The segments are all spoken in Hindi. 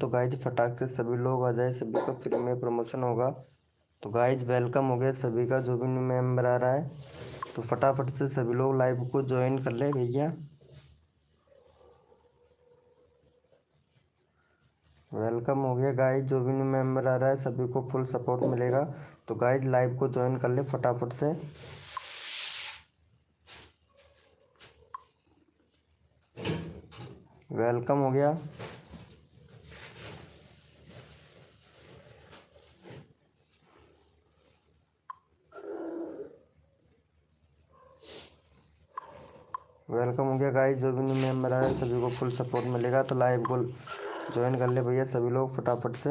तो गाइज फटाक से सभी लोग आ जाए, सभी को फ्री में प्रमोशन होगा। तो गाइज वेलकम हो गया सभी का, जो भी न्यू मेंबर आ रहा है तो फटाफट से सभी लोग लाइव को ज्वाइन कर ले भैया। वेलकम हो गया गाइज, जो भी न्यू मेंबर आ रहा है सभी को फुल सपोर्ट मिलेगा। तो गाइज लाइव को ज्वाइन कर ले फटाफट से। वेलकम हो गया। वेलकम हो गया गाइज, जो भी न्यू मेंबर आ रहा है सभी को फुल सपोर्ट मिलेगा। तो लाइव को ज्वाइन कर ले भैया सभी लोग फटाफट से।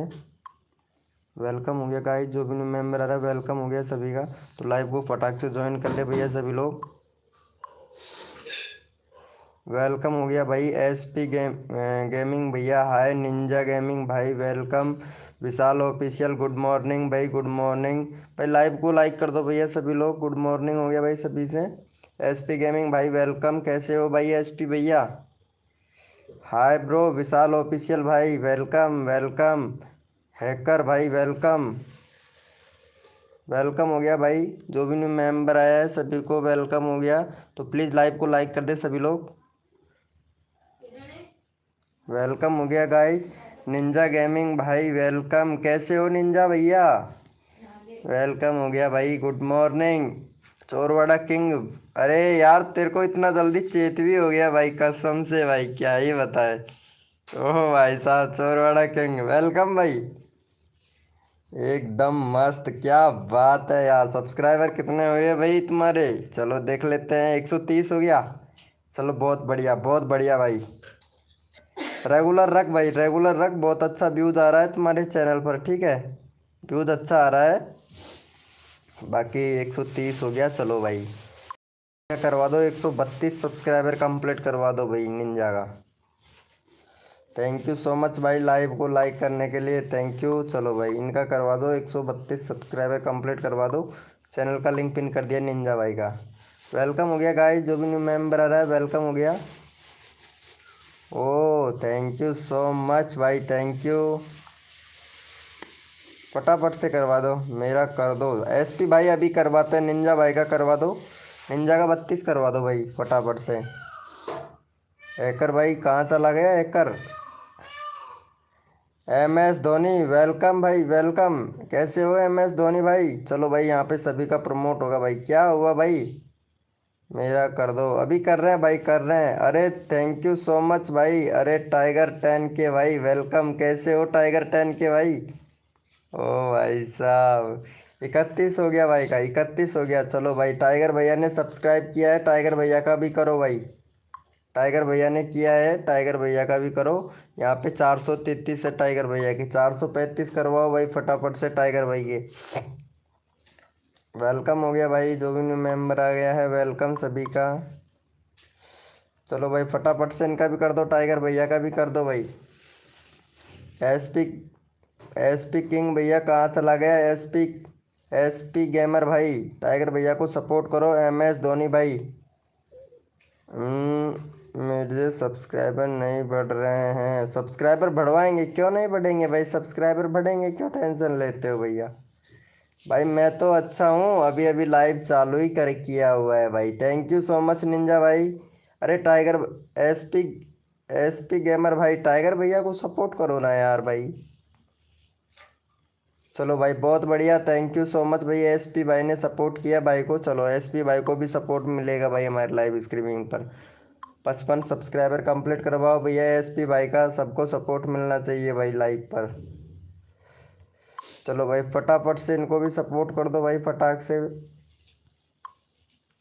वेलकम हो गया गाइज, जो भी न्यू मेंबर आ रहा है वेलकम हो गया सभी का। तो लाइव को फटाक से ज्वाइन कर ले भैया सभी लोग। वेलकम हो गया भाई एसपी गेमिंग भैया, हाय निंजा गेमिंग भाई वेलकम। विशाल ऑफिशियल गुड मॉर्निंग भाई, गुड मॉर्निंग भाई। लाइव को लाइक कर दो भैया सभी लोग, गुड मॉर्निंग हो गया भाई सभी से। एसपी गेमिंग भाई वेलकम, कैसे हो भाई एसपी भैया? हाय ब्रो विशाल ऑफिशियल भाई वेलकम वेलकम। हैकर भाई वेलकम। वेलकम हो गया भाई, जो भी न्यू मेंबर आया है सभी को वेलकम हो गया। तो प्लीज़ लाइव को लाइक कर दे सभी लोग। वेलकम हो गया गाइज। निंजा गेमिंग भाई वेलकम, कैसे हो निंजा भैया? वेलकम हो गया भाई, गुड मॉर्निंग। चोरवाड़ा किंग, अरे यार तेरे को इतना जल्दी चेत भी हो गया भाई, कसम से भाई क्या ही बताए। ओह भाई साहब चोरवाड़ा किंग वेलकम भाई, एकदम मस्त, क्या बात है यार। सब्सक्राइबर कितने हुए भाई तुम्हारे? चलो देख लेते हैं, 130 हो गया। चलो बहुत बढ़िया भाई। रेगुलर रख भाई, रेगुलर रख, बहुत अच्छा व्यूज़ आ रहा है तुम्हारे चैनल पर, ठीक है, व्यूज़ अच्छा आ रहा है। बाकी 130 हो गया, चलो भाई क्या करवा दो, 132 सब्सक्राइबर कंप्लीट करवा दो भाई निंजा का। थैंक यू सो मच भाई, लाइव को लाइक करने के लिए थैंक यू। चलो भाई इनका करवा दो, 132 सब्सक्राइबर कंप्लीट करवा दो। चैनल का लिंक पिन कर दिया निंजा भाई का। वेलकम हो गया गाइस, जो भी न्यू मेंबर आ रहा है वेलकम हो गया। ओ थैंक यू सो मच भाई, थैंक यू। फटाफट से करवा दो, मेरा कर दो एसपी भाई, अभी करवाते हैं। निंजा भाई का करवा दो, निंजा का 32 करवा दो भाई फटाफट से। हैकर भाई कहाँ चला गया hacker? M S Dhoni welcome भाई वेलकम, कैसे हो एम एस धोनी भाई? चलो भाई यहाँ पे सभी का प्रमोट होगा भाई, क्या हुआ भाई? मेरा कर दो, अभी कर रहे हैं भाई कर रहे हैं। अरे थैंक यू सो मच भाई। अरे टाइगर 10 के भाई वेलकम, कैसे हो टाइगर 10 के भाई? ओ भाई साहब 31 हो गया भाई का, 31 हो गया। चलो भाई टाइगर भैया ने सब्सक्राइब किया है, टाइगर भैया का भी करो भाई। टाइगर भैया ने किया है, टाइगर भैया का भी करो। यहाँ पे 433 है टाइगर भैया की, 435 करवाओ भाई फटाफट से टाइगर भाई के। वेलकम हो गया भाई, जो भी न्यू मेंबर आ गया है वेलकम सभी का। चलो भाई फटाफट से इनका भी कर दो, टाइगर भैया का भी कर दो भाई। एसपी एसपी किंग भैया कहाँ चला गया? एसपी गेमर भाई टाइगर भैया को सपोर्ट करो। एम एस धोनी भाई मेरे सब्सक्राइबर नहीं बढ़ रहे हैं। सब्सक्राइबर बढ़वाएंगे, क्यों नहीं बढ़ेंगे भाई, सब्सक्राइबर बढ़ेंगे, क्यों टेंशन लेते हो भैया? भाई मैं तो अच्छा हूँ, अभी अभी लाइव चालू ही कर किया हुआ है भाई। Thank you so much Ninja भाई। अरे टाइगर एसपी एसपी गेमर भाई टाइगर भैया को सपोर्ट करो ना यार भाई। चलो भाई बहुत बढ़िया, थैंक यू सो मच भाई, एसपी भाई ने सपोर्ट किया भाई को। चलो एसपी भाई को भी सपोर्ट मिलेगा भाई हमारे लाइव स्ट्रीमिंग पर। 55 सब्सक्राइबर कंप्लीट करवाओ भैया एसपी भाई का, सबको सपोर्ट मिलना चाहिए भाई लाइव पर। चलो भाई फटाफट से इनको भी सपोर्ट कर दो भाई फटाक से।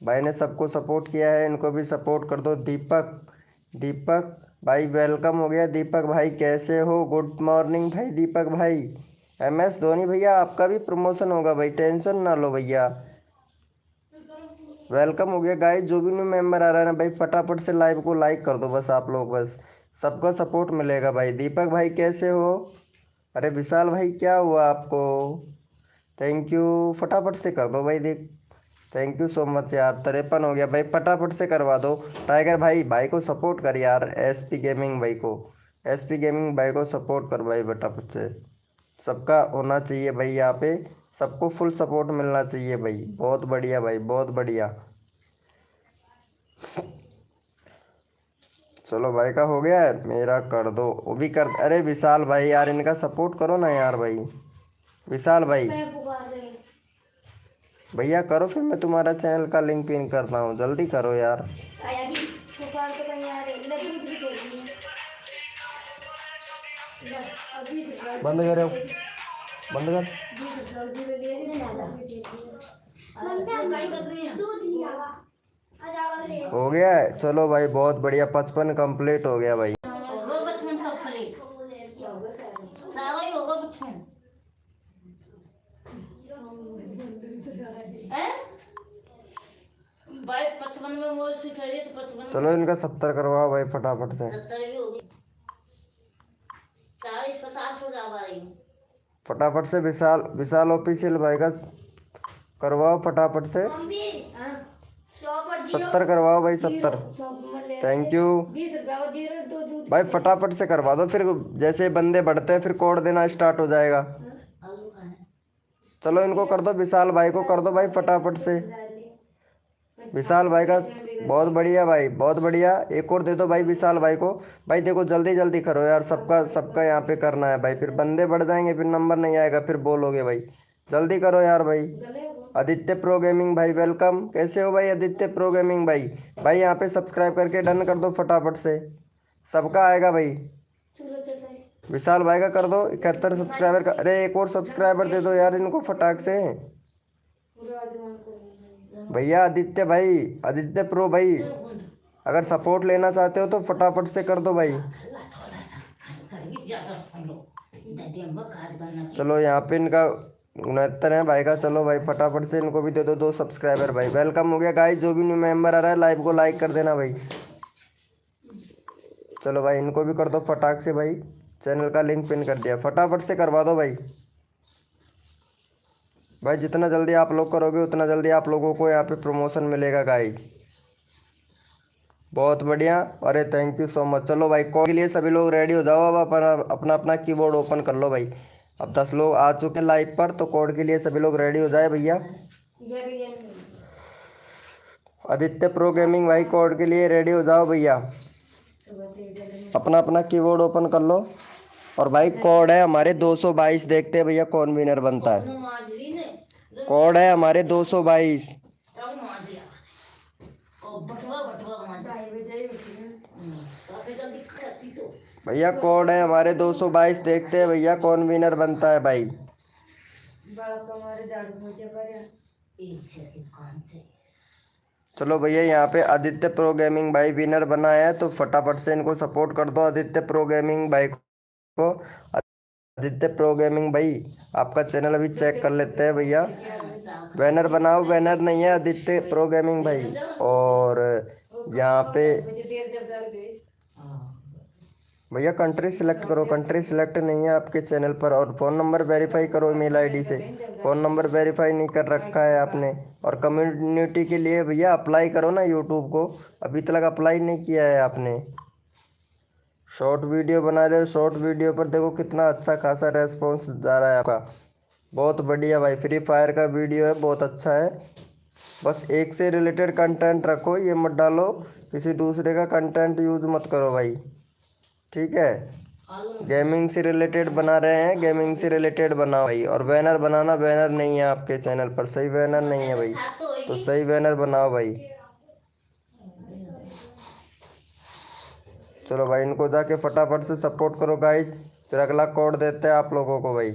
भाई ने सबको सपोर्ट किया है, इनको भी सपोर्ट कर दो। दीपक भाई वेलकम हो गया। दीपक भाई कैसे हो? गुड मॉर्निंग भाई दीपक भाई। एम एस धोनी भैया आपका भी प्रमोशन होगा भाई, टेंशन ना लो भैया। वेलकम हो गया गाइस, जो भी न्यू मेंबर आ रहा है ना भाई फटाफट से लाइव को लाइक कर दो बस आप लोग, बस सबका सपोर्ट मिलेगा भाई। दीपक भाई कैसे हो? अरे विशाल भाई क्या हुआ आपको? थैंक यू, फटाफट से कर दो भाई देख। थैंक यू सो मच यार, 53 हो गया भाई, फटाफट से करवा दो। टाइगर भाई को सपोर्ट कर यार, एसपी गेमिंग भाई को। SP गेमिंग भाई को सपोर्ट कर भाई फटाफट से। सबका होना चाहिए भाई यहाँ पे, सबको फुल सपोर्ट मिलना चाहिए भाई। बहुत बढ़िया भाई, बहुत बढ़िया। चलो भाई का हो गया है, मेरा कर दो, वो भी कर। अरे विशाल भाई यार, इनका सपोर्ट करो ना यार भाई। विशाल भाई भैया करो, फिर मैं तुम्हारा चैनल का लिंक पिन करता हूँ, जल्दी करो यार। बंद करो, बंद कर। हो गया है, चलो भाई बहुत बढ़िया। 55 कंप्लीट हो गया भाई। भाई 55 में मोल सिखाइए तो 55। चलो इनका 70 करवाओ भाई फटाफट से। 70 भी होगी, 40-50 हो जा भाई। फटाफट से विशाल, विशाल ऑफिशियल भाई का करवाओ फटाफट से। 70 करवाओ भाई, 70। थैंक यू भाई, फटाफट से करवा दो, फिर जैसे बंदे बढ़ते हैं फिर कोड देना स्टार्ट हो जाएगा। चलो इनको कर दो, विशाल भाई को कर दो भाई फटाफट से। विशाल भाई का बहुत बढ़िया भाई, बहुत बढ़िया। एक और दे दो भाई विशाल भाई को। भाई देखो जल्दी जल्दी करो यार, सबका सबका यहाँ पे करना है भाई, फिर बंदे बढ़ जाएंगे, फिर नंबर नहीं आएगा, फिर बोलोगे भाई। जल्दी करो यार भाई। आदित्य प्रो गेमिंग भाई वेलकम, कैसे हो भाई आदित्य प्रो गेमिंग भाई। भाई यहाँ पे सब्सक्राइब करके डन कर दो फटाफट से, सबका आएगा भाई। विशाल भाई का कर दो 71 सब्सक्राइबर का। अरे एक और सब्सक्राइबर दे दो यार इनको फटाक से भैया। आदित्य भाई, आदित्य प्रो भाई, अगर सपोर्ट लेना चाहते हो तो फटाफट से कर दो भाई। चलो यहाँ पे इनका 69 है भाई का। चलो भाई फटाफट से इनको भी दे दो 2 सब्सक्राइबर भाई। वेलकम हो गया गाइस, जो भी न्यू मेंबर आ रहा है लाइव को लाइक कर देना भाई। चलो भाई इनको भी कर दो फटाक से भाई, चैनल का लिंक पिन कर दिया, फटाफट से करवा दो भाई। भाई जितना जल्दी आप लोग करोगे उतना जल्दी आप लोगों को यहाँ पे प्रमोशन मिलेगा गाइस। बहुत बढ़िया, अरे थैंक यू सो मच। चलो भाई कॉल के लिए सभी लोग रेडी हो जाओ, अब अपना अपना अपना कीबोर्ड ओपन कर लो भाई। अब 10 लोग आ चुके हैं लाइव पर, तो कोड के लिए सभी लोग रेडी हो जाए भैया। आदित्य प्रो गेमिंग भाई कोड के लिए रेडी हो जाओ भैया, अपना अपना कीबोर्ड ओपन कर लो। और भाई कोड है हमारे 222, देखते हैं भैया कौन विनर बनता है। कोड है हमारे 222 भैया, कोड है हमारे 222, देखते हैं भैया कौन विनर बनता है भाई। चलो भैया यहाँ पे आदित्य प्रो गेमिंग भाई विनर बना है, तो फटाफट से इनको सपोर्ट कर दो आदित्य प्रो गेमिंग भाई को। आदित्य प्रो गेमिंग भाई आपका चैनल अभी चेक कर लेते हैं भैया। बैनर बनाओ, बैनर नहीं है आदित्य प्रो गेमिंग भाई। और यहाँ पे भैया कंट्री सिलेक्ट करो, कंट्री सिलेक्ट नहीं है आपके चैनल पर। और फ़ोन नंबर वेरीफाई करो ईमेल आईडी से, फ़ोन नंबर वेरीफाई नहीं कर रखा है आपने। और कम्युनिटी के लिए भैया अप्लाई करो ना यूट्यूब को, अभी तक अप्लाई नहीं किया है आपने। शॉर्ट वीडियो बना रहे हो, शॉर्ट वीडियो पर देखो कितना अच्छा खासा रेस्पॉन्स जा रहा है आपका। बहुत बढ़िया भाई, फ्री फायर का वीडियो है, बहुत अच्छा है। बस एक से रिलेटेड कंटेंट रखो, ये मत डालो किसी दूसरे का कंटेंट यूज मत करो भाई, ठीक है। गेमिंग से रिलेटेड बना रहे हैं, गेमिंग से रिलेटेड बनाओ भाई। और बैनर बनाना, बैनर नहीं है आपके चैनल पर, सही बैनर नहीं है भाई, तो सही बैनर बनाओ भाई। चलो भाई इनको जाके फटाफट से सपोर्ट करो गाइज, फिर अगला कोड देते हैं आप लोगों को भाई।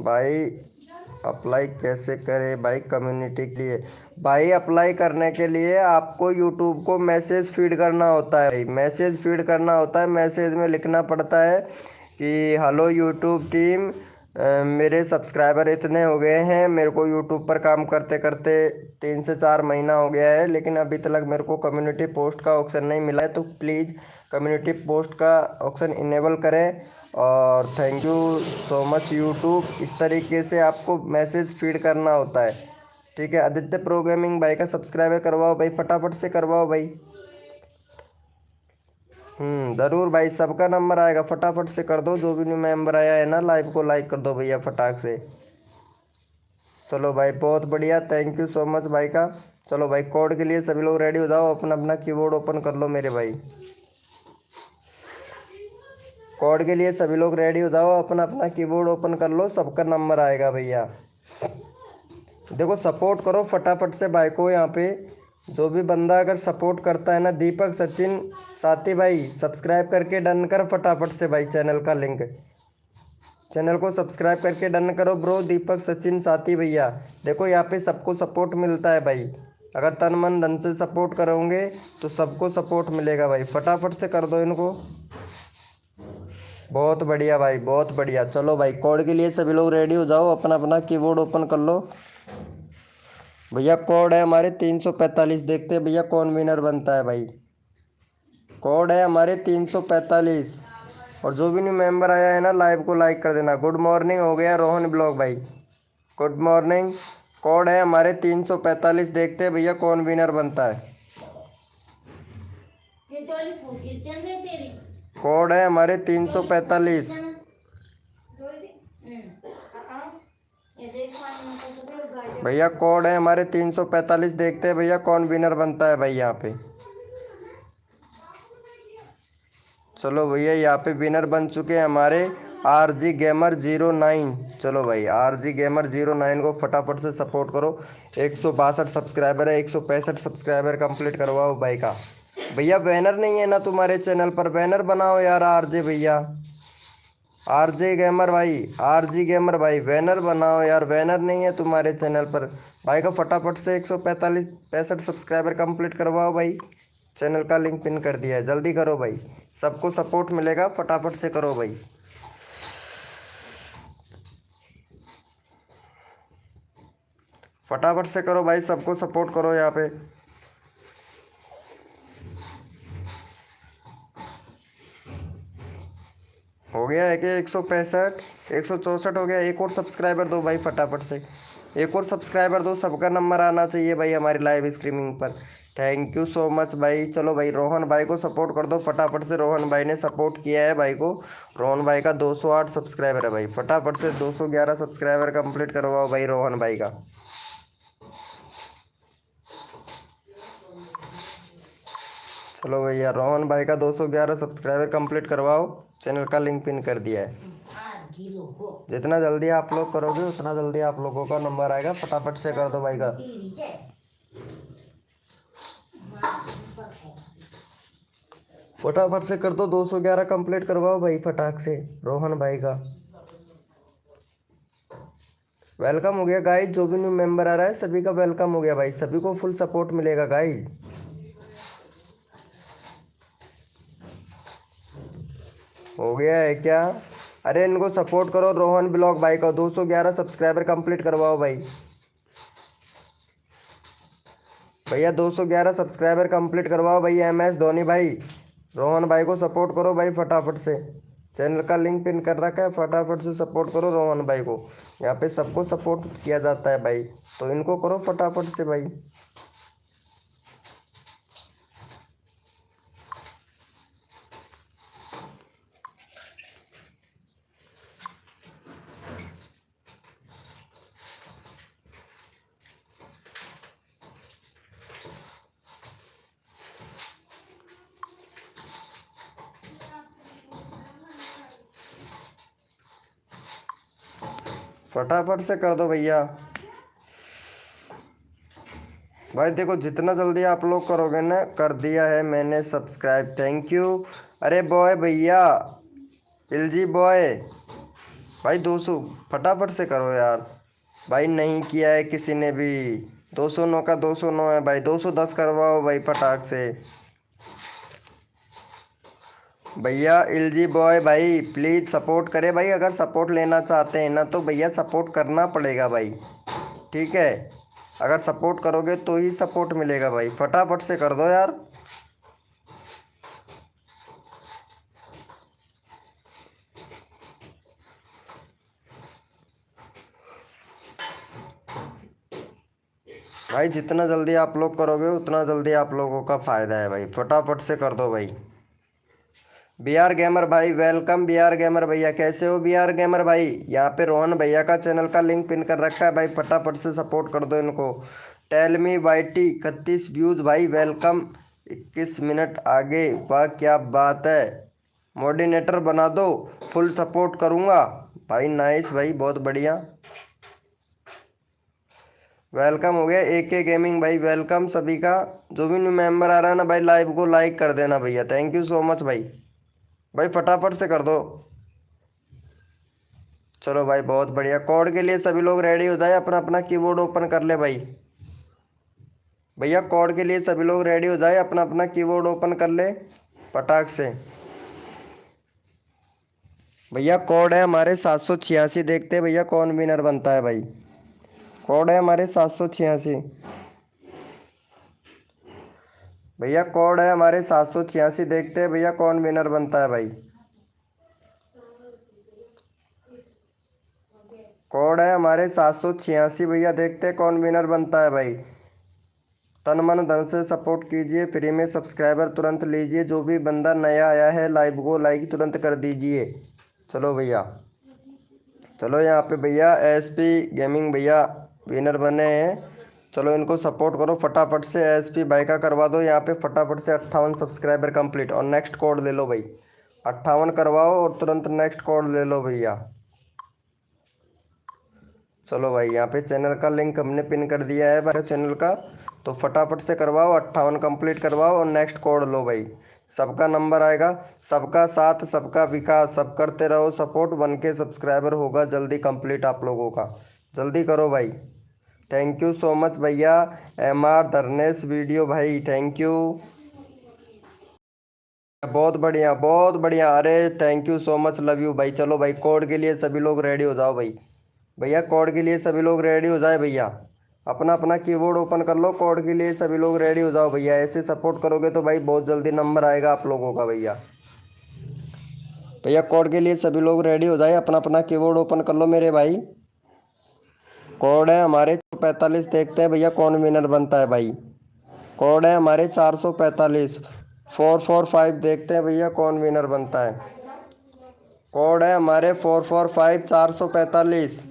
भाई अप्लाई कैसे करें भाई कम्युनिटी के लिए। भाई अप्लाई करने के लिए आपको यूट्यूब को मैसेज फीड करना होता है भाई, मैसेज फीड करना होता है। मैसेज में लिखना पड़ता है कि हेलो यूट्यूब टीम, मेरे सब्सक्राइबर इतने हो गए हैं, मेरे को यूट्यूब पर काम करते करते 3 से 4 महीना हो गया है, लेकिन अभी तक मेरे को कम्युनिटी पोस्ट का ऑप्शन नहीं मिला है, तो प्लीज़ कम्युनिटी पोस्ट का ऑप्शन इनेबल करें। और thank you so much YouTube, इस तरीके से आपको मैसेज फीड करना होता है, ठीक है। आदित्य प्रो गेमिंग भाई का सब्सक्राइबर करवाओ भाई, फटाफट से करवाओ भाई। ज़रूर भाई, सबका नंबर आएगा, फटाफट से कर दो। जो भी न्यू मेंबर आया है ना, लाइव को लाइक कर दो भैया फटाक से। चलो भाई बहुत बढ़िया, थैंक यू सो मच भाई का। चलो भाई कोड के लिए सभी लोग रेडी हो जाओ, अपना अपना कीबोर्ड ओपन कर लो मेरे भाई। कोड के लिए सभी लोग रेडी हो जाओ, अपना अपना कीबोर्ड ओपन कर लो, सबका नंबर आएगा भैया। देखो सपोर्ट करो फटाफट से भाई को। यहाँ पे जो भी बंदा अगर सपोर्ट करता है ना, दीपक सचिन साथी भाई, सब्सक्राइब करके डन कर फटाफट से भाई। चैनल का लिंक, चैनल को सब्सक्राइब करके डन करो ब्रो। दीपक सचिन साथी भैया, देखो यहाँ पे सबको सपोर्ट मिलता है भाई। अगर तन मन धन से सपोर्ट करोगे तो सबको सपोर्ट मिलेगा भाई। फटाफट से कर दो इनको। बहुत बढ़िया भाई, बहुत बढ़िया। चलो भाई कोड के लिए सभी लोग रेडी हो जाओ, अपना अपना कीबोर्ड ओपन कर लो भैया। कोड है हमारे 345, देखते हैं भैया कौन विनर बनता है भाई। कोड है हमारे 345। और जो भी न्यू मेंबर आया है ना, लाइव को लाइक कर देना। गुड मॉर्निंग हो गया रोहन ब्लॉग भाई, गुड मॉर्निंग। कोड है हमारे 345, देखते हैं भैया कौन विनर बनता है। ये टोली फूकी चल रही तेरी। कोड है हमारे 345। ये देख पानी में तो भैया कोड है हमारे 345, देखते हैं भैया कौन विनर बनता है भाई यहाँ पे। चलो भैया यहाँ पे विनर बन चुके हैं हमारे RG गेमर 09। चलो भाई RG गेमर 09 को फटाफट से सपोर्ट करो। 162 सब्सक्राइबर है, 165 सब्सक्राइबर कंप्लीट करवाओ भाई का। भैया बैनर नहीं है ना तुम्हारे चैनल पर, बैनर बनाओ यार RJ भैया। RJ गेमर भाई, RG गेमर भाई, बैनर बनाओ यार। बैनर नहीं है तुम्हारे चैनल पर भाई का। फटाफट से 165 सब्सक्राइबर कंप्लीट करवाओ भाई। चैनल का लिंक पिन कर दिया है, जल्दी करो भाई, सबको सपोर्ट मिलेगा। फटाफट से करो भाई। फटाफट से करो भाई, सबको सपोर्ट करो यहाँ पे। हो गया है कि 165, 164 हो गया। एक और सब्सक्राइबर दो भाई फटाफट से, एक और सब्सक्राइबर दो। सबका नंबर आना चाहिए भाई हमारी लाइव स्ट्रीमिंग पर। थैंक यू सो मच भाई। चलो भाई रोहन भाई को सपोर्ट कर दो फटाफट से। रोहन भाई ने सपोर्ट किया है भाई को। रोहन भाई का 208 सब्सक्राइबर है भाई। फटाफट से 211 सब्सक्राइबर कंप्लीट करवाओ भाई रोहन भाई का। चलो भैया रोहन भाई का 211 सब्सक्राइबर कंप्लीट करवाओ। चैनल का लिंक पिन कर दिया है। जितना जल्दी आप लोग करोगे उतना जल्दी आप लोगों का नंबर आएगा। फटाफट से कर दो भाई का। फटाफट से कर दो, 211 कंप्लीट करवाओ भाई फटाक से रोहन भाई का। वेलकम हो गया गाइस। जो भी न्यू मेंबर आ रहा है सभी का वेलकम हो गया भाई। सभी को फुल सपोर्ट मिलेगा गाइस। हो गया है क्या? अरे इनको सपोर्ट करो रोहन ब्लॉग भाई का। 211 सब्सक्राइबर कंप्लीट करवाओ भाई। भैया 211 सब्सक्राइबर कंप्लीट करवाओ भैया। MS धोनी भाई, रोहन भाई को सपोर्ट करो भाई फटाफट से। चैनल का लिंक पिन कर रखा है, फटाफट से सपोर्ट करो रोहन भाई को। यहाँ पे सबको सपोर्ट किया जाता है भाई, तो इनको करो फटाफट से भाई। फटाफट से कर दो भैया। भाई देखो जितना जल्दी आप लोग करोगे ना, कर दिया है मैंने सब्सक्राइब, थैंक यू। अरे बॉय भैया, LG बॉय भाई 200 फटाफट से करो यार भाई। नहीं किया है किसी ने भी। 209 का 209 है भाई। 210 करवाओ भाई फटाक से। भैया LG बॉय भाई प्लीज़ सपोर्ट करें भाई। अगर सपोर्ट लेना चाहते हैं ना तो भैया सपोर्ट करना पड़ेगा भाई, ठीक है। अगर सपोर्ट करोगे तो ही सपोर्ट मिलेगा भाई। फटाफट से कर दो यार। भाई जितना जल्दी आप लोग करोगे उतना जल्दी आप लोगों का फ़ायदा है भाई। फटाफट से कर दो भाई। बी आर गेमर भाई वेलकम। बी आर गेमर भैया कैसे हो बी आर गेमर भाई? यहाँ पे रोहन भैया का चैनल का लिंक पिन कर रखा है भाई, फटाफट से सपोर्ट कर दो इनको। टेल मी वाईटी 31 व्यूज भाई वेलकम। 21 मिनट आगे, वाह क्या बात है। मॉडिनेटर बना दो, फुल सपोर्ट करूँगा भाई। नाइस भाई, बहुत बढ़िया। वेलकम हो गया AK गेमिंग भाई, वेलकम सभी का। जो भी न्यू मेंबर आ रहा है ना भाई, लाइव को लाइक कर देना भैया। थैंक यू सो मच भाई। भाई फटाफट से कर दो। चलो भाई बहुत बढ़िया। कोड के लिए सभी लोग रेडी हो जाए, अपना अपना कीबोर्ड ओपन कर ले भाई। भैया कोड के लिए सभी लोग रेडी हो जाए, अपना अपना कीबोर्ड ओपन कर ले पटाख से। भैया कोड है हमारे 786, देखते हैं भैया कौन विनर बनता है भाई। कोड है हमारे 786 भैया, कोड है हमारे 786। देखते हैं भैया कौन विनर बनता है भाई। कोड है हमारे 786 भैया, देखते हैं कौन विनर बनता है भाई। तन मन धन से सपोर्ट कीजिए, फ्री में सब्सक्राइबर तुरंत लीजिए। जो भी बंदा नया आया है लाइव को लाइक तुरंत कर दीजिए। चलो भैया, चलो यहाँ पे भैया SP गेमिंग भैया विनर बने हैं। चलो इनको सपोर्ट करो फटाफट से। SP भाई का करवा दो यहाँ पे फटाफट से 58 सब्सक्राइबर कंप्लीट। और नेक्स्ट कोड ले लो भाई, 58 करवाओ और तुरंत नेक्स्ट कोड ले लो भैया। चलो भाई यहाँ पे चैनल का लिंक हमने पिन कर दिया है भाई चैनल का, तो फटाफट से करवाओ, 58 कंप्लीट करवाओ और नेक्स्ट कोड लो भाई। सबका नंबर आएगा, सबका साथ सबका विकास, सब करते रहो सपोर्ट। 1K सब्सक्राइबर होगा जल्दी कंप्लीट आप लोगों का, जल्दी करो भाई। थैंक यू सो मच भैया। MR धर्नेश वीडियो भाई, थैंक यू, बहुत बढ़िया बहुत बढ़िया। अरे thank you so much, love you भाई। चलो भाई कोड के लिए सभी लोग रेडी हो जाओ भाई। भैया कोड के लिए सभी लोग रेडी हो जाए भैया, अपना अपना कीबोर्ड ओपन कर लो। कोड के लिए सभी लोग रेडी हो जाओ भैया। ऐसे सपोर्ट करोगे तो भाई बहुत जल्दी नंबर आएगा आप लोगों का भैया। भैया कोड के लिए सभी लोग रेडी हो जाए, अपना अपना कीबोर्ड ओपन कर लो मेरे भाई। कोड है हमारे 445, देखते हैं भैया कौन विनर बनता है भाई। कोड है हमारे 445 445, देखते हैं भैया कौन विनर बनता है। कोड है हमारे 445 445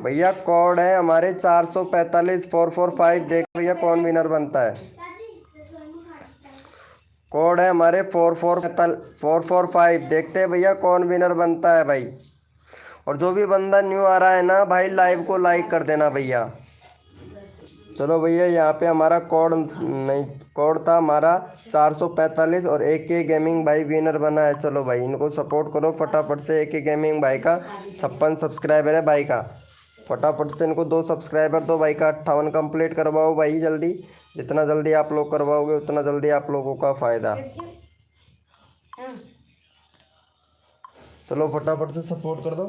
भैया, कोड है हमारे 445 445, देख भैया कौन विनर बनता है। कोड है हमारे 445, देखते हैं भैया कौन विनर बनता है भाई। और जो भी बंदा न्यू आ रहा है ना भाई, लाइव को लाइक कर देना भैया। चलो भैया यहाँ पे हमारा कोड नहीं, कोड था हमारा 445 और AK गेमिंग भाई विनर बना है। चलो भाई इनको सपोर्ट करो फटाफट से। AK गेमिंग भाई का 56 सब्सक्राइबर है भाई का, फटाफट से इनको 2 सब्सक्राइबर दो भाई का। 58 कंप्लीट करवाओ भाई जल्दी। जितना जल्दी आप लोग करवाओगे उतना जल्दी आप लोगों का फ़ायदा। चलो फटाफट से सपोर्ट कर दो।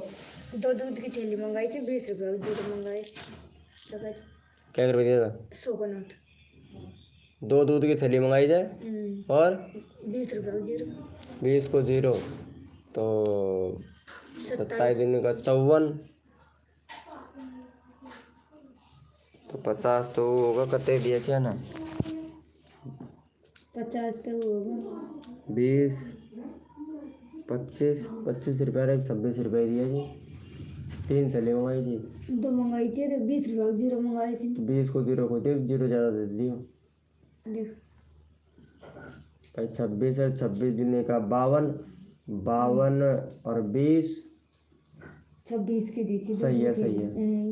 2 दूध की थैली मंगाई थी, 20 रुपये दूध मंगाए। क्या कर दिया था? 100 का नोट। 2 दूध की थैली मंगाई जाए और 20 रुपये 0। 20 को 0 तो 27 दिन का 54 तो 50 तो होगा। कते दिया क्या ना 50 तो होगा। 20 25 रुपये 26 रुपये दिया जी। 3 थैली मंगाई जी। 2 मंगाई थी तो 20 रुपये 0 मंगाए थे। 20 को 0 को देख, 0 ज़्यादा दे दियो देख भाई। 26 है, 26 दिन का 52 और 20 26 की दी थी। सही है सही है,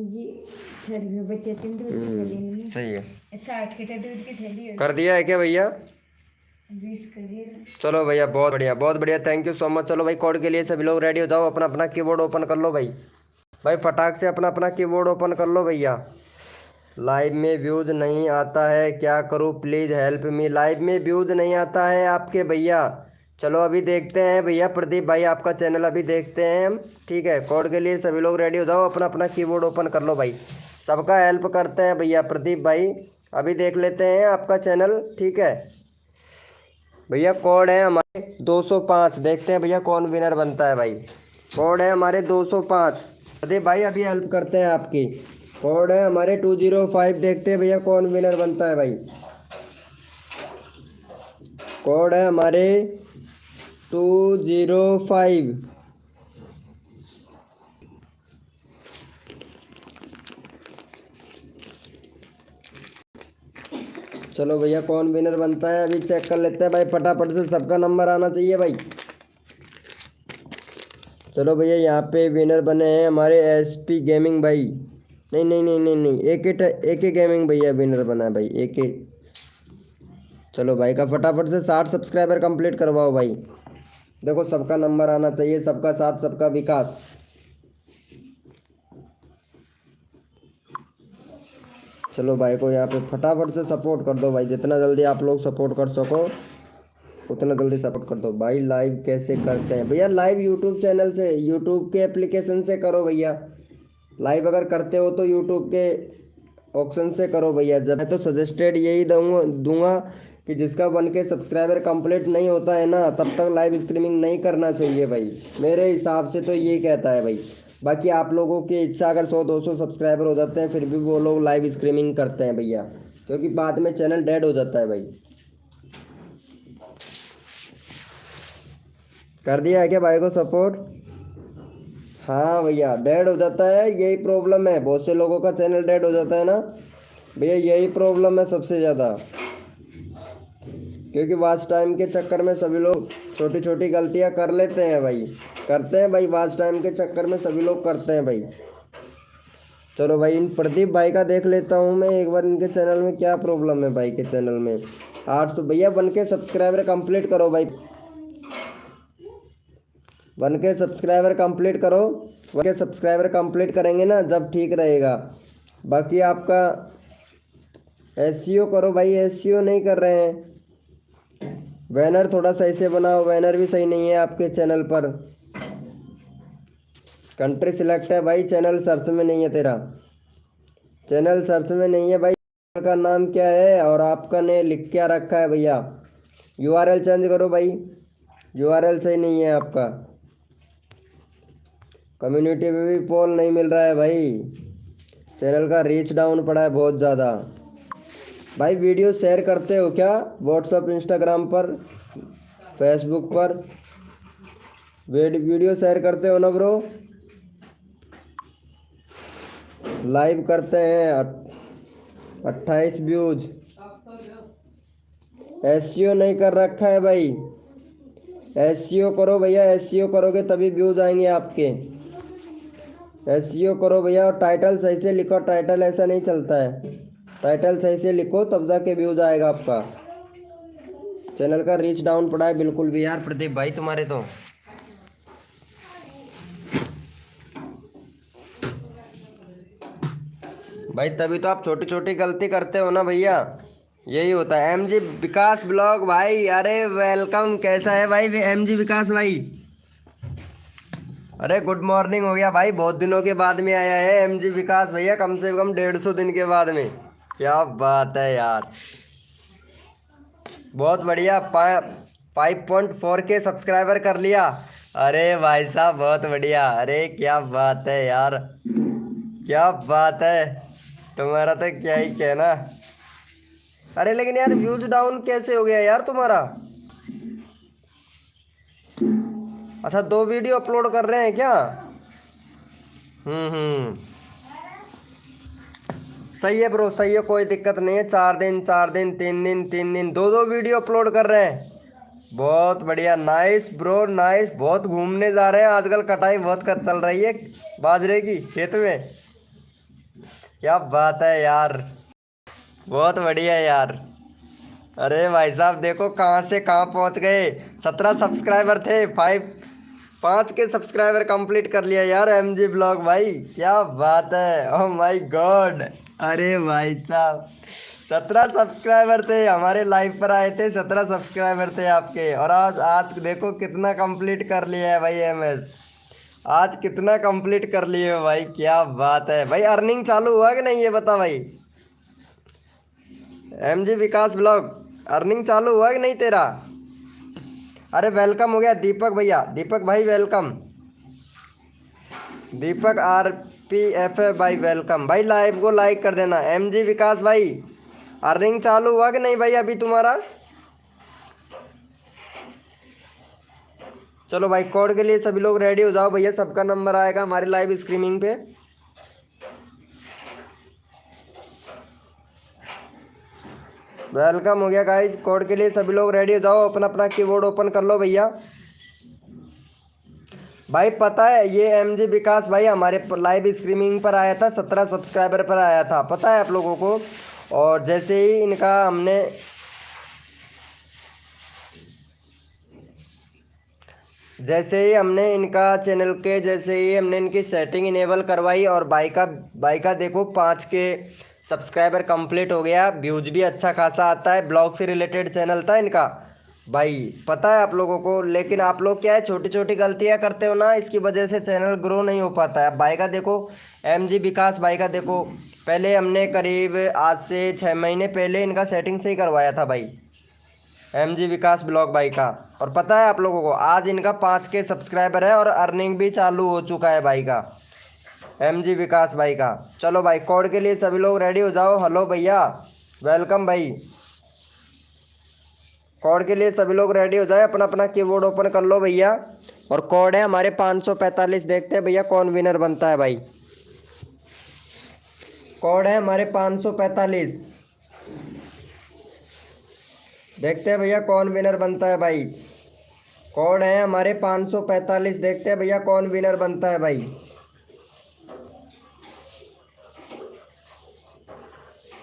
ये 6 रुपये बचे थे दूध की थैली में। सही है। 60 की तो दूध की थैली कर दिया है क्या भैया? 20 का 0। चलो भैया बहुत बढ़िया बहुत बढ़िया, थैंक यू सो मच। चलो भाई कोड के लिए सभी लोग रेडी हो जाओ, अपना अपना कीबोर्ड ओपन कर लो भाई। भाई फटाक से अपना अपना कीबोर्ड ओपन कर लो भैया। लाइव में व्यूज़ नहीं आता है, क्या करूँ प्लीज़ हेल्प मी। लाइव में व्यूज़ नहीं आता है आपके भैया। चलो अभी देखते हैं भैया, प्रदीप भाई आपका चैनल अभी देखते हैं हम, ठीक है। कोड के लिए सभी लोग रेडी हो जाओ, अपना अपना कीबोर्ड ओपन कर लो भाई। सबका हेल्प करते हैं भैया प्रदीप भाई। अभी देख लेते हैं आपका चैनल, ठीक है भैया। कोड है हमारे 205, देखते हैं भैया कौन विनर बनता है भाई। कोड है हमारे 205, प्रदीप भाई अभी हेल्प करते हैं आपकी। कोड है हमारे 205, देखते हैं भैया कौन विनर बनता है भाई। कोड है हमारे 205। चलो भैया कौन विनर बनता है अभी चेक कर लेते हैं भाई, फटाफट से सबका नंबर आना चाहिए भाई। चलो भैया यहाँ पे विनर बने हैं हमारे एसपी गेमिंग भाई। नहीं नहीं नहीं नहीं नहीं, एक ही गेमिंग भैया विनर बना है भाई, एक ही। चलो भाई का फटाफट से 60 सब्सक्राइबर कंप्लीट करवाओ भाई। देखो सबका नंबर आना चाहिए, सबका साथ सबका विकास। चलो भाई को यहाँ पे फटाफट से सपोर्ट कर दो भाई, जितना जल्दी आप लोग सपोर्ट कर सको उतना जल्दी सपोर्ट कर दो भाई। लाइव कैसे करते हैं भैया? लाइव यूट्यूब चैनल से, यूट्यूब के एप्लीकेशन से करो भैया। लाइव अगर करते हो तो यूट्यूब के ऑप्शन से करो भैया। जब मैं तो सजेस्टेड यही दूंगा कि जिसका 1K सब्सक्राइबर कंप्लीट नहीं होता है ना, तब तक लाइव स्ट्रीमिंग नहीं करना चाहिए भाई। मेरे हिसाब से तो यही कहता है भाई। बाकी आप लोगों की इच्छा, अगर 100-200 सब्सक्राइबर हो जाते हैं फिर भी वो लोग लाइव स्ट्रीमिंग करते हैं भैया, क्योंकि बाद में चैनल डेड हो जाता है भाई। कर दिया है क्या भाई को सपोर्ट? हाँ भैया डेड हो जाता है, यही प्रॉब्लम है। बहुत से लोगों का चैनल डेड हो जाता है ना भैया, यही प्रॉब्लम है सबसे ज़्यादा। क्योंकि वॉच टाइम के चक्कर में सभी लोग छोटी छोटी गलतियां कर लेते हैं भाई, करते हैं भाई। वॉच टाइम के चक्कर में सभी लोग करते हैं भाई। चलो भाई इन प्रदीप भाई का देख लेता हूँ मैं एक बार, इनके चैनल में क्या प्रॉब्लम है भाई के चैनल में। 800 भैया 1K सब्सक्राइबर कंप्लीट करो भाई, 1K सब्सक्राइबर कंप्लीट करो। 1K सब्सक्राइबर कंप्लीट करेंगे ना जब ठीक रहेगा। बाकी आपका SEO करो भाई, SEO नहीं कर रहे हैं। बैनर थोड़ा सही से बनाओ, बैनर भी सही नहीं है आपके चैनल पर। कंट्री सिलेक्ट है भाई, चैनल सर्च में नहीं है तेरा, चैनल सर्च में नहीं है भाई। चैनल का नाम क्या है और आपका ने लिख क्या रखा है भैया? URL चेंज करो भाई, URL सही नहीं है आपका। कम्युनिटी में भी पोल नहीं मिल रहा है भाई, चैनल का रीच डाउन पड़ा है बहुत ज़्यादा। भाई वीडियो शेयर करते हो क्या व्हाट्सअप, इंस्टाग्राम पर, फेसबुक पर? वीडियो शेयर करते हो ना ब्रो? लाइव करते हैं 28 व्यूज। SEO नहीं कर रखा है भाई, SEO करो भैया, SEO करोगे तभी व्यूज आएंगे आपके। SEO करो भैया और टाइटल सही से लिखो, टाइटल ऐसा नहीं चलता है, टाइटल सही से लिखो तब जाके व्यूज आएगा आपका। चैनल का रीच डाउन पड़ा है बिल्कुल भी यार प्रदीप भाई तुम्हारे तो। भाई तभी तो आप छोटी छोटी गलती करते हो ना भैया, यही होता है। MG विकास ब्लॉग भाई, अरे वेलकम। कैसा है भाई MG विकास भाई? अरे गुड मॉर्निंग हो गया भाई, बहुत दिनों के बाद में आया है MG विकास भैया, कम से कम 150 दिन के बाद में। क्या बात है यार, बहुत बढ़िया। 5.4K सब्सक्राइबर कर लिया। अरे भाई साहब बहुत बढ़िया, अरे क्या बात है यार, क्या बात है, तुम्हारा तो क्या ही कहना। अरे लेकिन यार व्यूज डाउन कैसे हो गया यार तुम्हारा? अच्छा 2 वीडियो अपलोड कर रहे हैं क्या? सही है ब्रो, सही है, कोई दिक्कत नहीं है। 4 दिन 4 दिन, 3 दिन 3 दिन, 2 वीडियो अपलोड कर रहे हैं। बहुत बढ़िया, नाइस ब्रो नाइस। बहुत घूमने जा रहे हैं आजकल, कटाई बहुत कर चल रही है बाजरे की खेत में। क्या बात है यार, बहुत बढ़िया यार। अरे भाई साहब देखो कहाँ से कहाँ पहुँच गए। 17 सब्सक्राइबर थे, 5K सब्सक्राइबर कंप्लीट कर लिया यार MG ब्लॉग भाई, क्या बात है। ओह माय गॉड, अरे भाई साहब 17 सब्सक्राइबर थे, हमारे लाइव पर आए थे 17 सब्सक्राइबर थे आपके। और आज देखो कितना कंप्लीट कर लिया है भाई MS, आज कितना कंप्लीट कर लिए हो भाई, क्या बात है भाई। अर्निंग चालू हुआ कि नहीं ये बता भाई? MG विकास ब्लॉग अर्निंग चालू हुआ कि नहीं तेरा? अरे वेलकम हो गया दीपक भैया, दीपक भाई वेलकम, दीपक RPF भाई वेलकम भाई। लाइव को लाइक कर देना। MG विकास भाई अर्निंग चालू हुआ कि नहीं भाई अभी तुम्हारा? चलो भाई कोड के लिए सभी लोग रेडी हो जाओ भैया, सबका नंबर आएगा हमारे लाइव स्ट्रीमिंग पे। वेलकम हो गया गाइज, कोड के लिए सभी लोग रेडी हो जाओ, अपना अपना कीबोर्ड ओपन कर लो भैया। भाई पता है ये एमजी विकास भाई हमारे लाइव स्ट्रीमिंग पर आया था, 17 सब्सक्राइबर पर आया था, पता है आप लोगों को। और जैसे ही हमने इनका चैनल के जैसे ही हमने इनकी सेटिंग इनेबल करवाई और भाई का देखो 5 के सब्सक्राइबर कंप्लीट हो गया, व्यूज भी अच्छा खासा आता है, ब्लॉग से रिलेटेड चैनल था इनका भाई, पता है आप लोगों को। लेकिन आप लोग क्या है छोटी छोटी गलतियां करते हो ना, इसकी वजह से चैनल ग्रो नहीं हो पाता है। भाई का देखो एमजी विकास भाई का देखो, पहले हमने करीब आज से 6 महीने पहले इनका सेटिंग से ही करवाया था भाई, एमजी विकास ब्लॉग भाई का। और पता है आप लोगों को आज इनका 5 के सब्सक्राइबर है और अर्निंग भी चालू हो चुका है भाई का, एमजी विकास भाई का। चलो भाई कोड के लिए सभी लोग रेडी हो जाओ। हेलो भैया, वेलकम भाई। कोड के लिए सभी लोग रेडी हो जाए, अपना अपना कीबोर्ड ओपन कर लो भैया। और कोड है हमारे 545, देखते हैं भैया कौन विनर बनता है भाई। कोड है हमारे 545, देखते हैं भैया कौन विनर बनता है भाई। कोड है हमारे 545, देखते हैं भैया कौन विनर बनता है भाई।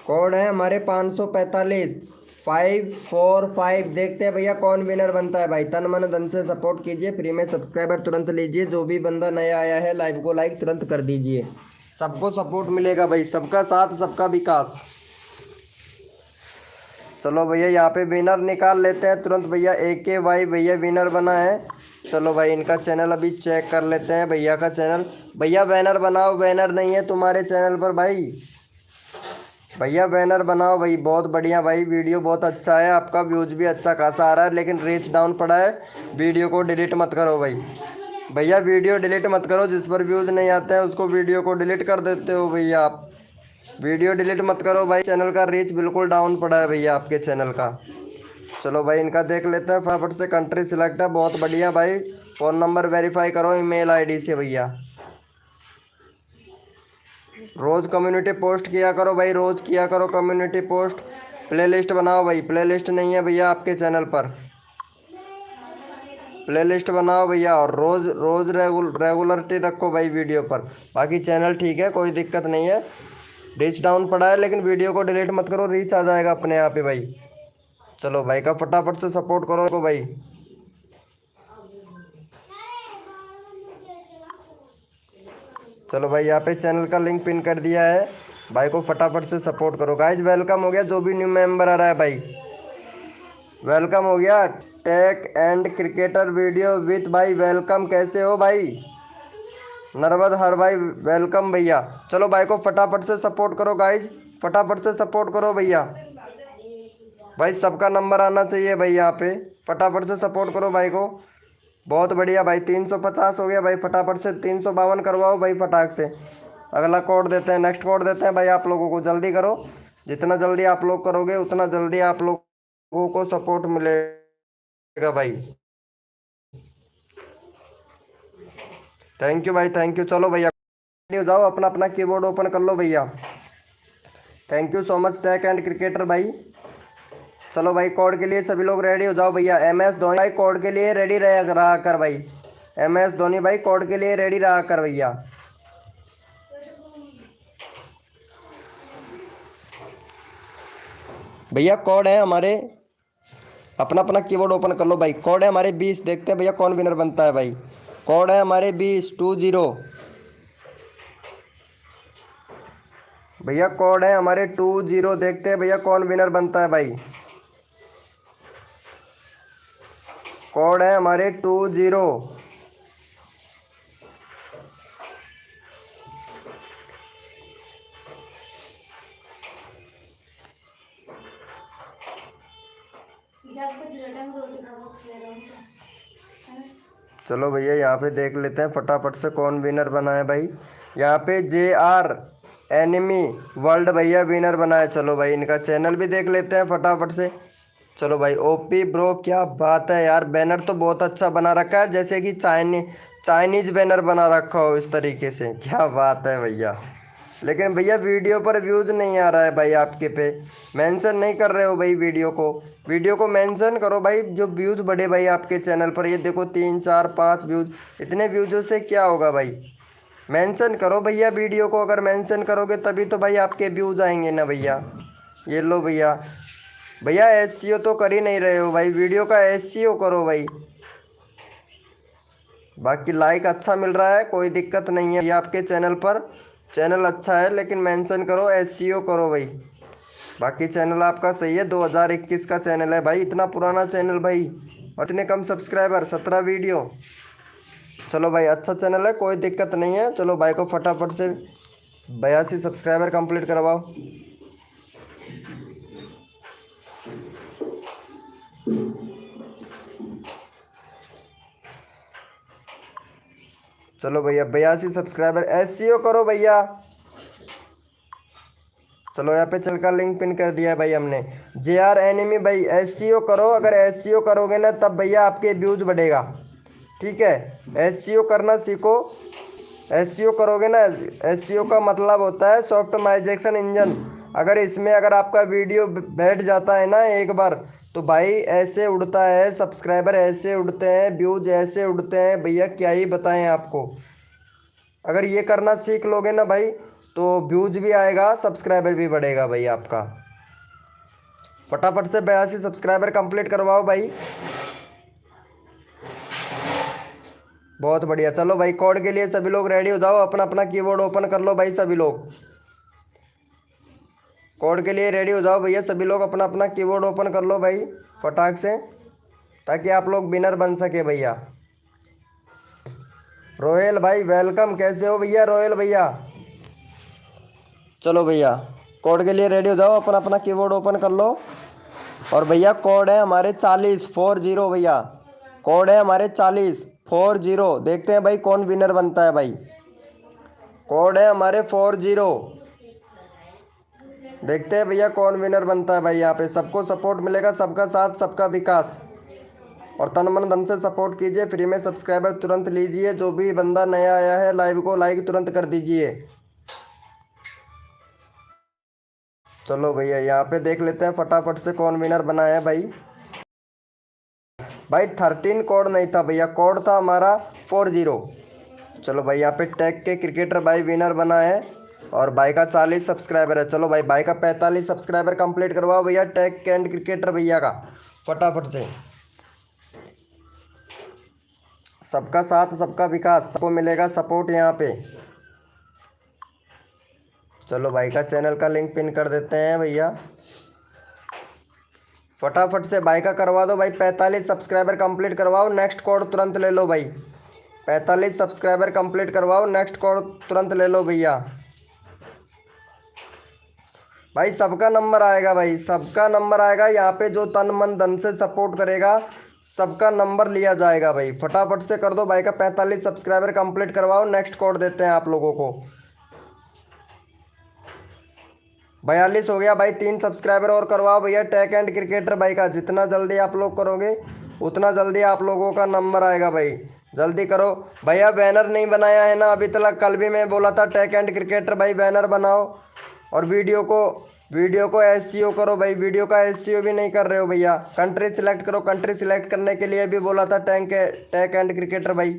कोड है हमारे 545 545, देखते हैं भैया कौन विनर बनता है भाई। तन मन धन से सपोर्ट कीजिए, फ्री में सब्सक्राइबर तुरंत लीजिए, जो भी बंदा नया आया है लाइव को लाइक तुरंत कर दीजिए, सबको सपोर्ट मिलेगा भाई, सबका साथ सबका विकास। चलो भैया यहाँ पे विनर निकाल लेते हैं तुरंत भैया। AKY भैया विनर बना है। चलो भाई इनका चैनल अभी चेक कर लेते हैं भैया का चैनल। भैया बैनर बनाओ, बैनर नहीं है तुम्हारे चैनल पर भाई, भैया बैनर बनाओ भाई। बहुत बढ़िया भाई, वीडियो बहुत अच्छा है आपका, व्यूज भी अच्छा खासा आ रहा है, लेकिन रीच डाउन पड़ा है। वीडियो को डिलीट मत करो भाई, भैया वीडियो डिलीट मत करो, जिस पर व्यूज़ नहीं आते हैं उसको वीडियो को डिलीट कर देते हो भैया आप। वीडियो डिलीट मत करो भाई, चैनल का रीच बिल्कुल डाउन पड़ा है भैया आपके चैनल का। चलो भाई इनका देख लेते हैं फटाफट से। कंट्री सिलेक्ट है, बहुत बढ़िया भाई। फ़ोन नंबर वेरीफाई करो ईमेल आईडी से भैया। रोज़ कम्युनिटी पोस्ट किया करो भाई, रोज़ किया करो कम्युनिटी पोस्ट। प्लेलिस्ट बनाओ भाई, प्लेलिस्ट नहीं है भैया आपके चैनल पर, प्लेलिस्ट बनाओ भैया। और रोज़ रेगुलरिटी रखो भाई वीडियो पर। बाकी चैनल ठीक है, कोई दिक्कत नहीं है, रीच डाउन पड़ा है, लेकिन वीडियो को डिलीट मत करो, रीच आ जाएगा अपने आप ही भाई। चलो भाई का फटाफट से सपोर्ट करो को भाई। चलो भाई यहाँ पे चैनल का लिंक पिन कर दिया है, भाई को फटाफट से सपोर्ट करो। गाइज वेलकम हो गया, जो भी न्यू मेंबर आ रहा है भाई वेलकम हो गया। Tech and cricketer video with भाई वेलकम, कैसे हो भाई। नरवद हर भाई वेलकम भैया। चलो भाई को फटाफट से सपोर्ट करो गाइज, फटाफट से सपोर्ट करो भैया। भाई सबका नंबर आना चाहिए भाई यहाँ पे, फटाफट से सपोर्ट करो भाई को। बहुत बढ़िया भाई, 350 हो गया भाई, फटाफट से 352 करवाओ भाई फटाक से। अगला कोड देते हैं, नेक्स्ट कोड देते हैं भाई आप लोगों को, जल्दी करो। जितना जल्दी आप लोग करोगे उतना जल्दी आप लोगों को सपोर्ट मिलेगा भाई। थैंक यू भाई, थैंक यू। चलो भैया हो जाओ, अपना अपना कीबोर्ड ओपन कर लो भैया। Thank you so much tech and cricketer भाई। चलो भाई कोड के लिए सभी लोग रेडी हो जाओ भैया। MS धोनी भाई कोड के लिए रेडी रहा कर भाई, MS धोनी भाई कोड के लिए रेडी रहा कर भैया। भैया कोड है हमारे, अपना अपना कीबोर्ड ओपन कर लो भाई। कोड है हमारे 20, देखते हैं भैया कौन विनर बनता है भाई। कोड है हमारे 20 भैया, कोड है हमारे 20, देखते हैं भैया कौन विनर बनता है भाई। कोड है हमारे 20। चलो भैया यहाँ पे देख लेते हैं फटाफट से कौन विनर बना है भाई। यहाँ पे JR एनिमी वर्ल्ड भैया विनर बना है। चलो भाई इनका चैनल भी देख लेते हैं फटाफट से। चलो भाई ओपी ब्रो, क्या बात है यार, बैनर तो बहुत अच्छा बना रखा है, जैसे कि चाइनीज बैनर बना रखा हो इस तरीके से, क्या बात है भैया। लेकिन भैया वीडियो पर व्यूज़ नहीं आ रहा है भाई, आपके पे मेंशन नहीं कर रहे हो भाई वीडियो को मेंशन करो भाई, जो व्यूज़ बढ़े भाई आपके चैनल पर। ये देखो 3 4 5 व्यूज़, इतने व्यूज़ों से क्या होगा भाई। मेंशन करो भैया वीडियो को, अगर मेंशन करोगे तभी तो भाई आपके व्यूज़ आएंगे ना भैया। ये लो भैया, भैया एसईओ तो कर ही नहीं रहे हो भाई, वीडियो का एसईओ करो भाई। बाकी लाइक अच्छा मिल रहा है, कोई दिक्कत नहीं है ये आपके चैनल पर, चैनल अच्छा है, लेकिन मेंशन करो, एसईओ करो भाई। बाकी चैनल आपका सही है, 2021 का चैनल है भाई, इतना पुराना चैनल भाई, और इतने कम सब्सक्राइबर, 17 वीडियो। चलो भाई अच्छा चैनल है, कोई दिक्कत नहीं है। चलो भाई को फटाफट से 82 सब्सक्राइबर कंप्लीट करवाओ। चलो भैया 82 सब्सक्राइबर, एसईओ करो भैया। चलो यहाँ पे चल का लिंक पिन कर दिया है भाई हमने। JR एनिमी भाई एसईओ करो, अगर एसईओ करोगे ना तब भैया आपके व्यूज बढ़ेगा, ठीक है। एसईओ करना सीखो, एसईओ करोगे ना, एसईओ का मतलब होता है सॉफ्टमाइजेशन इंजन। अगर इसमें अगर आपका वीडियो बैठ जाता है ना एक बार, तो भाई ऐसे उड़ता है, सब्सक्राइबर ऐसे उड़ते हैं, व्यूज ऐसे उड़ते हैं भैया, क्या ही बताएं आपको। अगर ये करना सीख लोगे ना भाई, तो व्यूज भी आएगा, सब्सक्राइबर भी बढ़ेगा भाई आपका। फटाफट से 82 सब्सक्राइबर कंप्लीट करवाओ भाई, बहुत बढ़िया। चलो भाई कोड के लिए सभी लोग रेडी हो जाओ, अपना अपना कीबोर्ड ओपन कर लो भाई सभी लोग, कोड के लिए रेडी हो जाओ भैया सभी लोग, अपना अपना कीबोर्ड ओपन कर लो भाई फटाक से, ताकि आप लोग विनर बन सके भैया। रोयल भाई वेलकम, कैसे हो भैया रोयल भैया। चलो भैया कोड के लिए रेडी हो जाओ, अपना अपना कीबोर्ड ओपन कर लो। और भैया कोड है हमारे 4040 भैया, कोड है हमारे 4040। देखते हैं भाई कौन विनर बनता है भाई, कोड है हमारे 40। देखते हैं भैया कौन विनर बनता है भाई। यहाँ पे सबको सपोर्ट मिलेगा, सबका साथ सबका विकास, और तन मन धन से सपोर्ट कीजिए, फ्री में सब्सक्राइबर तुरंत लीजिए। जो भी बंदा नया आया है लाइव को लाइक तुरंत कर दीजिए। चलो भैया यहाँ पे देख लेते हैं फटाफट से कौन विनर बना है भाई। भाई 13 कोड नहीं था भैया, कोड था हमारा 40। चलो भाई यहाँ पे टैग के क्रिकेटर भाई विनर बना है, और भाई का 40 सब्सक्राइबर है। चलो भाई भाई का 45 सब्सक्राइबर कंप्लीट करवाओ भैया, टैग कैंड क्रिकेटर भैया का फटाफट से। सबका साथ सबका विकास, सबको मिलेगा सपोर्ट यहाँ पे। चलो भाई का चैनल का लिंक पिन कर देते हैं भैया, फटाफट से भाई का करवा दो भाई। 45 सब्सक्राइबर कंप्लीट करवाओ, नेक्स्ट कोड तुरंत ले लो भाई। 45 सब्सक्राइबर कंप्लीट करवाओ, नेक्स्ट कोड तुरंत ले लो भैया। भाई सबका नंबर आएगा भाई, सबका नंबर आएगा यहाँ पे, जो तन मन धन से सपोर्ट करेगा सबका नंबर लिया जाएगा भाई। फटाफट से कर दो भाई का 45 सब्सक्राइबर कंप्लीट करवाओ, नेक्स्ट कोड देते हैं आप लोगों को। 42 हो गया भाई, 3 सब्सक्राइबर और करवाओ भैया टैग एंड क्रिकेटर भाई का। जितना जल्दी आप लोग करोगे उतना जल्दी आप लोगों का नंबर आएगा भाई, जल्दी करो भैया। बैनर नहीं बनाया है ना अभी तक, कल भी मैं बोला था टैग एंड क्रिकेटर भाई बैनर बनाओ, और वीडियो को एसईओ करो भाई। वीडियो का एसईओ भी नहीं कर रहे हो भैया। कंट्री सिलेक्ट करो, कंट्री सिलेक्ट करने के लिए भी बोला था टैग एंड क्रिकेटर भाई,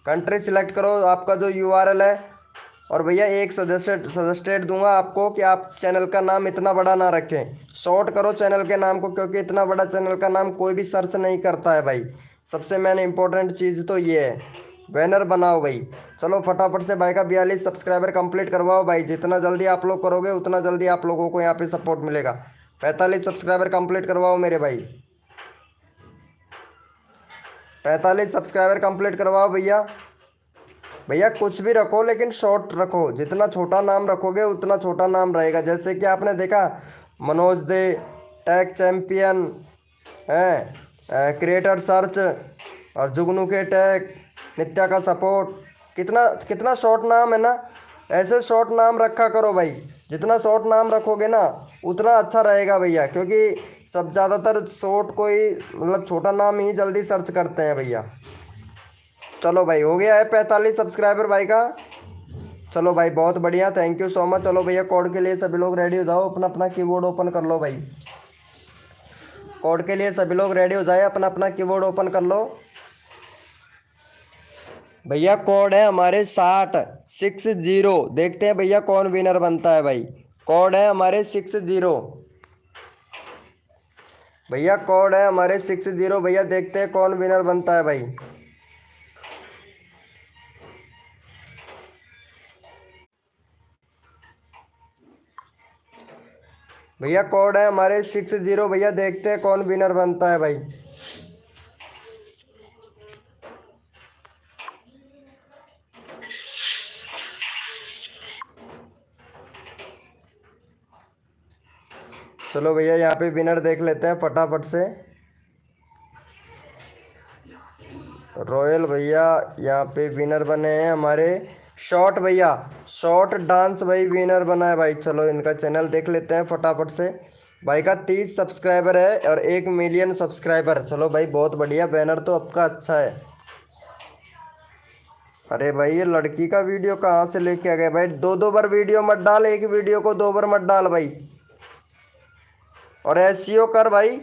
कंट्री सिलेक्ट करो आपका जो यूआरएल है। और भैया एक सजेस्टेड दूंगा आपको कि आप चैनल का नाम इतना बड़ा ना रखें, शॉर्ट करो चैनल के नाम को, क्योंकि इतना बड़ा चैनल का नाम कोई भी सर्च नहीं करता है भाई। सबसे मेन इंपॉर्टेंट चीज़ तो ये है, बैनर बनाओ भाई। चलो फटाफट से भाई का 42 सब्सक्राइबर कंप्लीट करवाओ भाई, जितना जल्दी आप लोग करोगे उतना जल्दी आप लोगों को यहाँ पे सपोर्ट मिलेगा। 45 सब्सक्राइबर कंप्लीट करवाओ मेरे भाई, 45 सब्सक्राइबर कंप्लीट करवाओ भैया। भैया कुछ भी रखो लेकिन शॉर्ट रखो, जितना छोटा नाम रखोगे उतना छोटा नाम रहेगा। जैसे कि आपने देखा मनोज दे, टैग चैंपियन है, क्रिएटर सर्च, और जुगनू के टैग, नित्या का सपोर्ट, कितना कितना शॉर्ट नाम है ना। ऐसे शॉर्ट नाम रखा करो भाई, जितना शॉर्ट नाम रखोगे ना उतना अच्छा रहेगा भैया, क्योंकि सब ज़्यादातर शॉर्ट कोई मतलब छोटा नाम ही जल्दी सर्च करते हैं भैया। चलो भाई हो गया है 45 सब्सक्राइबर भाई का। चलो भाई बहुत बढ़िया, थैंक यू सो मच। चलो भैया कोड के लिए सभी लोग रेडी हो जाओ, अपना अपना कीबोर्ड ओपन कर लो भाई। कोड के लिए सभी लोग रेडी हो जाए, अपना अपना कीबोर्ड ओपन कर लो भैया। कोड है हमारे 60। देखते हैं भैया कौन विनर बनता है भाई। कोड है हमारे 60 भैया, कोड है हमारे 60 भैया। देखते हैं कौन विनर बनता है भाई। भैया कोड है हमारे 60 भैया। देखते हैं कौन विनर बनता है भाई। चलो भैया यहाँ पे विनर देख लेते हैं फटाफट से। रॉयल भैया यहाँ पे विनर बने हैं हमारे शॉर्ट भैया। शॉर्ट डांस भाई विनर बना है भाई। चलो इनका चैनल देख लेते हैं फटाफट से। भाई का 30 सब्सक्राइबर है और 1 मिलियन सब्सक्राइबर। चलो भाई बहुत बढ़िया, बैनर तो आपका अच्छा है। अरे भाई ये लड़की का वीडियो कहाँ से लेके आ गए भाई? दो बार वीडियो मत डाल, एक वीडियो को 2 बार मत डाल भाई। और एसईओ कर भाई,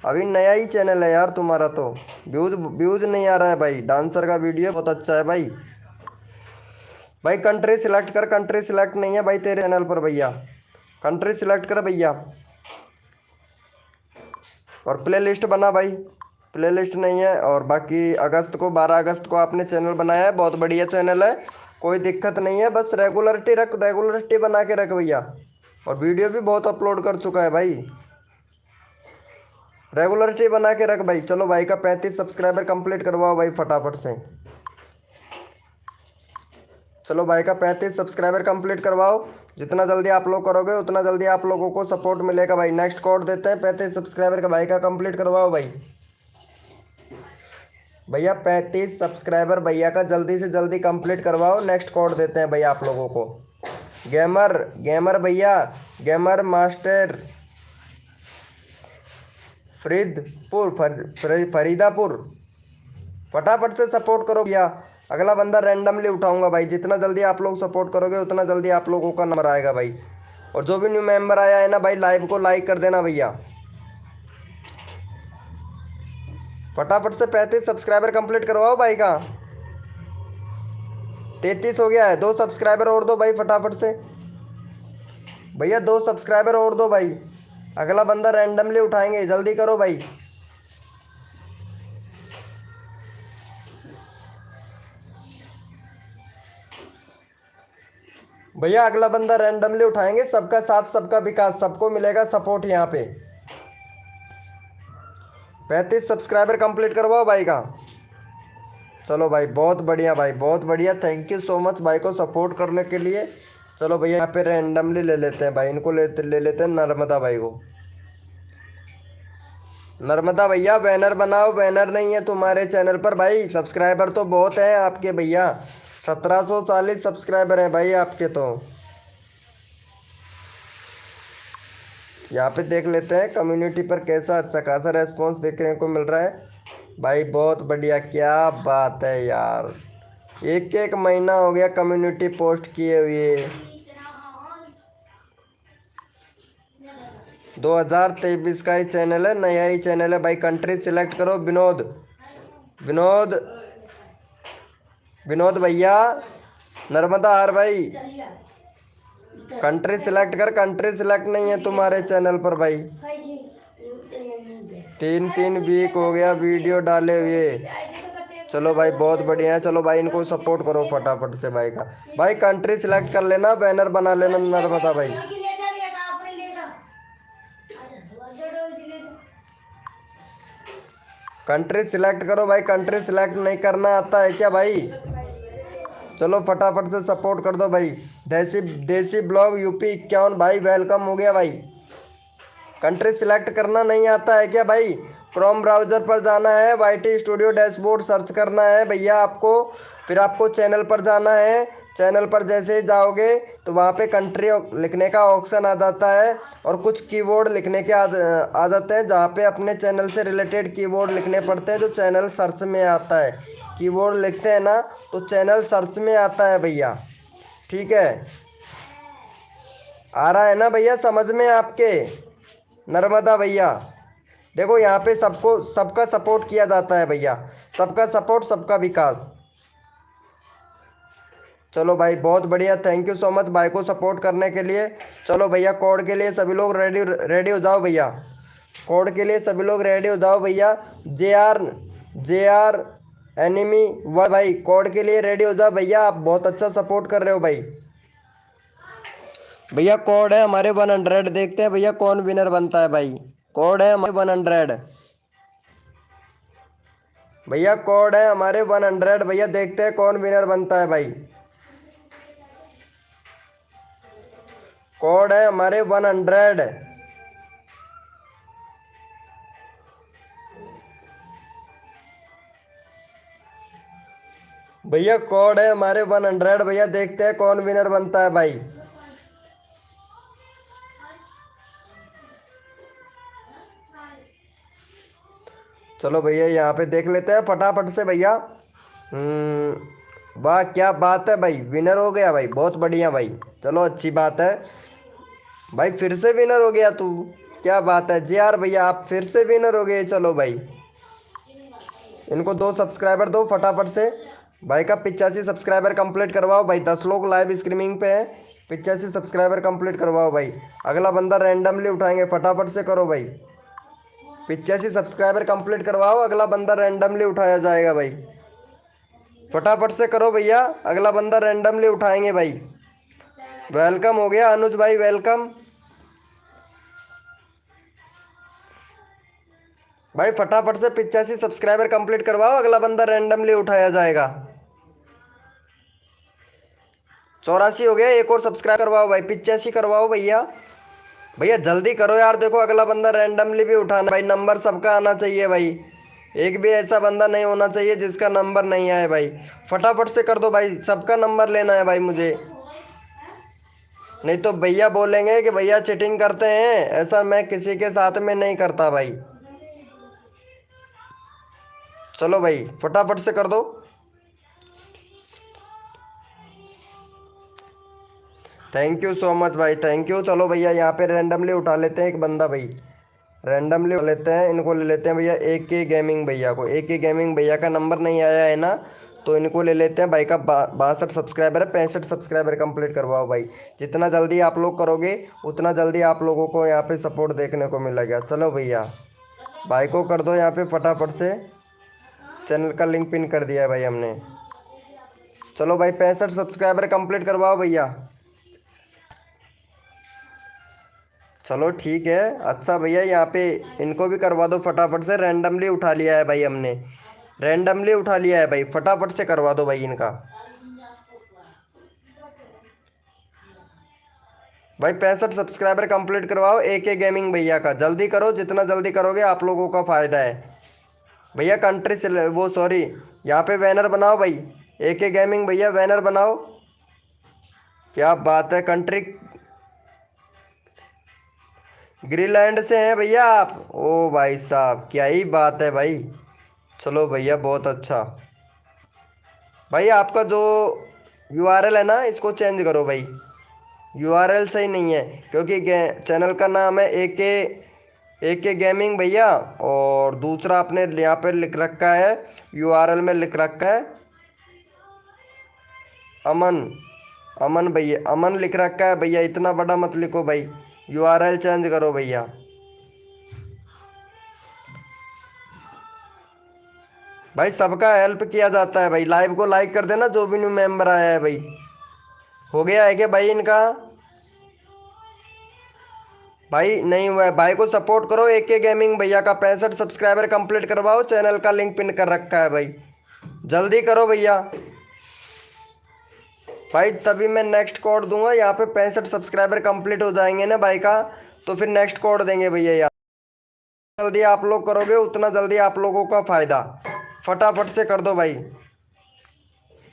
अभी नया ही चैनल है यार तुम्हारा, तो व्यूज नहीं आ रहा है भाई। डांसर का वीडियो बहुत अच्छा है भाई। भाई कंट्री सिलेक्ट कर, कंट्री सिलेक्ट नहीं है भाई तेरे चैनल पर भैया। कंट्री सिलेक्ट कर भैया और प्ले लिस्ट बना भाई। प्ले लिस्ट नहीं है। और बाकी अगस्त को 12 अगस्त को आपने चैनल बनाया है, बहुत बढ़िया चैनल है, कोई दिक्कत नहीं है। बस रेगुलरिटी रख, रेगुलरिटी बना के रख भैया। और वीडियो भी बहुत अपलोड कर चुका है भाई, रेगुलरिटी बना के रख भाई। चलो भाई का 35 सब्सक्राइबर कंप्लीट करवाओ भाई फटाफट से। चलो भाई का 35 सब्सक्राइबर कंप्लीट करवाओ। जितना जल्दी आप लोग करोगे उतना जल्दी आप लोगों को सपोर्ट मिलेगा भाई। नेक्स्ट कोड देते हैं 35 सब्सक्राइबर का भाई का कंप्लीट करवाओ भाई। भैया 35 सब्सक्राइबर भैया का जल्दी से जल्दी कंप्लीट करवाओ। नेक्स्ट कोड देते हैं भैया आप लोगों को। गेमर भैया, गेमर मास्टर फरीदापुर, फटाफट से सपोर्ट करो भैया। अगला बंदा रैंडमली उठाऊंगा भाई। जितना जल्दी आप लोग सपोर्ट करोगे उतना जल्दी आप लोगों का नंबर आएगा भाई। और जो भी न्यू मेंबर आया है ना भाई, लाइव को लाइक कर देना भैया। फटाफट से 35 सब्सक्राइबर कंप्लीट करवाओ भाई का। 33 हो गया है, 2 सब्सक्राइबर और दो भाई फटाफट से भैया। 2 सब्सक्राइबर और दो भाई, अगला बंदा रैंडमली उठाएंगे, जल्दी करो भाई। भैया अगला बंदा रैंडमली उठाएंगे। सबका साथ सबका विकास, सबको मिलेगा सपोर्ट यहाँ पे। 35 सब्सक्राइबर कंप्लीट करवाओ भाई का। चलो भाई बहुत बढ़िया भाई, बहुत बढ़िया, थैंक यू सो मच भाई को सपोर्ट करने के लिए। चलो भैया यहाँ पे रैंडमली ले लेते हैं भाई, इनको ले लेते हैं नर्मदा भाई को। नर्मदा भैया बैनर बनाओ। बैनर नहीं है तुम्हारे चैनल पर भाई, सब्सक्राइबर तो बहुत हैं आपके भैया, 1740 सब्सक्राइबर हैं भाई आपके। तो यहाँ पे देख लेते हैं कम्युनिटी पर कैसा अच्छा खासा रेस्पॉन्स देखने को मिल रहा है भाई। बहुत बढ़िया, क्या बात है यार। एक महीना हो गया कम्युनिटी पोस्ट किए हुए। 2023 का ही चैनल है, नया ही चैनल है भाई। कंट्री सिलेक्ट करो। विनोद भैया, नर्मदा हार भाई, कंट्री सिलेक्ट कर। कंट्री सिलेक्ट नहीं है तुम्हारे चैनल पर भाई। 3 वीक हो गया वीडियो डाले हुए। चलो भाई बहुत बढ़िया है। चलो भाई इनको सपोर्ट करो फटाफट से भाई का। भाई कंट्री सिलेक्ट कर लेना, बैनर बना लेना नर्मदा भाई। कंट्री सिलेक्ट करो भाई। कंट्री सिलेक्ट नहीं करना आता है क्या भाई? चलो फटाफट से सपोर्ट कर दो भाई। देसी ब्लॉग यूपी 51 भाई, वेलकम हो गया भाई। कंट्री सिलेक्ट करना नहीं आता है क्या भाई? क्रोम ब्राउज़र पर जाना है, वाईटी स्टूडियो डैशबोर्ड सर्च करना है भैया आपको। फिर आपको चैनल पर जाना है, चैनल पर जैसे ही जाओगे तो वहाँ पे कंट्री लिखने का ऑप्शन आ जाता है और कुछ कीवर्ड लिखने के आ जाते हैं, जहाँ पे अपने चैनल से रिलेटेड कीवर्ड लिखने पड़ते हैं जो चैनल सर्च में आता है। कीवर्ड लिखते हैं ना तो चैनल सर्च में आता है भैया, ठीक है। आ रहा है ना भैया समझ में आपके? नर्मदा भैया देखो यहाँ पे सबको सबका सपोर्ट किया जाता है भैया, सबका सपोर्ट सबका विकास। चलो भाई बहुत बढ़िया, थैंक यू सो मच भाई को सपोर्ट करने के लिए। चलो भैया कोड के लिए सभी लोग रेडी रेडी हो जाओ भैया, कोड के लिए सभी लोग रेडी हो जाओ भैया। जे आर एनिमी वर्ड भाई कोड के लिए रेडी हो जाओ भैया, आप बहुत अच्छा सपोर्ट कर रहे हो भाई। भैया कोड है हमारे 100, देखते हैं भैया कौन विनर बनता है भाई। कोड है हमारे 100 भैया, कोड है हमारे 100 भैया, देखते हैं कौन विनर बनता है भाई। कोड है हमारे 100। भैया कोड है हमारे 100 भैया, देखते हैं कौन विनर बनता है भाई। चलो भैया यहाँ पे देख लेते हैं फटाफट से भैया। वाह क्या बात है भाई, विनर हो गया भाई, बहुत बढ़िया भाई। चलो अच्छी बात है भाई, फिर से विनर हो गया तू, क्या बात है। जी आर भैया आप फिर से विनर हो गए। चलो भाई इनको 2 सब्सक्राइबर दो फटाफट से भाई का 85 सब्सक्राइबर कंप्लीट करवाओ भाई। 10 लोग लाइव स्ट्रीमिंग पे हैं, 85 सब्सक्राइबर कंप्लीट करवाओ भाई। अगला बंदा रैंडमली उठाएंगे, फटाफट से करो भाई। 85 सब्सक्राइबर कंप्लीट करवाओ, अगला बंदा रैंडमली उठाया जाएगा भाई। फटाफट से करो भैया, अगला बंदा रैंडमली उठाएंगे भाई। वेलकम हो गया अनुज भाई, वेलकम भाई। फटाफट से 85 सब्सक्राइबर कंप्लीट करवाओ, अगला बंदा रैंडमली उठाया जाएगा। 84 हो गया, एक और सब्सक्राइब करवाओ भाई, 85 करवाओ भैया। भैया जल्दी करो यार, देखो अगला बंदा रैंडमली भी उठाना भाई। नंबर सबका आना चाहिए भाई, एक भी ऐसा बंदा नहीं होना चाहिए जिसका नंबर नहीं आए भाई। फटाफट से कर दो भाई, सबका नंबर लेना है भाई मुझे, नहीं तो भैया बोलेंगे कि भैया चीटिंग करते हैं। ऐसा मैं किसी के साथ में नहीं करता भाई। चलो भाई फटाफट से कर दो। थैंक यू सो मच भाई, थैंक यू। चलो भैया यहाँ पे रैंडमली उठा लेते हैं एक बंदा भाई, रैंडमली उठा लेते हैं। इनको ले लेते हैं भैया AK गेमिंग भैया को। AK गेमिंग भैया का नंबर नहीं आया है ना, तो इनको ले लेते हैं भाई का 62 सब्सक्राइबर है। 65 सब्सक्राइबर कंप्लीट करवाओ भाई। जितना जल्दी आप लोग करोगे उतना जल्दी आप लोगों को यहाँ पे सपोर्ट देखने को मिलेगा। चलो भैया भाई को कर दो यहाँ पे फटाफट से, चैनल का लिंक पिन कर दिया है भाई हमने। चलो भाई 65 सब्सक्राइबर कंप्लीट करवाओ भैया। चलो ठीक है, अच्छा भैया यहाँ पे इनको भी करवा दो फटाफट से। रैंडमली उठा लिया है भाई हमने, रैंडमली उठा लिया है भाई, फटाफट से करवा दो भाई इनका। भाई 65 सब्सक्राइबर कंप्लीट करवाओ AK गेमिंग भैया का, जल्दी करो, जितना जल्दी करोगे आप लोगों का फ़ायदा है भैया। कंट्री से वो सॉरी यहाँ पे बैनर बनाओ भाई, AK गेमिंग भैया बैनर बनाओ। क्या बात है, कंट्री ग्रीनलैंड से हैं भैया आप? ओ भाई साहब क्या ही बात है भाई। चलो भैया बहुत अच्छा भाई। आपका जो URL है ना इसको चेंज करो भाई, URL सही नहीं है, क्योंकि चैनल का नाम है AK गेमिंग भैया, और दूसरा आपने यहाँ पर लिख रखा है, URL में लिख रखा है अमन भैया, अमन लिख रखा है भैया। इतना बड़ा मत लिखो भाई, URL चेंज करो भैया। भाई सबका हेल्प किया जाता है भाई, लाइव को लाइक कर देना जो भी न्यू मेंबर आया है भाई। हो गया है क्या भाई इनका? भाई नहीं हुआ है, भाई को सपोर्ट करो। AK गेमिंग भैया का 65 सब्सक्राइबर कंप्लीट करवाओ, चैनल का लिंक पिन कर रखा है भाई, जल्दी करो भैया। भाई तभी मैं नेक्स्ट कोड दूंगा, यहाँ पे 65 सब्सक्राइबर कंप्लीट हो जाएंगे ना भाई का, तो फिर नेक्स्ट कोड देंगे भैया। यार जल्दी आप लोग करोगे उतना जल्दी आप लोगों का फ़ायदा, फटाफट से कर दो भाई।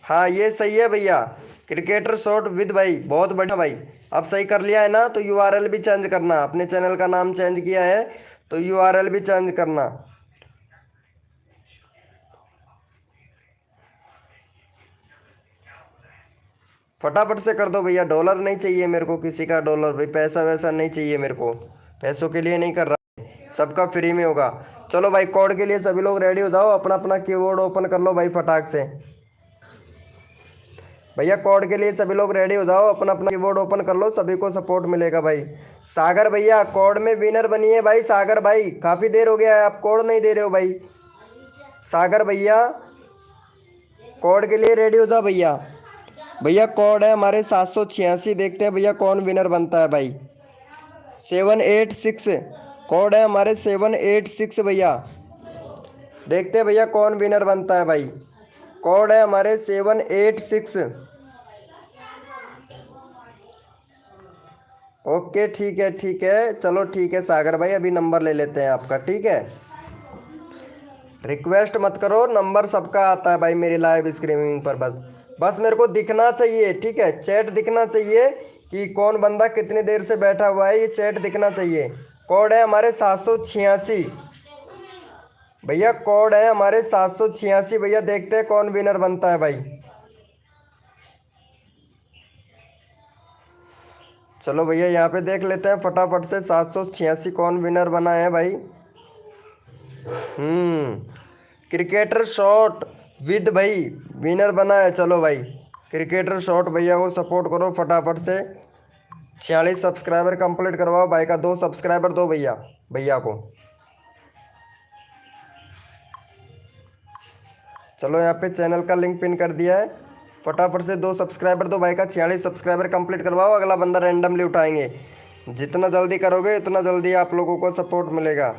हाँ ये सही है भैया, क्रिकेटर शॉट विद भाई, बहुत बढ़िया भाई। अब सही कर लिया है ना, तो यूआरएल भी चेंज करना, अपने चैनल का नाम चेंज किया है तो यूआरएल भी चेंज करना। फटाफट से कर दो भैया, डॉलर नहीं चाहिए मेरे को किसी का डॉलर भाई, पैसा वैसा नहीं चाहिए मेरे को, पैसों के लिए नहीं कर रहा, सबका फ्री में होगा। चलो भाई कोड के लिए सभी लोग रेडी हो जाओ, अपना अपना कीबोर्ड ओपन कर लो भाई फटाक से। भैया कोड के लिए सभी लोग रेडी हो जाओ, अपना अपना कीबोर्ड ओपन कर लो, सभी को सपोर्ट मिलेगा भाई। सागर भैया कोड में विनर बनिए भाई, सागर भाई काफ़ी देर हो गया है आप कोड नहीं दे रहे हो भाई। सागर भैया कोड के लिए रेडी हो जाओ भैया। भैया कोड है हमारे 786, देखते हैं भैया कौन विनर बनता है भाई। 786 कोड है हमारे 786 भैया, देखते हैं भैया कौन विनर बनता है भाई। कोड है हमारे 786। ओके ठीक है चलो ठीक है सागर भाई, अभी नंबर ले लेते हैं आपका, ठीक है। रिक्वेस्ट मत करो, नंबर सबका आता है भाई मेरी लाइव स्ट्रीमिंग पर, बस मेरे को दिखना चाहिए, ठीक है, चैट दिखना चाहिए कि कौन बंदा कितनी देर से बैठा हुआ है, ये चैट दिखना चाहिए। कोड है हमारे 786 भैया, कोड है हमारे 786 भैया, देखते हैं कौन विनर बनता है भाई। चलो भैया यहाँ पे देख लेते हैं फटाफट से 786 कौन विनर बना है भाई। क्रिकेटर शॉट विद भाई विनर बना है। चलो भाई क्रिकेटर शॉट भैया को सपोर्ट करो फटाफट से, 46 सब्सक्राइबर कंप्लीट करवाओ भाई का, 2 सब्सक्राइबर दो भैया को। चलो यहाँ पे चैनल का लिंक पिन कर दिया है, फटाफट से 2 सब्सक्राइबर दो भाई का, 46 सब्सक्राइबर कंप्लीट करवाओ, अगला बंदा रैंडमली उठाएंगे। जितना जल्दी करोगे उतना जल्दी आप लोगों को सपोर्ट मिलेगा।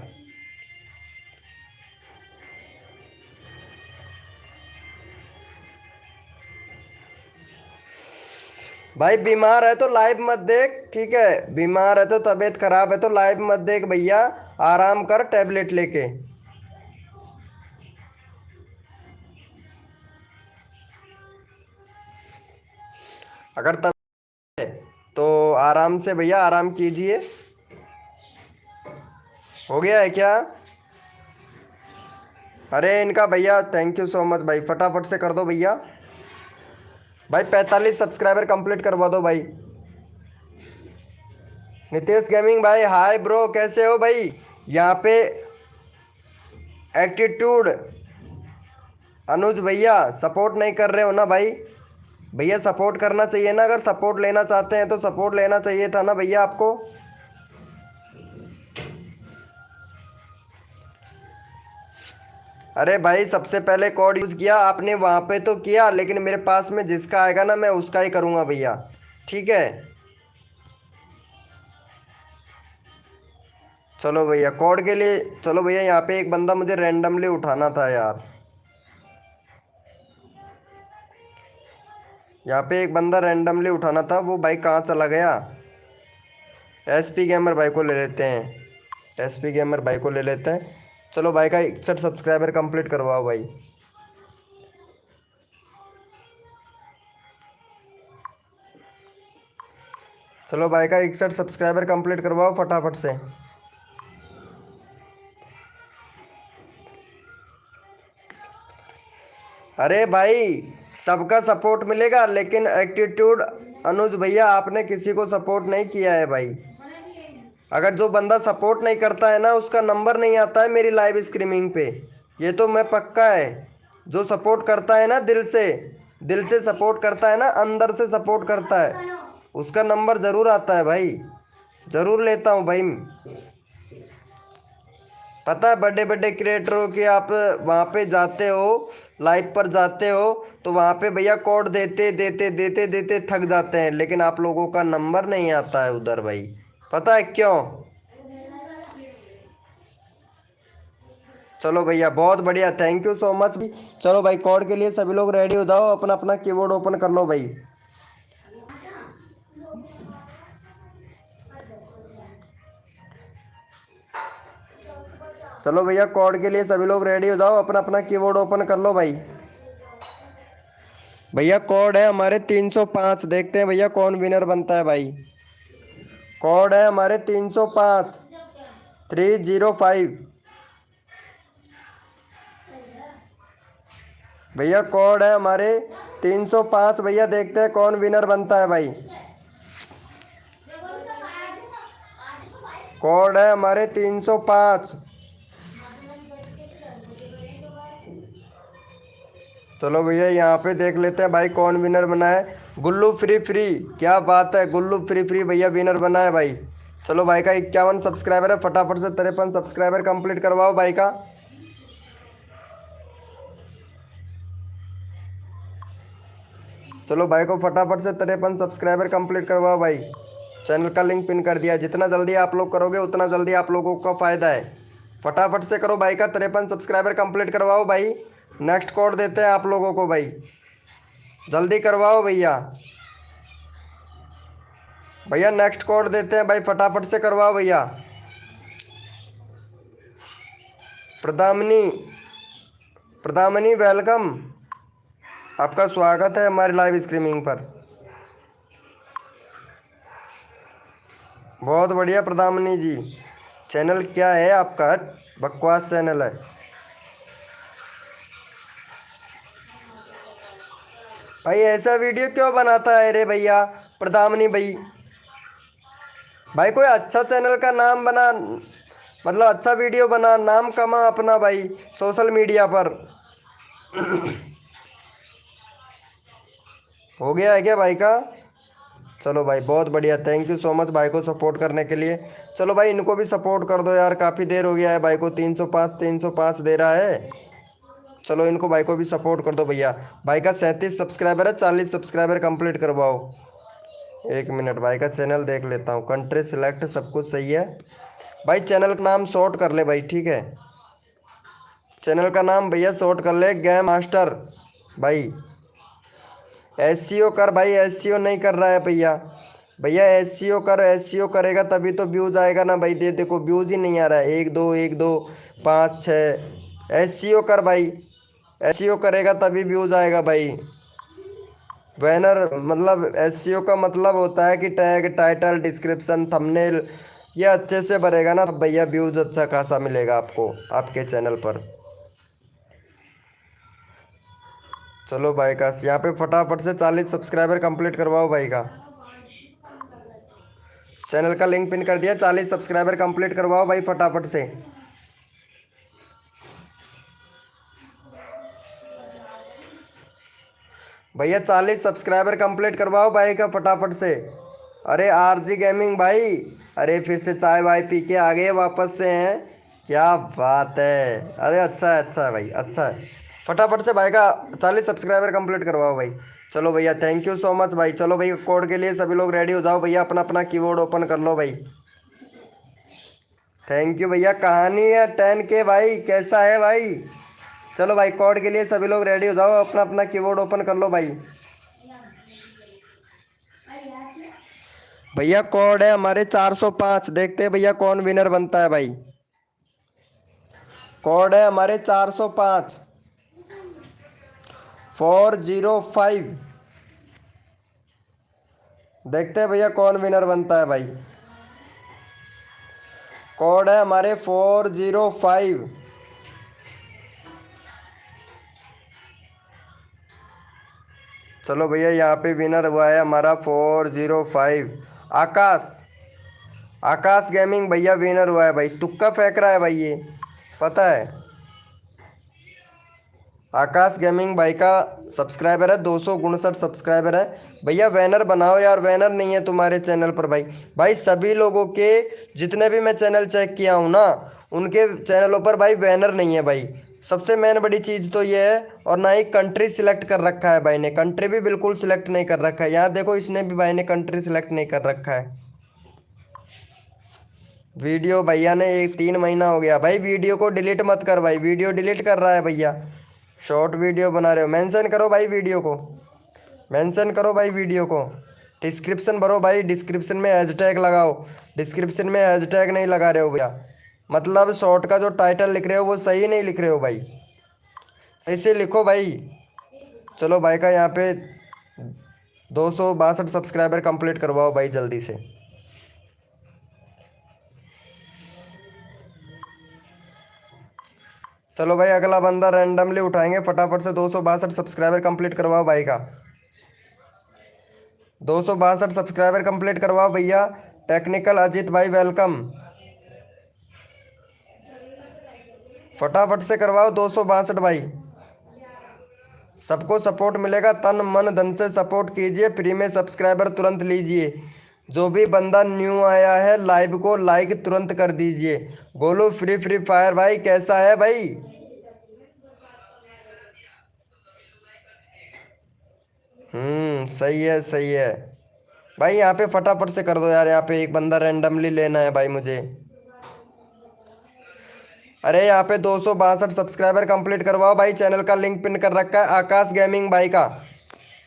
भाई बीमार है तो लाइव मत देख, ठीक है, बीमार है तो तबीयत खराब है तो लाइव मत देख भैया, आराम कर टैबलेट लेके। अगर तब तो आराम से भैया आराम कीजिए। हो गया है क्या? अरे इनका भैया थैंक यू सो मच भाई, फटाफट से कर दो भैया भाई, 45 सब्सक्राइबर कंप्लीट करवा दो भाई। नितेश गेमिंग भाई हाय ब्रो, कैसे हो भाई? यहाँ पे एटीट्यूड अनुज भैया सपोर्ट नहीं कर रहे हो ना भाई, भैया सपोर्ट करना चाहिए ना, अगर सपोर्ट लेना चाहते हैं तो सपोर्ट लेना चाहिए था ना भैया आपको। अरे भाई सबसे पहले कोड यूज किया आपने वहाँ पे तो किया, लेकिन मेरे पास में जिसका आएगा ना मैं उसका ही करूँगा भैया, ठीक है। चलो भैया कोड के लिए, चलो भैया यहाँ पे एक बंदा मुझे रैंडमली उठाना था यार, यहाँ पे एक बंदा रैंडमली उठाना था, वो भाई कहाँ चला गया? एसपी गेमर भाई को ले लेते हैं, एसपी गेमर भाई को ले लेते हैं। चलो भाई का 61 सब्सक्राइबर कंप्लीट करवाओ भाई। चलो भाई का 61 सब्सक्राइबर कंप्लीट करवाओ फटाफट से। अरे भाई सबका सपोर्ट मिलेगा, लेकिन एटीट्यूड अनुज भैया आपने किसी को सपोर्ट नहीं किया है भाई। अगर जो बंदा सपोर्ट नहीं करता है ना उसका नंबर नहीं आता है मेरी लाइव स्ट्रीमिंग पे, ये तो मैं पक्का है। जो सपोर्ट करता है ना दिल से सपोर्ट करता है ना, अंदर से सपोर्ट करता है, उसका नंबर ज़रूर आता है भाई, ज़रूर लेता हूँ भाई। पता है बड़े बड़े क्रिएटरों के आप वहाँ पे जाते हो, लाइव पर जाते हो तो वहाँ पे भैया कोड देते देते देते देते थक जाते हैं, लेकिन आप लोगों का नंबर नहीं आता है उधर भाई, पता है क्यों? चलो भैया बहुत बढ़िया, थैंक यू सो मच। चलो भाई कोड के लिए सभी लोग रेडी हो जाओ, अपना अपना कीबोर्ड ओपन कर लो भाई। चलो भैया कोड के लिए सभी लोग रेडी हो जाओ, अपना अपना कीबोर्ड ओपन कर लो भाई। भैया कोड है हमारे 305। देखते हैं भैया कौन विनर बनता है भाई। कोड है हमारे 305 305। भैया कोड है हमारे 305 भैया। देखते हैं कौन विनर बनता है भाई। कोड है हमारे 305। चलो भैया यहाँ पे देख लेते हैं भाई कौन विनर बना है। गुल्लू फ्री फ्री, क्या बात है, गुल्लू फ्री फ्री भैया विनर बना है भाई। चलो भाई का 51 सब्सक्राइबर है, फटाफट से 53 सब्सक्राइबर कंप्लीट करवाओ भाई का। चलो भाई को फटाफट से 53 सब्सक्राइबर कंप्लीट करवाओ भाई। चैनल का लिंक पिन कर दिया। जितना जल्दी आप लोग करोगे उतना जल्दी आप लोगों का फ़ायदा है। फटाफट से करो भाई का 53 सब्सक्राइबर कंप्लीट करवाओ भाई। नेक्स्ट कोड देते हैं आप लोगों को भाई, जल्दी करवाओ भैया। भैया नेक्स्ट कोड देते हैं भाई, फटाफट से करवाओ भैया। प्रदामनी, प्रदामनी वेलकम, आपका स्वागत है हमारी लाइव स्ट्रीमिंग पर। बहुत बढ़िया प्रदामनी जी। चैनल क्या है आपका? बकवास चैनल है भाई। ऐसा वीडियो क्यों बनाता है रे भैया प्रदामनी भाई? भाई कोई अच्छा चैनल का नाम बना, मतलब अच्छा वीडियो बना, नाम कमा अपना भाई सोशल मीडिया पर। हो गया है क्या भाई का? चलो भाई बहुत बढ़िया, थैंक यू सो मच भाई को सपोर्ट करने के लिए। चलो भाई इनको भी सपोर्ट कर दो यार, काफ़ी देर हो गया है भाई को 305 दे रहा है। चलो इनको भाई को भी सपोर्ट कर दो भैया। भाई का 37 सब्सक्राइबर है, 40 सब्सक्राइबर कंप्लीट करवाओ। एक मिनट भाई का चैनल देख लेता हूँ। कंट्री सिलेक्ट सब कुछ सही है भाई। चैनल का नाम शॉर्ट कर ले भाई, ठीक है। चैनल का नाम भैया शॉर्ट कर ले, गेम मास्टर भाई। एसईओ कर भाई, एसईओ नहीं कर रहा है भैया। भैया एसईओ कर, एसईओ करेगा तभी तो व्यूज़ आएगा ना भाई। देखो व्यूज़ ही नहीं आ रहा है, 1 2 1 2 5 6। एसईओ कर भाई, एसईओ करेगा तभी व्यूज़ आएगा भाई। बैनर मतलब एसईओ का मतलब होता है कि टैग, टाइटल, डिस्क्रिप्शन, थंबनेल ये अच्छे से भरेगा ना तब भैया व्यूज़ अच्छा खासा मिलेगा आपको आपके चैनल पर। चलो भाई का यहाँ पे फटाफट से 40 सब्सक्राइबर कंप्लीट करवाओ भाई का। चैनल का लिंक पिन कर दिया, 40 सब्सक्राइबर कंप्लीट करवाओ भाई फटाफट से। भैया 40 सब्सक्राइबर कंप्लीट करवाओ भाई का फटाफट से। अरे आरजी गेमिंग भाई, अरे फिर से चाय वाय पी के आ गए वापस से हैं, क्या बात है। अरे अच्छा है भाई, अच्छा है। फटाफट से भाई का 40 सब्सक्राइबर कंप्लीट करवाओ भाई। चलो भैया थैंक यू सो मच भाई। चलो भैया कोड के लिए सभी लोग रेडी हो जाओ भैया, अपना अपना कीबोर्ड ओपन कर लो भाई। थैंक यू भैया। कहानी है 10K भाई, कैसा है भाई? चलो भाई कोड के लिए सभी लोग रेडी हो जाओ, अपना अपना कीबोर्ड ओपन कर लो भाई। भैया कोड है हमारे 405। देखते हैं भैया कौन विनर बनता है भाई। कोड है हमारे 405 405। देखते हैं भैया कौन विनर बनता है भाई। कोड है हमारे 405। चलो भैया यहाँ पे विनर हुआ है हमारा 405 आकाश। आकाश गेमिंग भैया विनर हुआ है भाई। तुक्का फेंक रहा है भाई ये, पता है। आकाश गेमिंग भाई का सब्सक्राइबर है 259 सब्सक्राइबर है। भैया बैनर बनाओ यार, बैनर नहीं है तुम्हारे चैनल पर भाई। भाई सभी लोगों के जितने भी मैं चैनल चेक किया हूँ ना, उनके चैनलों पर भाई बैनर नहीं है भाई। सबसे मेन बड़ी चीज़ तो ये है। और ना ही कंट्री सिलेक्ट कर रखा है भाई ने, कंट्री भी बिल्कुल सिलेक्ट नहीं कर रखा है। यहाँ देखो इसने भी भाई ने कंट्री सिलेक्ट नहीं कर रखा है। वीडियो भैया ने 3 महीना हो गया भाई। वीडियो को डिलीट मत कर भाई, वीडियो डिलीट कर रहा है भैया। शॉर्ट वीडियो बना रहे हो, मेंशन करो भाई वीडियो को, मेंशन करो भाई वीडियो को। डिस्क्रिप्शन भरो भाई, डिस्क्रिप्शन में हैशटैग लगाओ। डिस्क्रिप्शन में हैशटैग नहीं लगा रहे हो भैया, मतलब शॉर्ट का जो टाइटल लिख रहे हो वो सही नहीं लिख रहे हो भाई, सही से लिखो भाई। चलो भाई का यहाँ पे 262 सब्सक्राइबर कंप्लीट करवाओ भाई जल्दी से। चलो भाई अगला बंदा रैंडमली उठाएंगे, फटाफट से 262 सब्सक्राइबर कंप्लीट करवाओ भाई का। 262 सब्सक्राइबर कंप्लीट करवाओ भैया। टेक्निकल अजीत भाई वेलकम, फटाफट से करवाओ 262 भाई। सबको सपोर्ट मिलेगा, तन मन धन से सपोर्ट कीजिए, फ्री में सब्सक्राइबर तुरंत लीजिए। जो भी बंदा न्यू आया है लाइव को लाइक तुरंत कर दीजिए। गोलू फ्री फायर भाई कैसा है भाई? सही है सही है भाई। यहाँ पे फटाफट से कर दो यार, यहाँ पे एक बंदा रैंडमली लेना है भाई मुझे। अरे यहाँ पे 262 सब्सक्राइबर कंप्लीट करवाओ भाई। चैनल का लिंक पिन कर रखा है आकाश गेमिंग भाई का।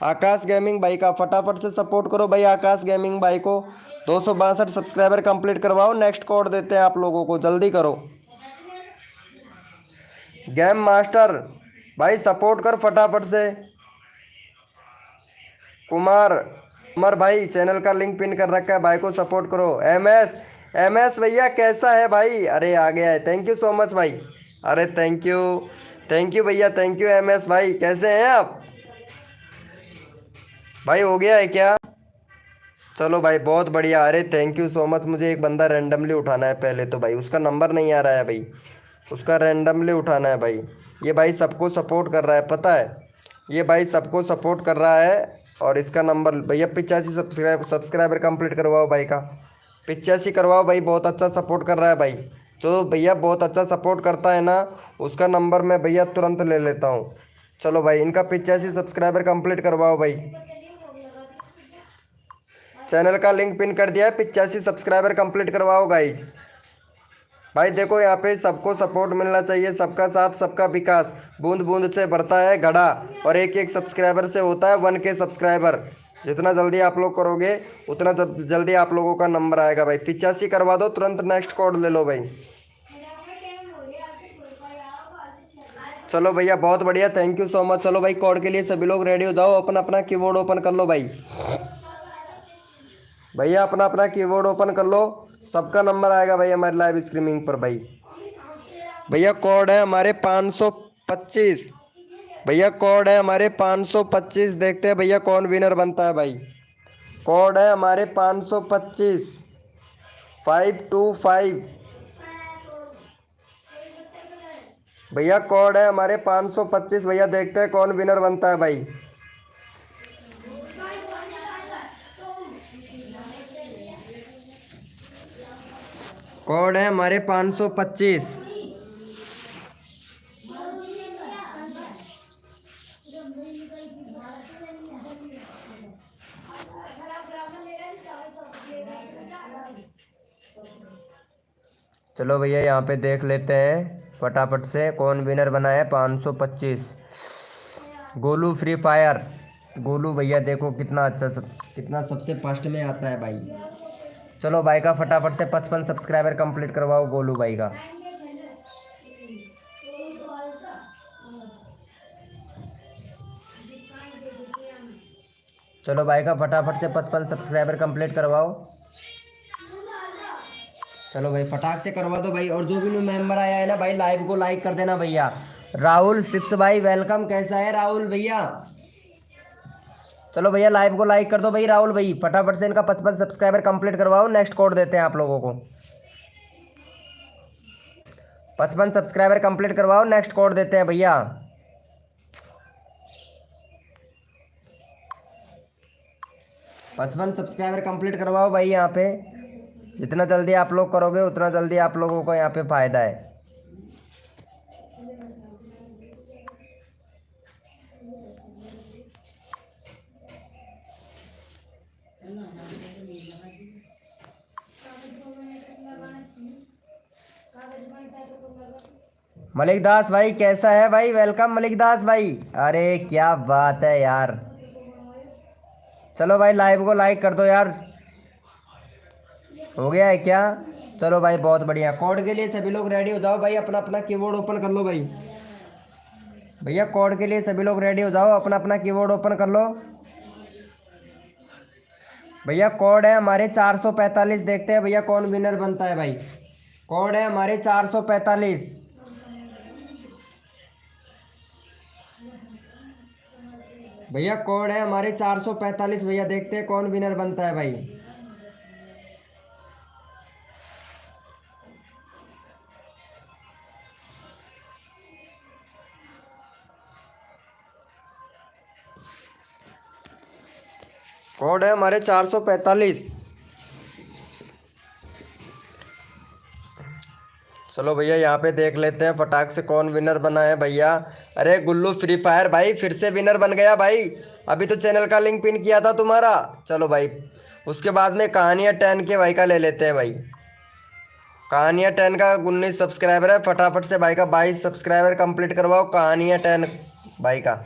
आकाश गेमिंग भाई का फटाफट से सपोर्ट करो भाई आकाश गेमिंग भाई को। 262 सब्सक्राइबर कंप्लीट करवाओ। नेक्स्ट कोड देते हैं आप लोगों को, जल्दी करो। गेम मास्टर भाई सपोर्ट कर फटाफट से। कुमार कुमार भाई चैनल का लिंक पिन कर रखा है, भाई को सपोर्ट करो। एम एस भैया कैसा है भाई? अरे आ गया है, थैंक यू सो मच भाई। अरे थैंक यू भैया, थैंक यू एम एस भाई। कैसे हैं आप भाई? हो गया है क्या? चलो भाई बहुत बढ़िया। अरे थैंक यू सो मच। मुझे एक बंदा रैंडमली उठाना है पहले तो भाई, उसका नंबर नहीं आ रहा है भाई, उसका रैंडमली उठाना है भाई। ये भाई सबको सपोर्ट कर रहा है पता है, ये भाई सबको सपोर्ट कर रहा है। और इसका नंबर भैया 85 सब्सक्राइबर कंप्लीट करवाओ भाई का। 85 करवाओ भाई, बहुत अच्छा सपोर्ट कर रहा है भाई। जो भैया बहुत अच्छा सपोर्ट करता है ना, उसका नंबर मैं भैया तुरंत ले लेता हूँ। चलो भाई इनका 85 सब्सक्राइबर कंप्लीट करवाओ भाई। चैनल का लिंक पिन कर दिया है, 85 सब्सक्राइबर कंप्लीट करवाओ गाइज। भाई देखो यहाँ पे सबको सपोर्ट मिलना चाहिए, सबका साथ सबका विकास। बूंद बूंद से बढ़ता है घड़ा, और एक एक सब्सक्राइबर से होता है 1K सब्सक्राइबर। जितना जल्दी आप लोग करोगे उतना जल्दी आप लोगों का नंबर आएगा भाई। 85 करवा दो तुरंत, नेक्स्ट कोड ले लो भाई। चलो भैया बहुत बढ़िया, थैंक यू सो मच। चलो भाई कोड के लिए सभी लोग रेडी हो जाओ, अपना अपना कीबोर्ड ओपन कर लो भाई। भैया अपना अपना कीबोर्ड ओपन कर लो, सबका नंबर आएगा भाई हमारे लाइव स्ट्रीमिंग पर भाई। भैया कोड है हमारे 525। भैया कोड है हमारे 525। देखते हैं भैया कौन विनर बनता है भाई। कोड है हमारे 525 525। भैया कोड है हमारे 525। भैया देखते हैं कौन विनर बनता है भाई। कोड है हमारे 525। चलो भैया यहाँ पे देख लेते हैं फटाफट से कौन विनर बना है। 525 गोलू फ्री फायर। गोलू भैया देखो कितना अच्छा कितना सबसे फर्स्ट में आता है भाई। चलो भाई का फटाफट से 55 सब्सक्राइबर कंप्लीट करवाओ गोलू भाई का। चलो भाई का फटाफट से 55 सब्सक्राइबर कंप्लीट करवाओ। चलो भाई फटाक से करवा दो भाई। और जो भी न्यू मेंबर आया है ना भाई, लाइव को लाइक कर देना भैया। राहुल 6 भाई वेलकम, कैसा है राहुल भैया? चलो भैया लाइव को लाइक कर दो भाई राहुल भाई। फटाफट से इनका 55 सब्सक्राइबर कंप्लीट करवाओ। नेक्स्ट कोड देते हैं आप लोगों को। 55 सब्सक्राइबर कंप्लीट करवाओ, नेक्स्ट कोड देते हैं भैया। पचपन सब्सक्राइबर कंप्लीट करवाओ भाई। यहाँ पे जितना जल्दी आप लोग करोगे उतना जल्दी आप लोगों को यहाँ पे फ़ायदा है। मलिक दास भाई कैसा है भाई? वेलकम मलिक दास भाई। अरे क्या बात है यार। चलो भाई लाइव को लाइक कर दो यार। हो गया है क्या? चलो भाई बहुत बढ़िया। कोड के लिए सभी लोग रेडी हो जाओ भाई, अपना अपना कीबोर्ड ओपन कर लो भाई। भैया कोड के लिए सभी लोग रेडी हो जाओ, अपना अपना कीबोर्ड ओपन कर लो। भैया कोड है हमारे 445, देखते हैं भैया कौन विनर बनता है भाई। कोड है हमारे 445। भैया कोड है हमारे 445, भैया देखते हैं कौन विनर बनता है भाई। कोड है हमारे 445। चलो भैया यहाँ पे देख लेते हैं फटाक से कौन विनर बना है भैया। अरे गुल्लू फ्री फायर भाई फिर से विनर बन गया भाई। अभी तो चैनल का लिंक पिन किया था तुम्हारा। चलो भाई उसके बाद में कहानियाँ 10 के भाई का ले लेते हैं भाई। कहानियाँ 10 का 19 सब्सक्राइबर है, फटाफट से भाई का 22 सब्सक्राइबर कंप्लीट करवाओ कहानियाँ 10 भाई का।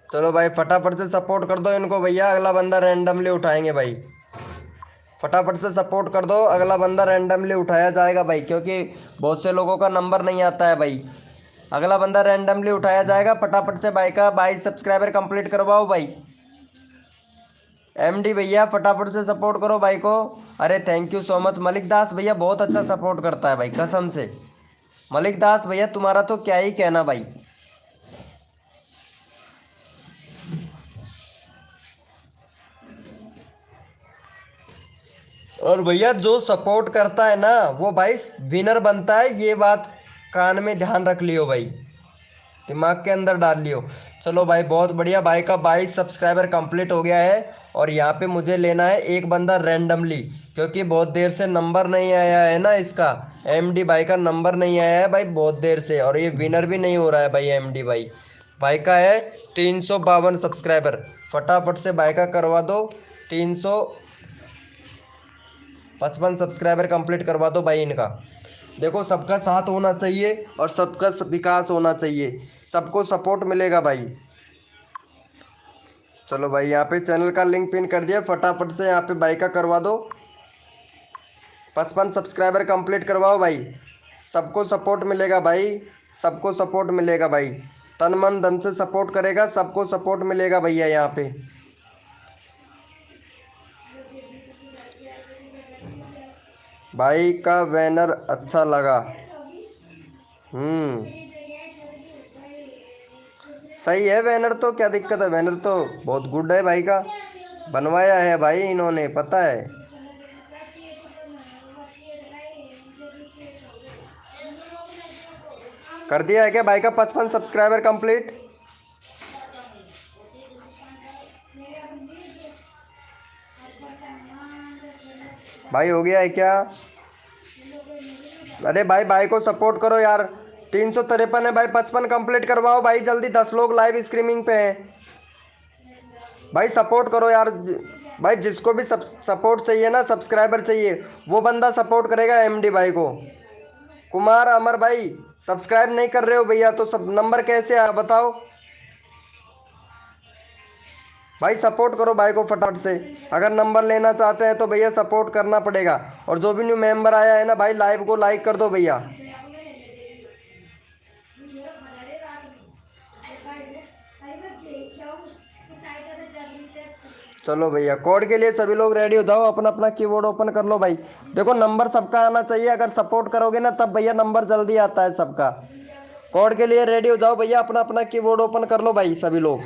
चलो भाई फटाफट से सपोर्ट कर दो इनको भैया, अगला बंदा रैंडमली उठाएंगे भाई। फटाफट से सपोर्ट कर दो, अगला बंदा रैंडमली उठाया जाएगा भाई, क्योंकि बहुत से लोगों का नंबर नहीं आता है भाई। अगला बंदा रैंडमली उठाया जाएगा। फटाफट से भाई का 22 सब्सक्राइबर कंप्लीट करवाओ भाई। एमडी भैया फटाफट से सपोर्ट करो भाई को। अरे thank you so much Malik Das भैया, बहुत अच्छा सपोर्ट करता है भाई कसम से। मलिक दास भैया तुम्हारा तो क्या ही कहना भाई। और भैया जो सपोर्ट करता है ना वो भाई विनर बनता है, ये बात कान में ध्यान रख लियो भाई, दिमाग के अंदर डाल लियो। चलो भाई बहुत बढ़िया, भाई का 22 सब्सक्राइबर कंप्लीट हो गया है। और यहाँ पे मुझे लेना है एक बंदा रैंडमली, क्योंकि बहुत देर से नंबर नहीं आया है ना इसका। एमडी भाई का नंबर नहीं आया है भाई बहुत देर से, और ये विनर भी नहीं हो रहा है भाई। एमडी भाई भाई का है 352 सब्सक्राइबर, फटाफट से भाई का करवा दो 355 सब्सक्राइबर कंप्लीट करवा दो भाई इनका। देखो सबका साथ होना चाहिए और सबका विकास होना चाहिए, सबको सपोर्ट मिलेगा भाई। चलो भाई यहाँ पे चैनल का लिंक पिन कर दिया, फटाफट से यहाँ पे भाई का करवा दो 55 सब्सक्राइबर कंप्लीट करवाओ भाई। सबको सपोर्ट मिलेगा भाई, सबको सपोर्ट मिलेगा भाई, तन मन धन से सपोर्ट करेगा सबको सपोर्ट मिलेगा भैया यहाँ पे। भाई का बैनर अच्छा लगा। सही है बैनर तो, क्या दिक्कत है, बैनर तो बहुत गुड है भाई का, बनवाया है भाई इन्होंने पता है। कर दिया है क्या भाई का 55 सब्सक्राइबर कंप्लीट? भाई हो गया है क्या? अरे भाई भाई को सपोर्ट करो यार, 353 है भाई, 55 कंप्लीट करवाओ भाई जल्दी, 10 लोग लाइव स्ट्रीमिंग पे हैं भाई, सपोर्ट करो यार। भाई जिसको भी सपोर्ट चाहिए ना, सब्सक्राइबर चाहिए, वो बंदा सपोर्ट करेगा एमडी भाई को। कुमार अमर भाई सब्सक्राइब नहीं कर रहे हो भैया, तो सब नंबर कैसे आया बताओ भाई, सपोर्ट करो भाई को फटाफट से। अगर नंबर लेना चाहते हैं तो भैया सपोर्ट करना पड़ेगा। और जो भी न्यू मेंबर आया है ना भाई, लाइव को लाइक कर दो भैया। चलो भैया कोड के लिए सभी लोग रेडी हो जाओ, अपना अपना कीबोर्ड ओपन कर लो भाई। देखो नंबर सबका आना चाहिए, अगर सपोर्ट करोगे ना तब भैया नंबर जल्दी आता है सबका। कोड के लिए रेडी हो जाओ भैया, अपना अपना कीबोर्ड ओपन कर लो भाई सभी लोग।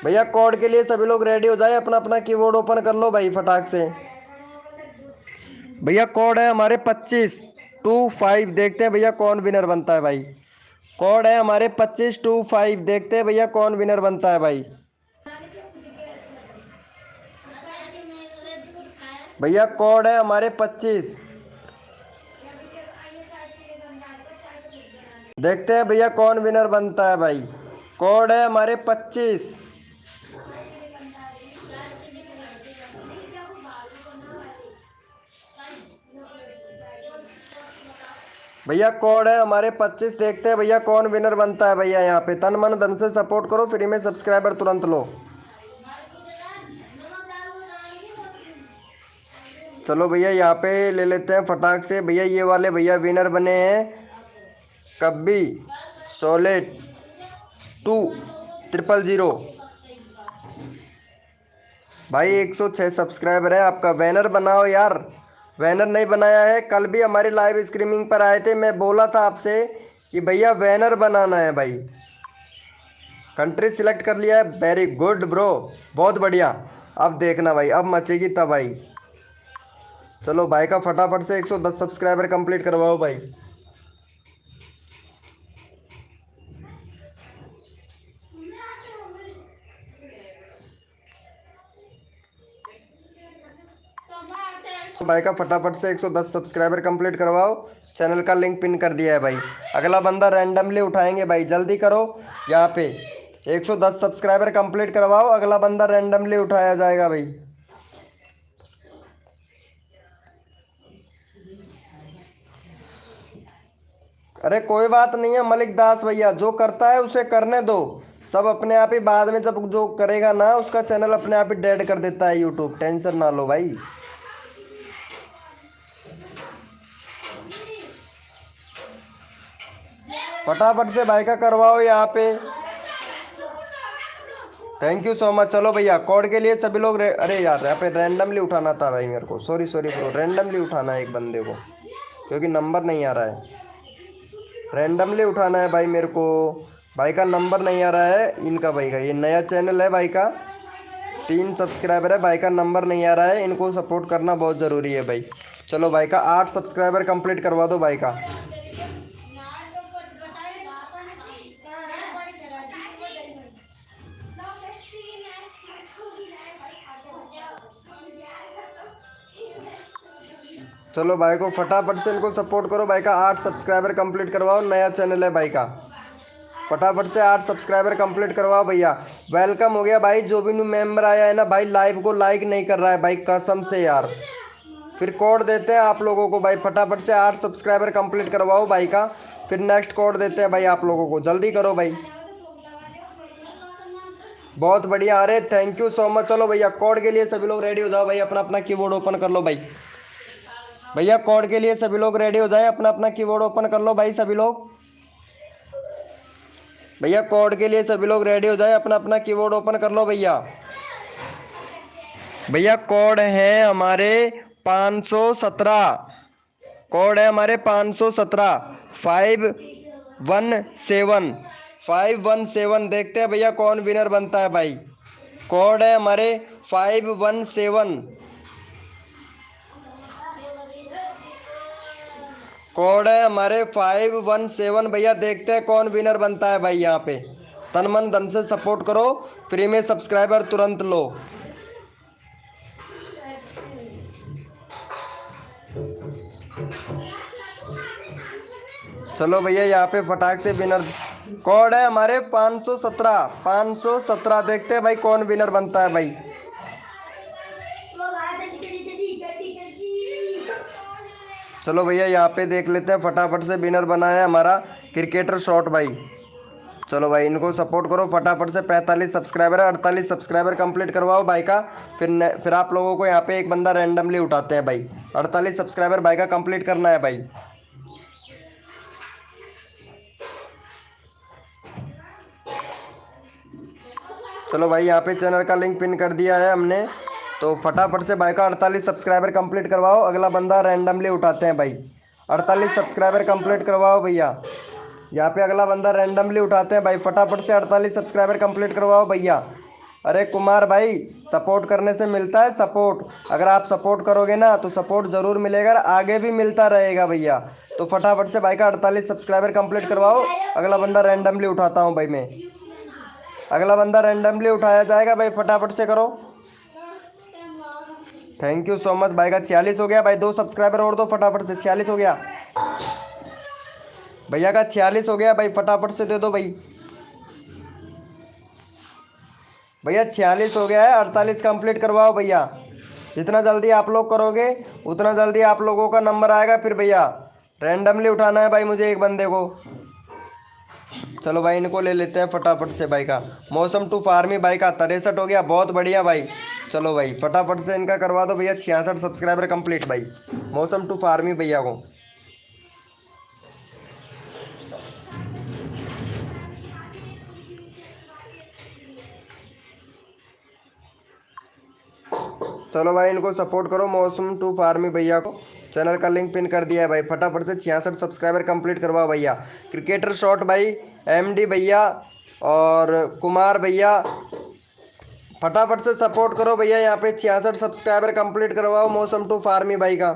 भैया कोड के लिए सभी लोग रेडी हो जाए, अपना अपना कीबोर्ड ओपन कर लो भाई फटाक से। भैया कोड है हमारे 2525, देखते हैं भैया कौन विनर बनता है भाई। कोड है हमारे 2525, देखते हैं भैया कौन विनर बनता है भाई। भैया कोड है हमारे 25, देखते हैं भैया कौन विनर बनता है भाई। कोड है हमारे 25। भैया कोड है हमारे 25, देखते हैं भैया कौन विनर बनता है भैया। यहाँ पे तन मन धन से सपोर्ट करो, फ्री में सब्सक्राइबर तुरंत लो। चलो भैया यहाँ पे ले लेते हैं फटाक से भैया। ये वाले भैया विनर बने हैं कब्बी सोलेट 2000 भाई। 106 सब्सक्राइबर है। आपका बैनर बनाओ यार। बैनर नहीं बनाया है, कल भी हमारी लाइव स्ट्रीमिंग पर आए थे, मैं बोला था आपसे कि भैया बैनर बनाना है भाई। कंट्री सिलेक्ट कर लिया है, वेरी गुड ब्रो, बहुत बढ़िया। अब देखना भाई, अब मचेगी तबाही। चलो भाई का फटाफट से 110 सब्सक्राइबर कंप्लीट करवाओ भाई। भाई का फटाफट से 110 सब्सक्राइबर कंप्लीट करवाओ। चैनल का लिंक पिन कर दिया है भाई। अगला बंदा रैंडमली उठाएंगे भाई, जल्दी करो। यहाँ पे 110 सब्सक्राइबर कंप्लीट करवाओ, अगला बंदा रैंडमली उठाया जाएगा भाई। अरे कोई बात नहीं है मलिक दास भैया, जो करता है उसे करने दो। सब अपने आप ही बाद में जब जो करेगा ना उसका चैनल अपने आप ही डेड कर देता है यूट्यूब, टेंशन ना लो भाई। फटाफट से भाई का करवाओ यहाँ पे। Thank you so much. चलो भैया कोड के लिए सभी लोग अरे यार यहाँ पे रैंडमली उठाना था भाई मेरे को, सॉरी ब्रो। रैंडमली उठाना है एक बंदे को क्योंकि नंबर नहीं आ रहा है। रैंडमली उठाना है भाई मेरे को। भाई का नंबर नहीं आ रहा है इनका, भाई का ये नया चैनल है भाई का, 3 सब्सक्राइबर है, भाई का नंबर नहीं आ रहा है। इनको सपोर्ट करना बहुत ज़रूरी है भाई। चलो भाई का 8 सब्सक्राइबर कंप्लीट करवा दो भाई का। चलो भाई को फटाफट से इनको सपोर्ट करो। भाई का 8 सब्सक्राइबर कंप्लीट करवाओ, नया चैनल है भाई का। फटाफट से 8 सब्सक्राइबर कंप्लीट करवाओ भैया। वेलकम हो गया भाई। जो भी न्यू मेंबर आया है ना भाई, लाइव को लाइक नहीं कर रहा है भाई, कसम से यार। फिर कोड देते हैं आप लोगों को भाई। फटाफट से 8 सब्सक्राइबर कंप्लीट करवाओ भाई का, फिर नेक्स्ट कोड देते हैं भाई आप लोगों को। जल्दी करो भाई, बहुत बढ़िया। अरे थैंक यू सो मच। चलो भैया कोड के लिए सभी लोग रेडी हो जाओ भाई। अपना अपना कीबोर्ड ओपन कर लो भाई। भैया कोड के लिए सभी लोग रेडी हो जाए, अपना अपना कीबोर्ड ओपन कर लो भाई सभी लोग। भैया कोड के लिए सभी लोग रेडी हो जाए, अपना अपना कीबोर्ड ओपन कर लो भैया। भैया कोड है हमारे 517, कोड है हमारे 517 517। देखते हैं भैया कौन विनर बनता है भाई। कोड है हमारे 517, कोड है हमारे 517 भैया। देखते हैं कौन विनर बनता है भाई। यहाँ पे तन मन धन से सपोर्ट करो, फ्री में सब्सक्राइबर तुरंत लो। चलो भैया यहाँ पे फटाक से विनर। कोड है हमारे 517। देखते हैं भाई कौन विनर बनता है भाई। चलो भैया यहाँ पे देख लेते हैं फटाफट से। विनर बना है हमारा क्रिकेटर शॉट भाई। चलो भाई इनको सपोर्ट करो फटाफट से। 45 सब्सक्राइबर है, 48 सब्सक्राइबर कंप्लीट करवाओ भाई का। फिर आप लोगों को यहाँ पे एक बंदा रैंडमली उठाते हैं भाई। 48 सब्सक्राइबर भाई का कंप्लीट करना है भाई। चलो भाई यहाँ पे चैनल का लिंक पिन कर दिया है हमने, तो फटाफट से भाई का 48 सब्सक्राइबर कंप्लीट करवाओ। अगला बंदा रैंडमली उठाते हैं भाई। 48 सब्सक्राइबर कंप्लीट करवाओ भैया। यहाँ पे अगला बंदा रैंडमली उठाते हैं भाई। फटाफट से 48 सब्सक्राइबर कंप्लीट करवाओ भैया। अरे कुमार भाई, सपोर्ट करने से मिलता है सपोर्ट। अगर आप सपोर्ट करोगे ना तो सपोर्ट ज़रूर मिलेगा, आगे भी मिलता रहेगा भैया। तो फटाफट से भाई का 48 सब्सक्राइबर कंप्लीट करवाओ। अगला बंदा रैंडमली उठाता हूँ भाई मैं। अगला बंदा रैंडमली उठाया जाएगा भाई, फटाफट से करो। Thank you so much. भाई का 46 हो गया भाई। 2 सब्सक्राइबर और दो फटाफट से। 46 हो गया भैया का, 46 हो गया भाई। फटाफट से दे दो भाई। भैया 46 हो गया है, 48 कंप्लीट करवाओ भैया। जितना जल्दी आप लोग करोगे उतना जल्दी आप लोगों का नंबर आएगा। फिर भैया रैंडमली उठाना है भाई मुझे एक बंदे को। चलो भाई इनको ले लेते हैं फटाफट से भाई का। मौसम टू फार्मी भाई का 63 हो गया, बहुत बढ़िया भाई। चलो भाई फटाफट से इनका करवा दो भैया, 66 सब्सक्राइबर कंप्लीट भाई मौसम टू फार्मी भैया को। चलो भाई इनको सपोर्ट करो मौसम टू फार्मी भैया को। चैनल का लिंक पिन कर दिया है भाई, फटाफट से 66 सब्सक्राइबर कंप्लीट करवाओ भैया। क्रिकेटर शॉट भाई, एमडी भैया और कुमार भैया, फटाफट से सपोर्ट करो भैया। यहाँ पे 66 सब्सक्राइबर कंप्लीट करवाओ मौसम टू फार्मी भाई का।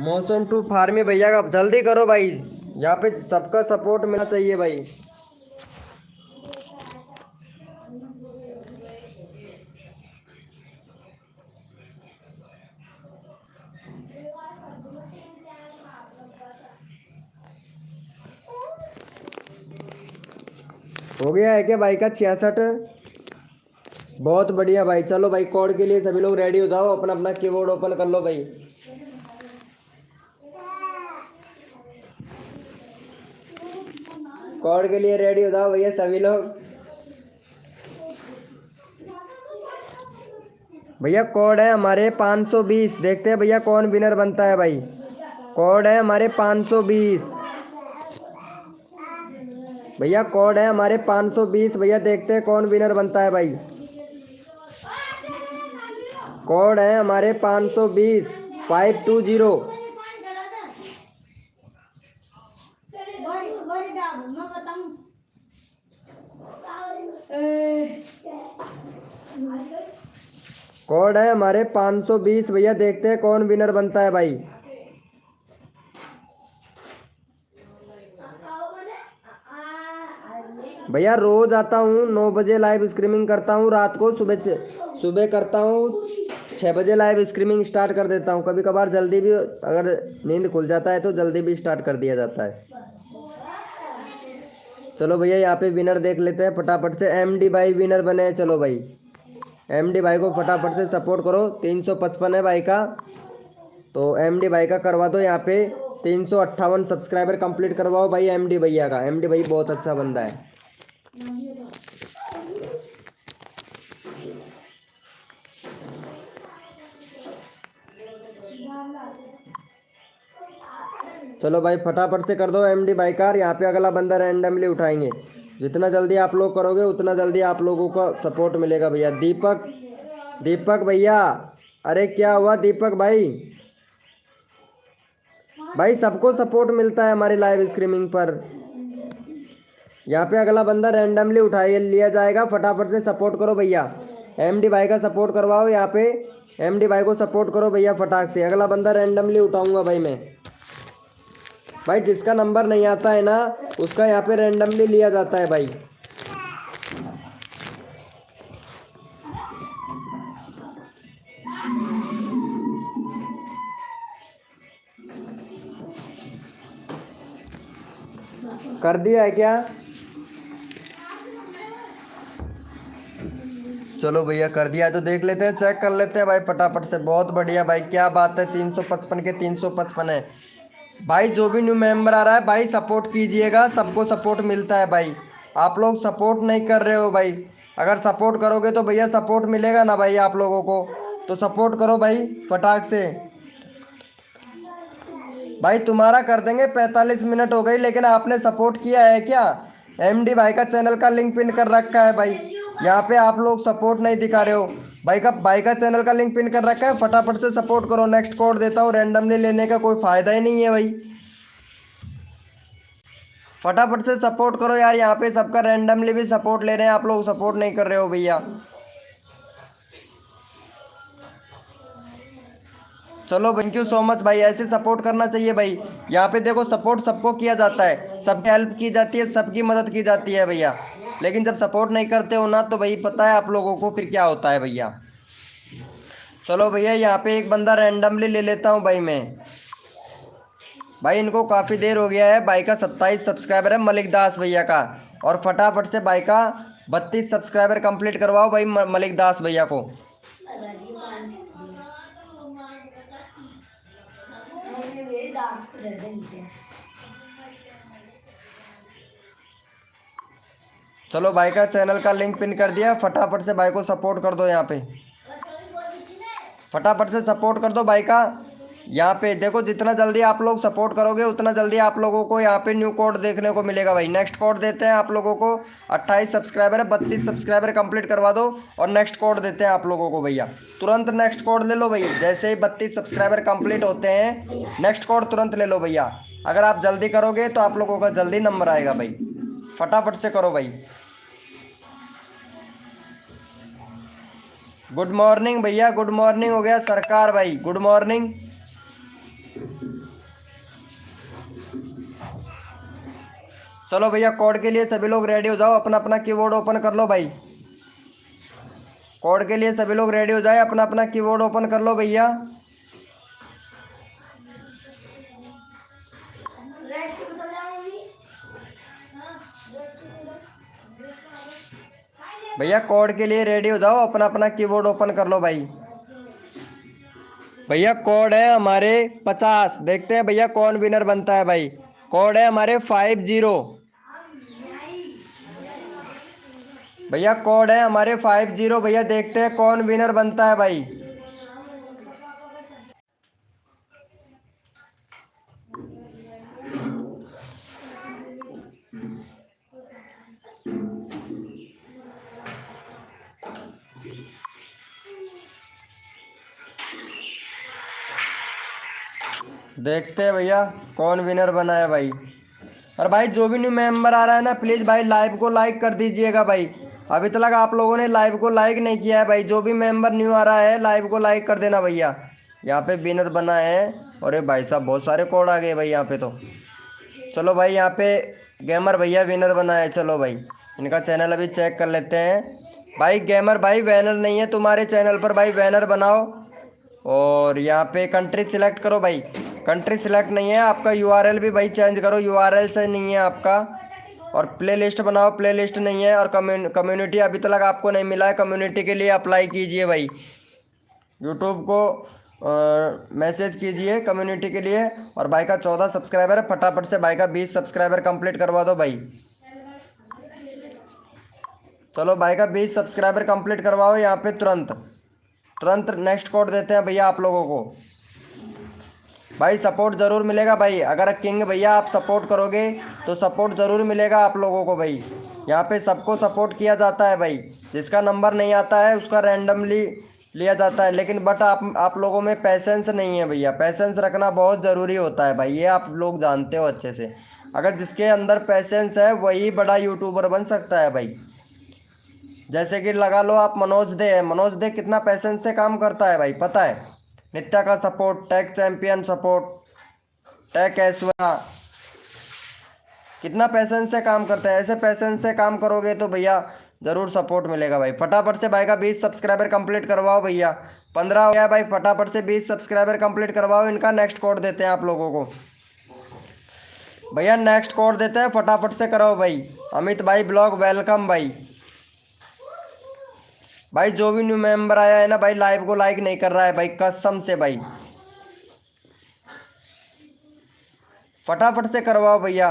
मौसम टू फार्मी भैया का जल्दी करो भाई, यहाँ पे सबका सपोर्ट मिलना चाहिए भाई। हो गया है क्या भाई का 66? बहुत बढ़िया भाई। चलो भाई कोड के लिए सभी लोग रेडी हो जाओ, अपना अपना कीबोर्ड ओपन कर लो भाई। कोड के लिए रेडी हो जाओ भैया सभी लोग। भैया कोड है हमारे 520, देखते हैं भैया कौन विनर बनता है भाई। कोड है हमारे 520 भैया, कोड है हमारे 520 भैया, देखते हैं कौन विनर बनता है भाई। कोड है हमारे 520 520। कोड है हमारे 520 भैया, देखते हैं कौन विनर बनता है भाई। भैया रोज आता हूँ 9 बजे लाइव स्ट्रीमिंग करता हूँ, रात को सुबह करता हूँ 6 बजे लाइव स्ट्रीमिंग स्टार्ट कर देता हूँ। कभी कभार जल्दी भी, अगर नींद खुल जाता है तो जल्दी भी स्टार्ट कर दिया जाता है। चलो भैया यहाँ पे विनर देख लेते हैं फटाफट से। एमडी भाई विनर बने हैं। चलो भाई एमडी भाई को फटाफट से सपोर्ट करो। 355 है भाई का, तो एमडी भाई का करवा दो। यहाँ पे 358 सब्सक्राइबर कंप्लीट करवाओ भाई एमडी भैया का। एमडी भाई बहुत अच्छा बंदा है। चलो भाई फटाफट से कर दो एमडी भाई का। यहाँ पे अगला बंदा रैंडमली उठाएंगे। जितना जल्दी आप लोग करोगे उतना जल्दी आप लोगों को सपोर्ट मिलेगा भैया। दीपक भैया, अरे क्या हुआ दीपक भाई? भाई सबको सपोर्ट मिलता है हमारी लाइव स्ट्रीमिंग पर। यहाँ पे अगला बंदा रैंडमली उठाई लिया जाएगा, फटाफट से सपोर्ट करो भैया। एमडी भाई का सपोर्ट करवाओ। यहाँ पे एमडी भाई को सपोर्ट करो भैया फटाक से। अगला बंदा रैंडमली उठाऊंगा भाई मैं। भाई जिसका नंबर नहीं आता है ना, उसका यहाँ पे रैंडमली लिया जाता है भाई। कर दिया है क्या? चलो भैया कर दिया है तो देख लेते हैं, चेक कर लेते हैं भाई फटाफट से। बहुत बढ़िया भाई, क्या बात है। 355 के 355 है भाई। जो भी न्यू मेंबर आ रहा है भाई सपोर्ट कीजिएगा, सबको सपोर्ट मिलता है भाई। आप लोग सपोर्ट नहीं कर रहे हो भाई। अगर सपोर्ट करोगे तो भैया सपोर्ट मिलेगा ना भाई आप लोगों को, तो सपोर्ट करो भाई फटाक से। भाई तुम्हारा कर देंगे। 45 मिनट हो गई लेकिन आपने सपोर्ट किया है क्या? एमडी भाई का चैनल का लिंक पिन कर रखा है भाई, यहाँ पे आप लोग सपोर्ट नहीं दिखा रहे हो। भाई का चैनल का लिंक पिन कर रखा है, फटाफट से सपोर्ट करो। नेक्स्ट कोड देता हूँ, रैंडमली लेने का कोई फ़ायदा ही नहीं है भाई। फटाफट से सपोर्ट करो यार, यहाँ पे सबका रैंडमली भी सपोर्ट ले रहे हैं, आप लोग सपोर्ट नहीं कर रहे हो भैया। चलो थैंक यू सो मच भाई, ऐसे सपोर्ट करना चाहिए भाई। यहाँ पे देखो सपोर्ट सबको किया जाता है, सबकी हेल्प की जाती है, सबकी मदद की जाती है भैया। लेकिन जब सपोर्ट नहीं करते हो ना तो भाई पता है आप लोगों को फिर क्या होता है भैया। चलो भैया यहाँ पे एक बंदा रैंडमली ले लेता हूँ भाई मैं। भाई इनको काफ़ी देर हो गया है। भाई का 27 सब्सक्राइबर है मलिक दास भैया का, और फटाफट से भाई का 32 सब्सक्राइबर कंप्लीट करवाओ भाई मलिक दास भैया को। चलो भाई का चैनल का लिंक पिन कर दिया, फटाफट से भाई को सपोर्ट कर दो यहाँ पे, फटाफट से सपोर्ट कर दो भाई का। यहाँ पे देखो जितना जल्दी आप लोग सपोर्ट करोगे उतना जल्दी आप लोगों को यहाँ पे न्यू कोड देखने को मिलेगा भाई। नेक्स्ट कोड देते हैं आप लोगों को, 28 सब्सक्राइबर है, 32 सब्सक्राइबर कंप्लीट करवा दो और नेक्स्ट कोड देते हैं आप लोगों को भैया। तुरंत नेक्स्ट कोड ले लो भैया, जैसे ही 32 सब्सक्राइबर कंप्लीट होते हैं नेक्स्ट कोड तुरंत ले लो भैया। अगर आप जल्दी करोगे तो आप लोगों का जल्दी नंबर आएगा भाई, फटाफट से करो भाई। गुड मॉर्निंग भैया, गुड मॉर्निंग हो गया सरकार भाई, गुड मॉर्निंग। चलो भैया कोड के लिए सभी लोग रेडी हो जाओ, अपना अपना कीबोर्ड ओपन कर लो भाई। कोड के लिए सभी लोग रेडी हो जाए, अपना अपना कीबोर्ड ओपन कर लो भैया। भैया कोड के लिए रेडी हो जाओ, अपना अपना कीबोर्ड ओपन कर लो भाई। भैया कोड है हमारे 50, देखते हैं भैया कौन विनर बनता है भाई। कोड है हमारे 50, भैया कोड है हमारे 50 भैया, देखते हैं कौन विनर बनता है भाई। देखते हैं भैया कौन विनर बना है भाई। और भाई जो भी न्यू मेंबर आ रहा है ना प्लीज़ भाई लाइव को लाइक कर दीजिएगा भाई। अभी तक आप लोगों ने लाइव को लाइक नहीं किया है भाई, जो भी मेंबर न्यू आ रहा है लाइव को लाइक कर देना भैया। यहाँ पे विनर बना है, अरे भाई साहब बहुत सारे कोड आ गए भाई यहाँ पे तो। चलो भाई यहाँ पे गेमर भैया विनर बना है, चलो भाई इनका चैनल अभी चेक कर लेते हैं। भाई गेमर भाई बैनर नहीं है तुम्हारे चैनल पर भाई, बैनर बनाओ। और यहाँ पे कंट्री सिलेक्ट करो भाई, कंट्री सिलेक्ट नहीं है आपका, यूआरएल भी भाई चेंज करो, यूआरएल से नहीं है आपका। और प्लेलिस्ट बनाओ, प्लेलिस्ट नहीं है। और कम्युनिटी अभी तक आपको नहीं मिला है, कम्युनिटी के लिए अप्लाई कीजिए भाई, यूट्यूब को मैसेज कीजिए कम्युनिटी के लिए। और भाई का 14 सब्सक्राइबर है, फटाफट से भाई का 20 सब्सक्राइबर कंप्लीट करवा दो भाई। चलो भाई का 20 सब्सक्राइबर कंप्लीट करवाओ यहाँ पे तुरंत तुरंत। नेक्स्ट कोड देते हैं भैया आप लोगों को। भाई सपोर्ट ज़रूर मिलेगा भाई, अगर किंग भैया आप सपोर्ट करोगे तो सपोर्ट ज़रूर मिलेगा आप लोगों को भाई। यहाँ पे सबको सपोर्ट किया जाता है भाई, जिसका नंबर नहीं आता है उसका रैंडमली लिया जाता है। लेकिन बट आप लोगों में पैसेंस नहीं है भैया, पैसेंस रखना बहुत ज़रूरी होता है भाई, ये आप लोग जानते हो अच्छे से। अगर जिसके अंदर पैसेंस है वही बड़ा यूट्यूबर बन सकता है भाई। जैसे कि लगा लो आप मनोज दे है, मनोज दे कितना पैसेंस से काम करता है भाई पता है। नित्या का support, tag champion support, tag Aishwarya, कितना पैसेंस से काम करते हैं। ऐसे पैसेंस से काम करोगे तो भैया ज़रूर सपोर्ट मिलेगा भाई। फटाफट से भाई का 20 सब्सक्राइबर कंप्लीट करवाओ भैया, 15 हो गया भाई, फटाफट से 20 सब्सक्राइबर कंप्लीट करवाओ। इनका नेक्स्ट कोड देते हैं आप लोगों को भैया, नेक्स्ट कोड देते हैं, फटाफट से कराओ भाई। अमित भाई ब्लॉग वेलकम भाई। भाई जो भी न्यू मेंबर आया है ना भाई लाइव को लाइक नहीं कर रहा है भाई, कसम से भाई, फटाफट से करवाओ भैया।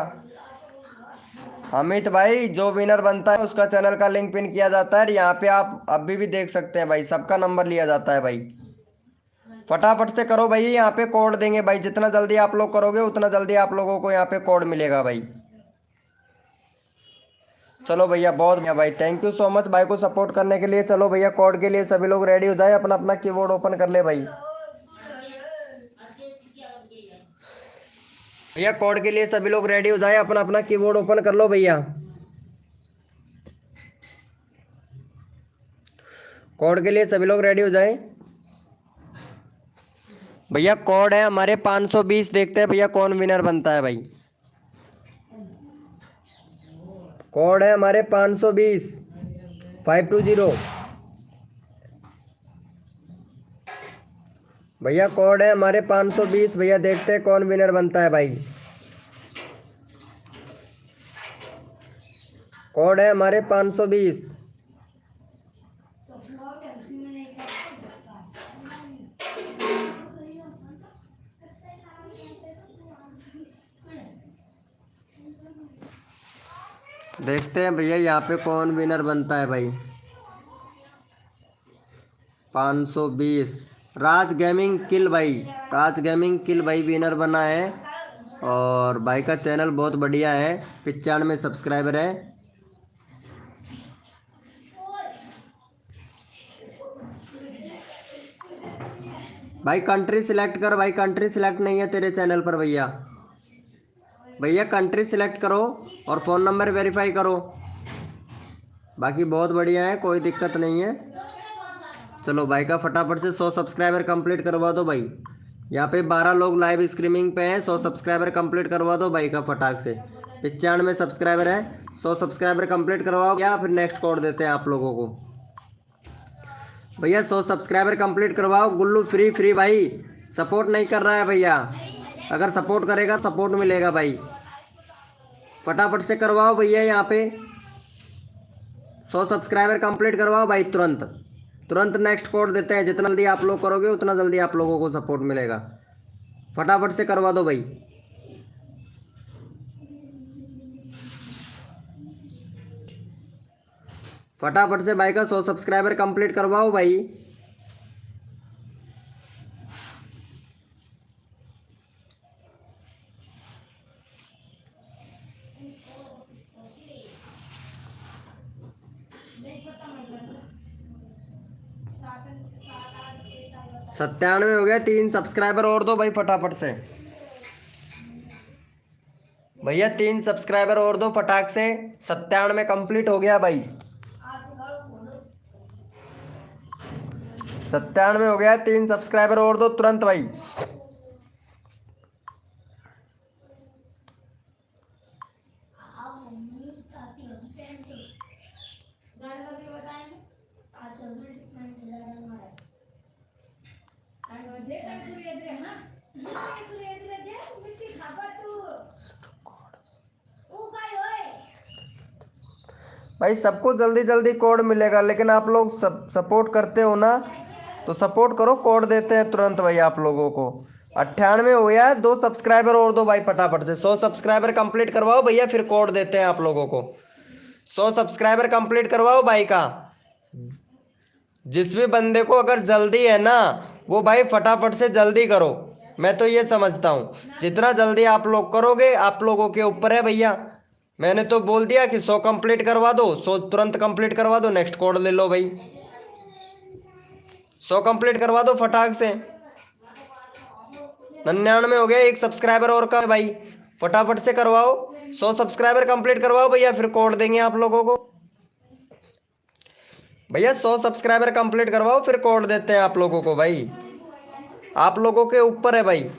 अमित भाई जो विनर बनता है उसका चैनल का लिंक पिन किया जाता है, यहाँ पे आप अभी भी देख सकते हैं भाई, सबका नंबर लिया जाता है भाई। फटाफट से करो भाई, यहाँ पे कोड देंगे भाई, जितना जल्दी आप लोग करोगे उतना जल्दी आप लोगों को यहाँ पे कोड मिलेगा भाई। चलो भैया बहुत बढ़िया भाई, थैंक यू सो मच भाई को सपोर्ट करने के लिए। चलो भैया कोड के लिए सभी लोग रेडी हो जाए, अपना अपना कीबोर्ड ओपन कर ले भाई। भैया कोड के लिए सभी लोग रेडी हो जाए, अपना अपना कीबोर्ड ओपन कर लो भैया। कोड के लिए सभी लोग रेडी हो जाए भैया। कोड है हमारे 520, देखते हैं भैया कौन विनर बनता है भाई। कोड है हमारे 520 520 भैया, कोड है हमारे 520 भैया, देखते हैं कौन विनर बनता है भाई। कोड है हमारे 520। देखते हैं भैया यहाँ पे कौन विनर बनता है भाई। 520 राज गेमिंग किल भाई, राज गेमिंग किल भाई विनर बना है। और भाई का चैनल बहुत बढ़िया है, 95 सब्सक्राइबर है। भाई कंट्री सिलेक्ट कर भाई, कंट्री सिलेक्ट नहीं है तेरे चैनल पर भैया। भैया कंट्री सिलेक्ट करो और फ़ोन नंबर वेरीफाई करो। बाकी बहुत बढ़िया है, कोई दिक्कत नहीं है। चलो भाई का फटाफट से 100 सब्सक्राइबर कंप्लीट करवा दो भाई। यहाँ पे 12 लोग लाइव स्ट्रीमिंग पे हैं। 100 सब्सक्राइबर कंप्लीट करवा दो भाई का फटाक से। 95 सब्सक्राइबर है, 100 सब्सक्राइबर कंप्लीट करवाओ या फिर नेक्स्ट कोड देते हैं आप लोगों को। भैया 100 सब्सक्राइबर कंप्लीट करवाओ। गुल्लू फ्री फ्री भाई सपोर्ट नहीं कर रहा है भैया, अगर सपोर्ट करेगा सपोर्ट मिलेगा भाई। फटाफट से करवाओ भैया, यहाँ पे 100 सब्सक्राइबर कंप्लीट करवाओ भाई। तुरंत तुरंत नेक्स्ट कोड देते हैं। जितना जल्दी आप लोग करोगे उतना जल्दी आप लोगों को सपोर्ट मिलेगा। फटाफट से करवा दो भाई। फटाफट से भाई का 100 सब्सक्राइबर कंप्लीट करवाओ भाई। सत्तानवे हो गया, 3 सब्सक्राइबर और दो भाई फटाफट से। भैया 3 सब्सक्राइबर और दो फटाक से। 97 कंप्लीट हो गया भाई। 97 हो गया, 3 सब्सक्राइबर और दो तुरंत भाई। भाई सबको जल्दी जल्दी कोड मिलेगा, लेकिन आप लोग सपोर्ट करते हो ना, तो सपोर्ट करो, कोड देते हैं तुरंत भाई आप लोगों को। 98 हो गया, 2 सब्सक्राइबर और दो भाई फटाफट से। 100 सब्सक्राइबर कंप्लीट करवाओ भैया, फिर कोड देते हैं आप लोगों को। 100 सब्सक्राइबर कंप्लीट करवाओ भाई का। जिस भी बंदे को अगर जल्दी है ना, वो भाई फटाफट से जल्दी करो। मैं तो ये समझता हूँ जितना जल्दी आप लोग करोगे आप लोगों के ऊपर है भैया। मैंने तो बोल दिया कि 100 कंप्लीट करवा दो, 100 तुरंत कंप्लीट करवा दो, नेक्स्ट कोड ले लो भाई। 100 कंप्लीट करवा दो फटाक से। 99 हो गया, 1 सब्सक्राइबर और का है भाई, फटाफट से करवाओ। 100 सब्सक्राइबर कंप्लीट करवाओ भैया, फिर कोड देंगे आप लोगों को। भैया 100 सब्सक्राइबर कंप्लीट करवाओ, फिर कोड देते हैं आप लोगों को भाई। आप लोगों के ऊपर है भाई।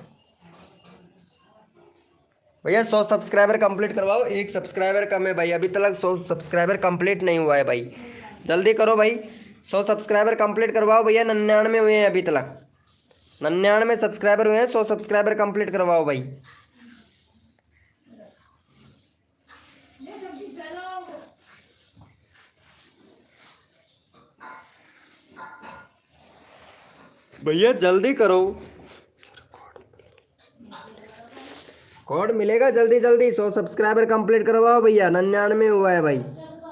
भैया 100 सब्सक्राइबर कंप्लीट करवाओ। 1 सब्सक्राइबर कम है भाई, अभी तक 100 सब्सक्राइबर कंप्लीट नहीं हुआ है भाई। जल्दी करो भाई, 100 सब्सक्राइबर कंप्लीट करवाओ भैया। 99 हुए हैं अभी तक, 99 सब्सक्राइबर हुए हैं। 100 सब्सक्राइबर कंप्लीट करवाओ भाई। भैया जल्दी करो, कोड मिलेगा जल्दी जल्दी। 100 सब्सक्राइबर कंप्लीट करवाओ भैया। 99 हुआ है भाई,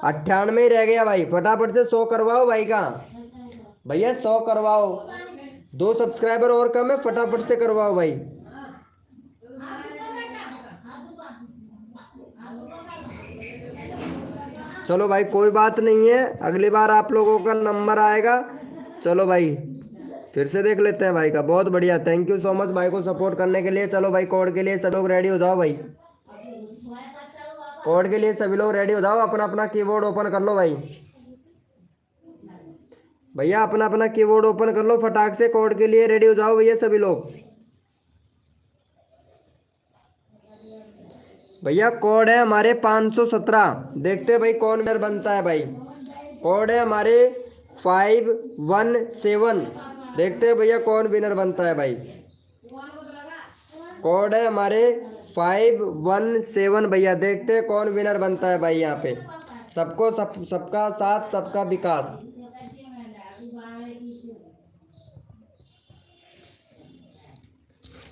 98 रह गया भाई, फटाफट से 100 करवाओ भाई का। भैया 100 करवाओ, 2 सब्सक्राइबर और कम है, फटाफट से करवाओ भाई। चलो भाई कोई बात नहीं है, अगली बार आप लोगों का नंबर आएगा। चलो भाई फिर से देख लेते हैं भाई का। बहुत बढ़िया, थैंक यू सो मच भाई को सपोर्ट करने के लिए। चलो भाई कोड के लिए सब लोग रेडी हो जाओ भाई। कोड के लिए सभी लोग रेडी हो जाओ, अपना अपना कीबोर्ड ओपन कर लो भाई। भैया अपना अपना कीबोर्ड ओपन कर लो फटाक से, कोड के लिए रेडी हो जाओ भैया सभी लोग। भैया कोड है हमारे 517। देखते हैं भाई कौन मेयर बनता है भाई। कोड है हमारे 517। देखते हैं भैया कौन विनर बनता है भाई। कोड है हमारे 517 भैया। देखते हैं कौन विनर बनता है भाई। यहाँ पे सबको सबका साथ सबका विकास।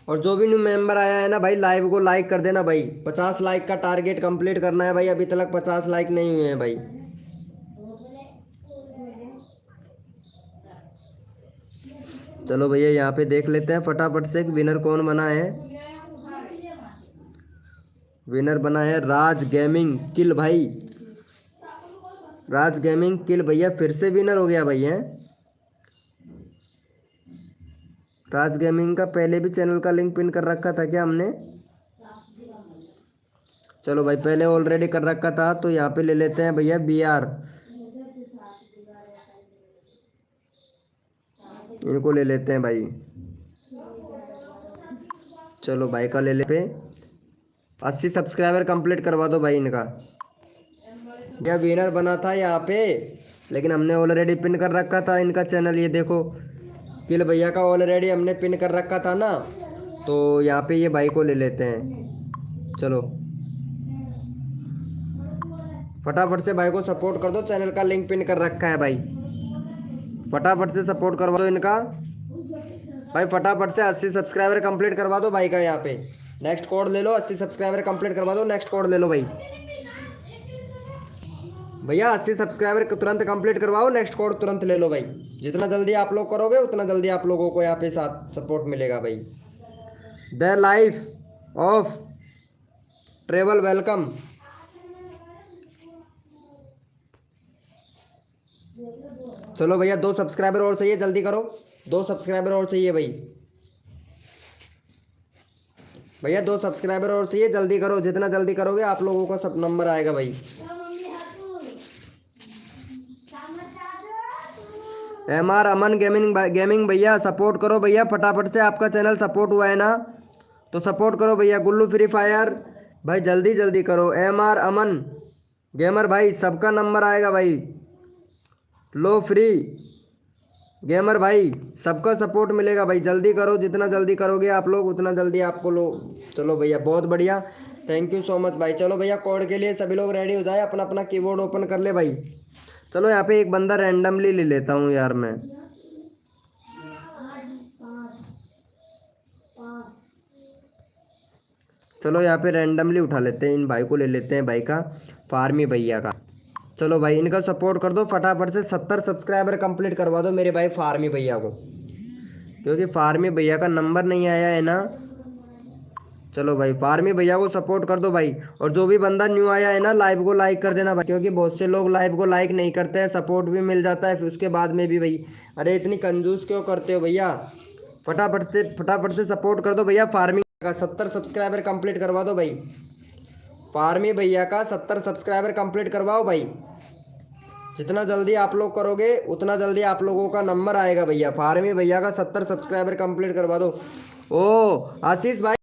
और जो भी न्यू मेंबर आया है ना भाई, लाइव को लाइक कर देना भाई। 50 लाइक का टारगेट कंप्लीट करना है भाई। अभी तक 50 लाइक नहीं हुए हैं भाई। चलो भैया यहाँ पे देख लेते हैं फटाफट से विनर कौन बना है। विनर बना है राज गेमिंग किल भाई। राज गेमिंग किल भैया फिर से विनर हो गया भाई है। राज गेमिंग का पहले भी चैनल का लिंक पिन कर रखा था क्या हमने? चलो भाई पहले ऑलरेडी कर रखा था, तो यहाँ पे ले लेते हैं भैया BR, इनको ले लेते हैं भाई। चलो भाई का ले ले पे 80 सब्सक्राइबर कंप्लीट करवा दो भाई इनका। यह विनर बना था यहाँ पे, लेकिन हमने ऑलरेडी पिन कर रखा था इनका चैनल। ये देखो किल भैया का ऑलरेडी हमने पिन कर रखा था ना, तो यहाँ पे ये भाई को ले लेते हैं। चलो फटाफट से भाई को सपोर्ट कर दो, चैनल का लिंक पिन कर रखा है भाई। फटाफट से सपोर्ट करवा दो इनका भाई। फटाफट से 80 सब्सक्राइबर कंप्लीट करवा दो भाई का। यहाँ पे नेक्स्ट कोड ले लो, 80 सब्सक्राइबर कंप्लीट करवा दो, नेक्स्ट कोड ले लो भाई। भैया 80 सब्सक्राइबर तुरंत कंप्लीट करवाओ, नेक्स्ट कोड तुरंत ले लो भाई। जितना जल्दी आप लोग करोगे उतना जल्दी आप लोगों को यहाँ पे साथ सपोर्ट मिलेगा भाई। The life of travel welcome. चलो भैया 2 सब्सक्राइबर और चाहिए, जल्दी करो। 2 सब्सक्राइबर और चाहिए भाई। भैया 2 सब्सक्राइबर और चाहिए, जल्दी करो। जितना जल्दी करोगे आप लोगों का सब नंबर आएगा भाई। MR अमन गेमिंग भैया सपोर्ट करो भैया फटाफट से। आपका चैनल सपोर्ट हुआ है ना, तो सपोर्ट करो भैया। गुल्लू फ्री फायर भाई जल्दी जल्दी करो। MR अमन गेमर भाई सबका नंबर आएगा भाई। लो फ्री गेमर भाई सबका सपोर्ट मिलेगा भाई। जल्दी करो, जितना जल्दी करोगे आप लोग उतना जल्दी आपको लो। चलो भैया बहुत बढ़िया, थैंक यू सो मच भाई। चलो भैया कोड के लिए सभी लोग रेडी हो जाए, अपना अपना कीबोर्ड ओपन कर ले भाई। चलो यहाँ पे एक बंदा रैंडमली ले लेता हूँ यार मैं। चलो यहाँ पे रैंडमली उठा लेते हैं, इन भाई को ले लेते हैं भाई का, फार्मी भैया का। चलो भाई इनका सपोर्ट कर दो फटाफट से। 70 सब्सक्राइबर कंप्लीट करवा दो मेरे भाई फार्मी भैया को, क्योंकि फार्मी भैया का नंबर नहीं आया है ना। चलो भाई फार्मी भैया को सपोर्ट कर दो भाई। और जो भी बंदा न्यू आया है ना, लाइव को लाइक कर देना भाई, क्योंकि बहुत से लोग लाइव को लाइक नहीं करते हैं। सपोर्ट भी मिल जाता है फिर उसके बाद में भी भाई। अरे इतनी कंजूस क्यों करते हो भैया? फटाफट से सपोर्ट कर दो भैया। फार्मी का 70 सब्सक्राइबर कंप्लीट करवा दो भाई। फार्मी भैया का 70 सब्सक्राइबर कंप्लीट करवाओ भाई। जितना जल्दी आप लोग करोगे उतना जल्दी आप लोगों का नंबर आएगा भैया। फार्मी भैया का 70 सब्सक्राइबर कंप्लीट करवा दो। ओ आशीष भाई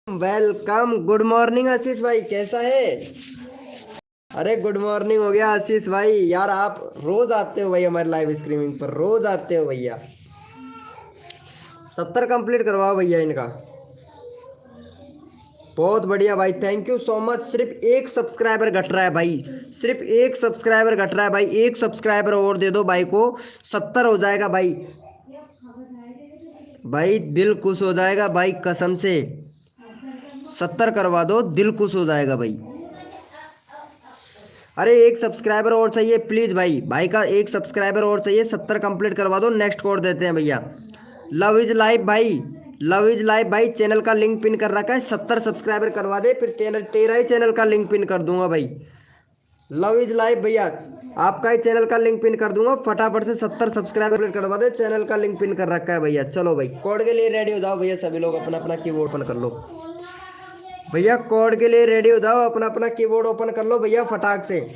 वेलकम, गुड मॉर्निंग आशीष भाई, कैसा है? अरे गुड मॉर्निंग हो गया आशीष भाई। यार आप रोज आते हो भाई हमारे लाइव स्ट्रीमिंग पर, रोज आते हो भैया। 70 कंप्लीट करवाओ भैया इनका। बहुत बढ़िया भाई, थैंक यू सो मच। सिर्फ 1 सब्सक्राइबर घट रहा है भाई, सिर्फ 1 सब्सक्राइबर घट रहा है भाई। 1 सब्सक्राइबर और दे दो भाई को, 70 हो जाएगा भाई। भाई दिल खुश हो जाएगा भाई, कसम से 70 करवा दो, दिल खुश हो जाएगा भाई। अरे 1 सब्सक्राइबर और चाहिए प्लीज भाई। भाई का 1 सब्सक्राइबर और चाहिए, 70 कंप्लीट करवा दो, नेक्स्ट कोड देते हैं भैया। लव इज लाइव भाई, लव इज लाइव भाई चैनल का लिंक पिन कर रखा है। 70 सब्सक्राइबर करवा दे, फिर तेरा ही चैनल का लिंक पिन कर दूंगा भाई। लव इज लाइव भैया आपका ही चैनल का लिंक पिन कर दूंगा। फटाफट से 70 सब्सक्राइबर करवा दे, चैनल का लिंक पिन कर रखा है भैया। चलो भाई कोड के लिए रेडी हो जाओ भैया, सभी लोग अपना अपना कीबोर्ड ओपन कर लो भैया। कोड के लिए रेडी हो जाओ, अपना अपना कीबोर्ड ओपन कर लो भैया फटाक से।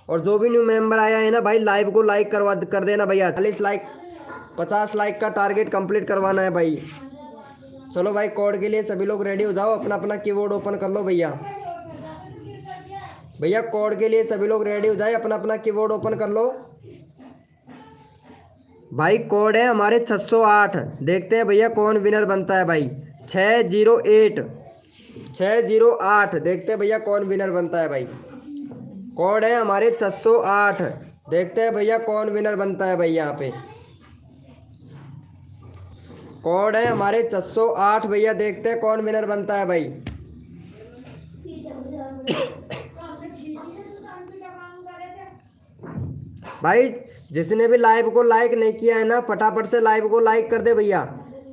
और जो भी न्यू मेंबर आया है ना भाई, लाइव को लाइक कर देना भैया। 40 लाइक 50 लाइक का टारगेट कंप्लीट करवाना है भाई। चलो भाई कोड के लिए सभी लोग रेडी हो जाओ, अपना अपना कीबोर्ड ओपन कर लो भैया। भैया कोड के लिए सभी लोग रेडी हो जाए, अपना अपना कीबोर्ड ओपन कर लो भाई। कोड है हमारे 608। देखते हैं भैया कौन विनर बनता है भाई। 608 देखते हैं भैया कौन विनर बनता है भाई। कोड है हमारे 608, देखते हैं भैया कौन विनर बनता है भाई। यहाँ पे कोड है हमारे 608 भैया, देखते हैं कौन विनर बनता है भाई। भाई जिसने भी लाइव को लाइक नहीं किया है ना, फटाफट से लाइव को लाइक कर दे भैया।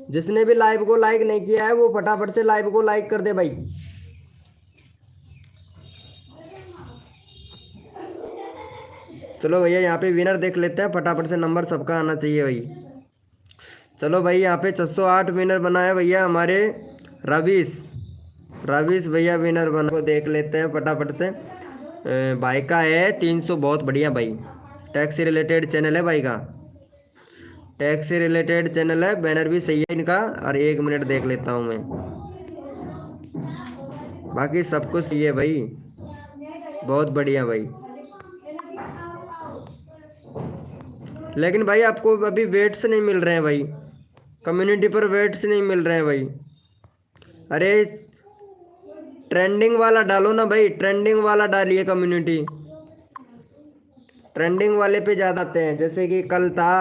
जिसने भी लाइव को लाइक नहीं किया है वो फटाफट से लाइव को लाइक कर दे भाई। चलो भैया यहाँ पे विनर देख लेते हैं, फटाफट से नंबर सबका आना चाहिए भाई। चलो भाई यहाँ पे 608 विनर बना है भैया हमारे रवीश। रवीश भैया विनर बना को देख लेते हैं फटाफट से। भाई का है 300, बहुत बढ़िया भाई। टैक्स से रिलेटेड चैनल है भाई का, टैक्स से रिलेटेड चैनल है, बैनर भी सही है इनका। और 1 मिनट देख लेता हूँ मैं, बाकी सब कुछ सही है भाई, बहुत बढ़िया भाई। लेकिन भाई आपको अभी वेट्स नहीं मिल रहे हैं भाई, कम्युनिटी पर वेट्स नहीं मिल रहे हैं भाई। अरे ट्रेंडिंग वाला डालो ना भाई, ट्रेंडिंग वाला डालिए कम्युनिटी, ट्रेंडिंग वाले पे ज़्यादा आते हैं, जैसे कि कल था।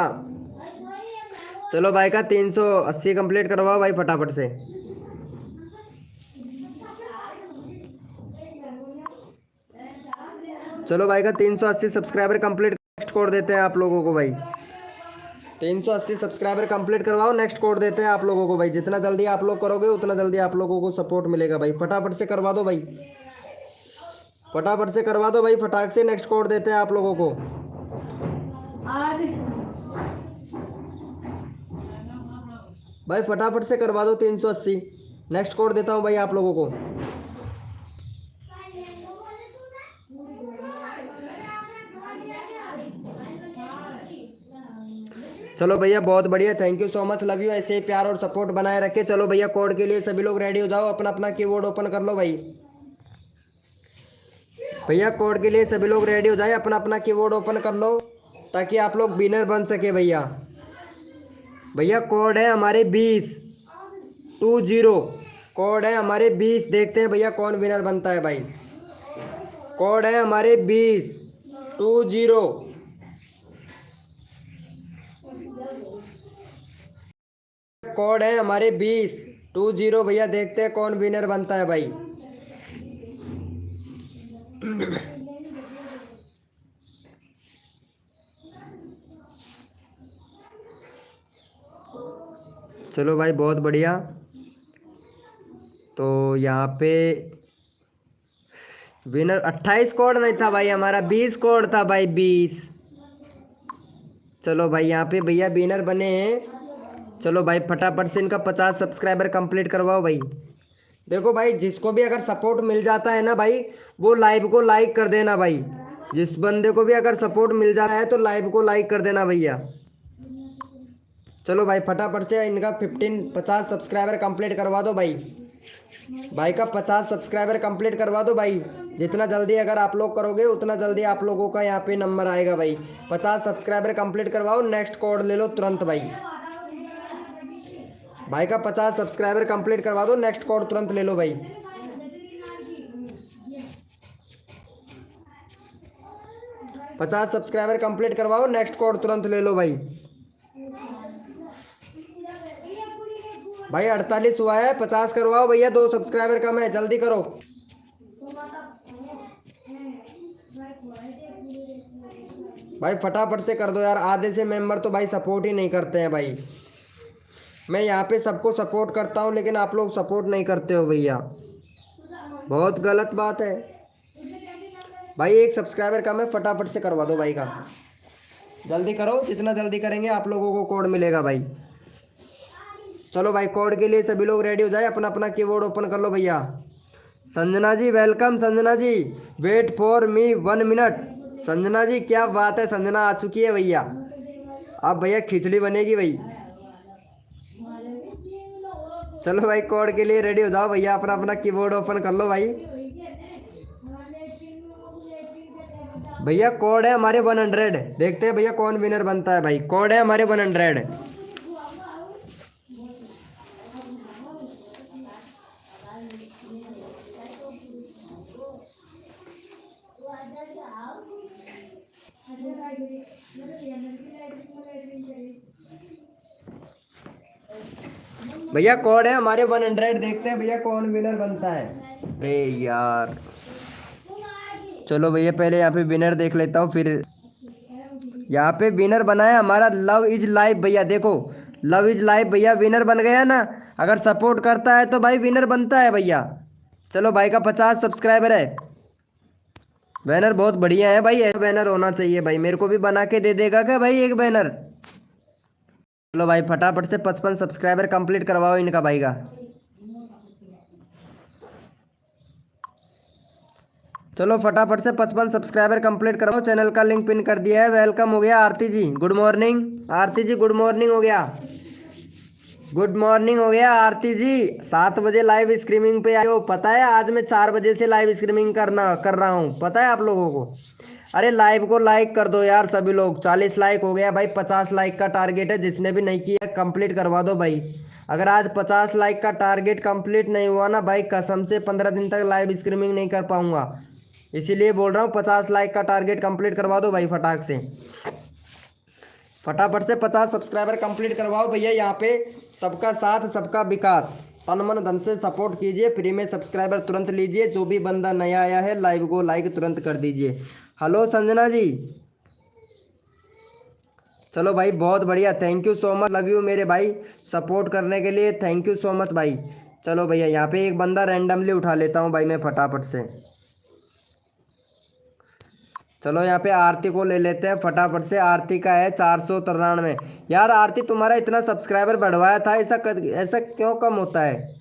चलो भाई का 380 कंप्लीट करवाओ भाई फटाफट से। चलो भाई का 380 सब्सक्राइबर कंप्लीट, नेक्स्ट कोड देते हैं आप लोगों को भाई। 380 सब्सक्राइबर कंप्लीट करवाओ, नेक्स्ट कोड देते हैं आप लोगों को भाई। जितना जल्दी आप लोग करोगे उतना जल्दी आप लोगों को सपोर्ट मिलेगा भाई। फटाफट से करवा दो भाई, फटाफट से करवा दो भाई, फटाक से नेक्स्ट कोड देते हैं आप लोगों को। भाई फटाफट से करवा दो 380, नेक्स्ट कोड देता हूँ भाई आप लोगों को। चलो भैया बहुत बढ़िया, thank you so much, love you. ऐसे ही प्यार और सपोर्ट बनाए रखे। चलो भैया कोड के लिए सभी लोग रेडी हो जाओ, अपना अपना कीबोर्ड ओपन कर लो भाई। भैया कोड के लिए सभी लोग रेडी हो जाए, अपना अपना कीबोर्ड ओपन कर लो ताकि आप लोग विनर बन सके भैया। भैया कोड है हमारे 20, कोड है हमारे 20। देखते हैं भैया कौन विनर बनता है भाई। कोड है हमारे 20। कोड है हमारे 20 भैया, देखते हैं कौन विनर बनता है भाई। चलो भाई बहुत बढ़िया। तो यहाँ पे विनर 28 कोड नहीं था भाई हमारा, 20 कोड था भाई, 20। चलो भाई यहाँ पे भैया विनर बने हैं। चलो भाई फटाफट से इनका 50 सब्सक्राइबर कंप्लीट करवाओ भाई। देखो भाई जिसको भी अगर सपोर्ट मिल जाता है ना भाई, वो लाइव को लाइक कर देना भाई। जिस बंदे को भी अगर सपोर्ट मिल जाता है तो लाइव को लाइक कर देना भैया। चलो भाई फटाफट से इनका 50 सब्सक्राइबर कंप्लीट करवा दो भाई। भाई का 50 सब्सक्राइबर कंप्लीट करवा दो भाई। जितना जल्दी अगर आप लोग करोगे उतना जल्दी आप लोगों का यहाँ पे नंबर आएगा भाई। 50 सब्सक्राइबर कंप्लीट करवाओ, नेक्स्ट कोड ले लो तुरंत भाई। भाई का 50 सब्सक्राइबर कंप्लीट करवा दो, नेक्स्ट कोड तुरंत ले लो भाई। पचास सब्सक्राइबर कंप्लीट करवाओ, नेक्स्ट कोड तुरंत ले लो भाई। भाई 48 हुआ है, 50 करवाओ भैया, 2 सब्सक्राइबर कम है, जल्दी करो। भाई फटाफट से कर दो यार, आधे से मेंबर तो भाई सपोर्ट ही नहीं करते हैं भाई। मैं यहाँ पे सबको सपोर्ट करता हूँ लेकिन आप लोग सपोर्ट नहीं करते हो भैया, बहुत गलत बात है भाई। 1 सब्सक्राइबर कम है, फटाफट से करवा दो भाई का, जल्दी करो। जितना जल्दी करेंगे आप लोगों को कोड मिलेगा भाई। चलो भाई कोड के लिए सभी लोग रेडी हो जाए, अपना अपना कीबोर्ड ओपन कर लो भैया। Sanjana ji welcome, Sanjana ji wait for me 1 minute. Sanjana ji क्या बात है, संजना आ चुकी है भैया। अब भैया खिचड़ी बनेगी भाई। चलो भाई कोड के लिए रेडी हो जाओ भैया, अपना अपना कीबोर्ड ओपन कर लो भाई। भैया कोड है हमारे 100, देखते हैं भैया कौन विनर बनता है भाई। कोड है हमारे 100। भैया कोड है हमारे 100। देखते हैं भैया कौन विनर बनता है। अरे यार चलो भैया पहले यहाँ पे विनर देख लेता हूँ फिर। यहाँ पे विनर बना है हमारा लव इज लाइव भैया। देखो लव इज लाइव भैया विनर बन गया ना। अगर सपोर्ट करता है तो भाई विनर बनता है भैया। चलो भाई का 50 सब्सक्राइबर है। बैनर बहुत बढ़िया है भाई। ऐसा बैनर होना चाहिए भाई। मेरे को भी बना के दे देगा क्या भाई एक बैनर। चलो भाई फटाफट से 55 सब्सक्राइबर कंप्लीट करवाओ इनका भाई का। चलो फटाफट से 55 सब्सक्राइबर कंप्लीट करवाओ। चैनल का लिंक पिन कर दिया है। वेलकम हो गया आरती जी, गुड मॉर्निंग। आरती जी गुड मॉर्निंग हो गया। गुड मॉर्निंग हो गया आरती जी। 7 बजे लाइव स्ट्रीमिंग पे आए हो। पता है आज मैं 4 बजे से लाइव स्ट्रीमिंग कर रहा हूँ। पता है आप लोगों को। अरे लाइव को लाइक कर दो यार सभी लोग। 40 लाइक हो गया भाई। 50 लाइक का टारगेट है। जिसने भी नहीं किया कंप्लीट करवा दो भाई। अगर आज 50 लाइक का टारगेट कंप्लीट नहीं हुआ ना भाई कसम से 15 दिन तक लाइव स्ट्रीमिंग नहीं कर पाऊंगा। इसीलिए बोल रहा हूँ 50 लाइक का टारगेट कंप्लीट करवा दो भाई फटाक से। फटाफट से 50 सब्सक्राइबर कंप्लीट करवाओ भैया। यहाँ पे सबका साथ सबका विकास। तन मन धन से सपोर्ट कीजिए। फ्री में सब्सक्राइबर तुरंत लीजिए। जो भी बंदा नया आया है लाइव को लाइक तुरंत कर दीजिए। हेलो संजना जी। चलो भाई बहुत बढ़िया। Thank you so much. Love you मेरे भाई सपोर्ट करने के लिए। थैंक यू सो मच भाई। चलो भैया यहाँ पे एक बंदा रैंडमली उठा लेता हूँ भाई मैं फटाफट से। चलो यहाँ पे आरती को ले लेते हैं फटाफट से। आरती का है 493। यार आरती तुम्हारा इतना सब्सक्राइबर बढ़वाया था। ऐसा क्यों कम होता है।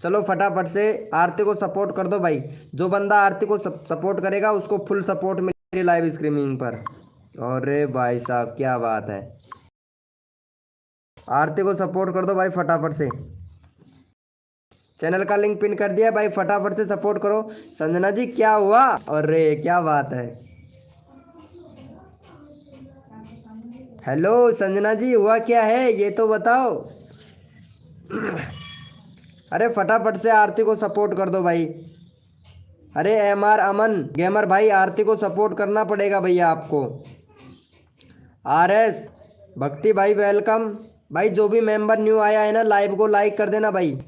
चलो फटाफट से आरती को सपोर्ट कर दो भाई। जो बंदा आरती को सपोर्ट करेगा उसको फुल सपोर्ट मिलेगी लाइव स्ट्रीमिंग पर। अरे भाई साहब क्या बात है। आरती को सपोर्ट कर दो भाई फटाफट से। चैनल का लिंक पिन कर दिया भाई। फटाफट से सपोर्ट करो। संजना जी क्या हुआ। अरे क्या बात है। हेलो संजना जी हुआ क्या है ये तो बताओ। अरे फटाफट से आरती को सपोर्ट कर दो भाई। अरे MR अमन गेमर भाई आरती को सपोर्ट करना पड़ेगा भैया आपको। RS भक्ति भाई वेलकम। भाई जो भी मेंबर न्यू आया है ना लाइव को लाइक कर देना भाई।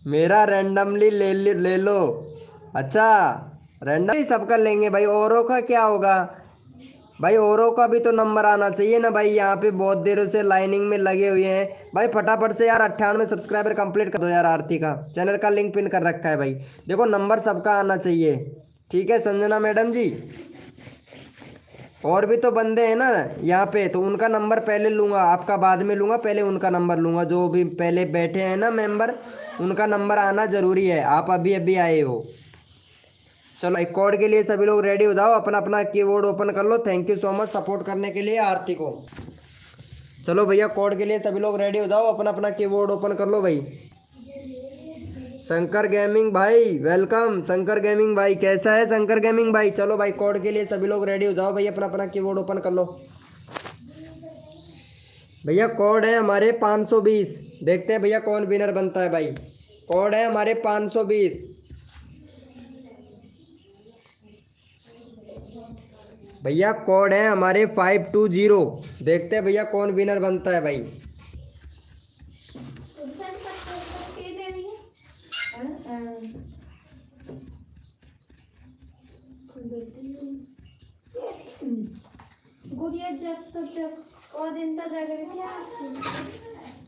मेरा रैंडमली ले लो। अच्छा रैंडमली सबका लेंगे भाई। औरों का क्या होगा भाई। औरों का भी तो नंबर आना चाहिए ना भाई। यहाँ पे बहुत देरों से लाइनिंग में लगे हुए हैं भाई। फटाफट से यार 98 सब्सक्राइबर कंप्लीट कर दो यार आरती का। चैनल का लिंक पिन कर रखा है भाई। देखो नंबर सबका आना चाहिए। ठीक है संजना मैडम जी। और भी तो बंदे हैं ना यहाँ पे तो उनका नंबर पहले लूँगा आपका बाद में लूँगा। पहले उनका नंबर लूँगा जो भी पहले बैठे हैं ना मेंबर। उनका नंबर आना ज़रूरी है। आप अभी अभी आए हो। चलो एक कोड के लिए सभी लोग रेडी हो जाओ। अपना अपना कीबोर्ड ओपन कर लो। Thank you so much support करने के लिए आरती को। चलो भैया कोड के लिए सभी लोग रेडी हो जाओ। अपना अपना कीबोर्ड ओपन कर लो भाई। शंकर गेमिंग भाई वेलकम। शंकर गेमिंग भाई कैसा है शंकर गेमिंग भाई। चलो भाई कोड के लिए सभी लोग रेडी हो जाओ भाई। अपना अपना कीबोर्ड ओपन कर लो भैया। कोड है हमारे 520। देखते हैं भैया कौन विनर बनता है भाई। कोड है हमारे 520 भैया। कोड है हमारे 520। देखते हैं भैया कौन विनर बनता है भाई।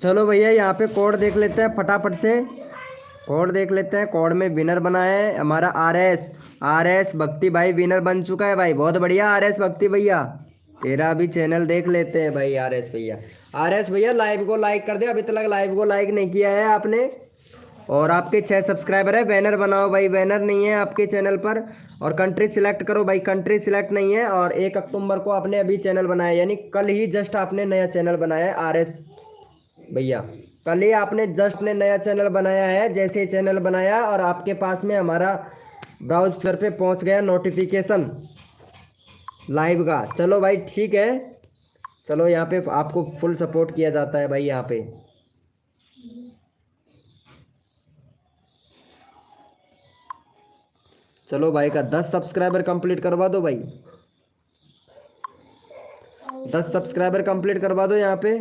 चलो भैया यहाँ पे कोड देख लेते हैं फटाफट से। कोड देख लेते हैं। कोड में विनर बना है हमारा RS भक्ति भाई विनर बन चुका है भाई। बहुत बढ़िया RS भक्ति भैया। तेरा भी चैनल देख लेते हैं भाई RS भैया। RS भैया लाइव को लाइक कर दे। अभी तक लाइव को लाइक नहीं किया है आपने। और आपके 6 सब्सक्राइबर है। बैनर बनाओ भाई। बैनर नहीं है आपके चैनल पर। और कंट्री सिलेक्ट करो भाई। कंट्री सिलेक्ट नहीं है। और 1 अक्टूबर को आपने अभी चैनल बनाया यानी कल ही जस्ट आपने नया चैनल बनाया है RS भैया। कल ही आपने जस्ट ने नया चैनल बनाया है। जैसे चैनल बनाया और आपके पास में हमारा ब्राउज़र पे पहुंच गया नोटिफिकेशन लाइव का। चलो भाई ठीक है। चलो यहाँ पे आपको फुल सपोर्ट किया जाता है भाई। यहाँ पे चलो भाई का 10 सब्सक्राइबर कंप्लीट करवा दो भाई। 10 सब्सक्राइबर कंप्लीट करवा दो यहाँ पे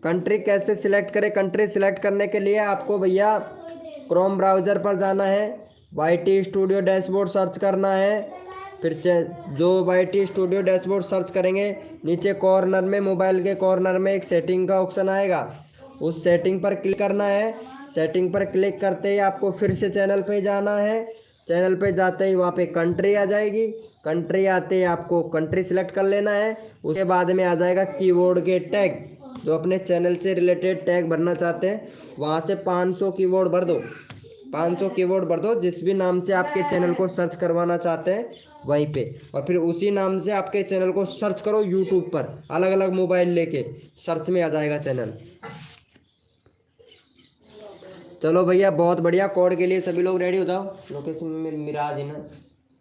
कंट्री कैसे सिलेक्ट करें? कंट्री सिलेक्ट करने के लिए आपको भैया क्रोम ब्राउज़र पर जाना है, YT स्टूडियो डैशबोर्ड सर्च करना है। फिर जो YT स्टूडियो डैशबोर्ड सर्च करेंगे, नीचे कॉर्नर में, मोबाइल के कॉर्नर में एक सेटिंग का ऑप्शन आएगा, उस सेटिंग पर क्लिक करना है। सेटिंग पर क्लिक करते ही आपको फिर से चैनल पे जाना है। चैनल पे जाते ही वहाँ पे कंट्री आ जाएगी। कंट्री आते ही आपको कंट्री सिलेक्ट कर लेना है। उसके बाद में आ जाएगा कीवर्ड के टैग, जो अपने चैनल से रिलेटेड टैग भरना चाहते हैं, वहाँ से 500 कीवर्ड भर दो। 500 कीवर्ड भर दो, जिस भी नाम से आपके चैनल को सर्च करवाना चाहते हैं वहीं पे, और फिर उसी नाम से आपके चैनल को सर्च करो यूट्यूब पर, अलग अलग मोबाइल लेके सर्च में आ जाएगा चैनल। चलो भैया बहुत बढ़िया। कोड के लिए सभी लोग रेडी हो जाओ। लोकेशन में मिराज है ना,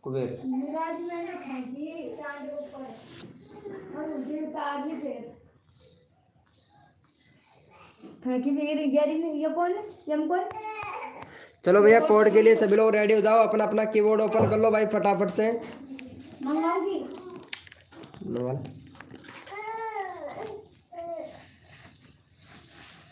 कुबेर। चलो भैया कोड के लिए सभी लोग रेडी हो जाओ। अपना अपना कीबोर्ड ओपन कर लो भाई फटाफट से।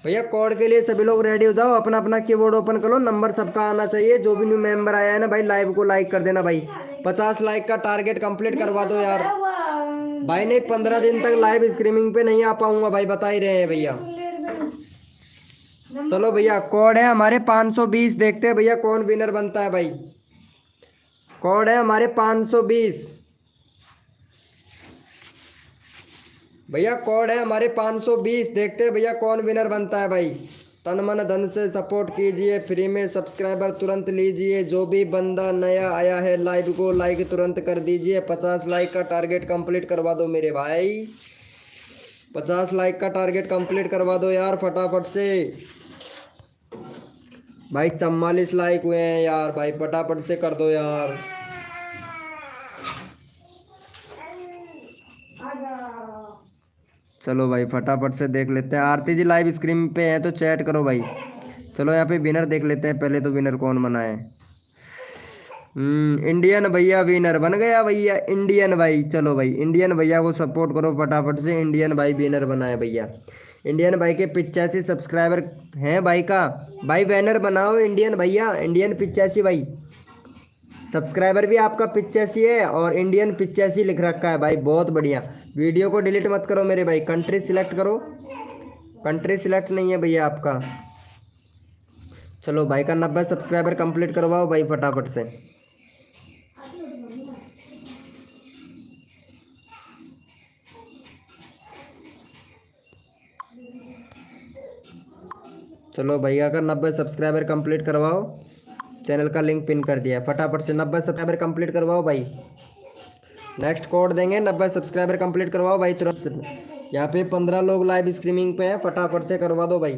भैया कोड के लिए सभी लोग रेडी हो जाओ। अपना अपना कीबोर्ड ओपन कर लो। नंबर सबका आना चाहिए। जो भी न्यू मेंबर आया है ना भाई, लाइव को लाइक कर देना भाई। 50 लाइक का टारगेट कंप्लीट करवा दो यार भाई। नहीं 15 दिन तक लाइव स्ट्रीमिंग पे नहीं आ पाऊंगा भाई, बता ही रहे हैं भैया। चलो भैया कोड है हमारे 520। देखते हैं भैया कौन विनर बनता है भाई। कोड है हमारे 520 भैया। कोड है हमारे 520। देखते हैं भैया कौन विनर बनता है भाई। तन मन धन से सपोर्ट कीजिए, फ्री में सब्सक्राइबर तुरंत लीजिए। जो भी बंदा नया आया है लाइव को लाइक तुरंत कर दीजिए। 50 लाइक का टारगेट कंप्लीट करवा दो मेरे भाई। 50 लाइक का टारगेट कंप्लीट करवा दो यार फटाफट से भाई। 44 लाइक हुए हैं यार भाई, फटाफट से कर दो यार। चलो भाई फटाफट से देख लेते हैं। आरती जी लाइव स्क्रीन पे हैं तो चैट करो भाई। चलो यहाँ पे विनर देख लेते हैं पहले। तो विनर कौन बना है? इंडियन भैया विनर बन गया भैया। इंडियन भाई, चलो भाई इंडियन भैया को सपोर्ट करो फटाफट से। इंडियन भाई विनर बना है भैया। इंडियन भाई के 85 सब्सक्राइबर हैं भाई का। भाई बैनर बनाओ इंडियन भैया। इंडियन 85 भाई। सब्सक्राइबर भी आपका 85 है और इंडियन 85 लिख रखा है भाई। बहुत बढ़िया। वीडियो को डिलीट मत करो मेरे भाई। कंट्री सिलेक्ट करो। कंट्री सिलेक्ट नहीं है भैया आपका। चलो भाई का 90 सब्सक्राइबर कंप्लीट करवाओ भाई फटाफट से। चलो भैया का 90 सब्सक्राइबर कंप्लीट करवाओ। चैनल का लिंक पिन कर दिया है। फटाफट से 90 सब्सक्राइबर कंप्लीट करवाओ भाई। नेक्स्ट कोड देंगे। 90 सब्सक्राइबर कंप्लीट करवाओ भाई तुरंत से। यहाँ पे 15 लोग लाइव स्ट्रीमिंग पे हैं, फटाफट से करवा दो भाई।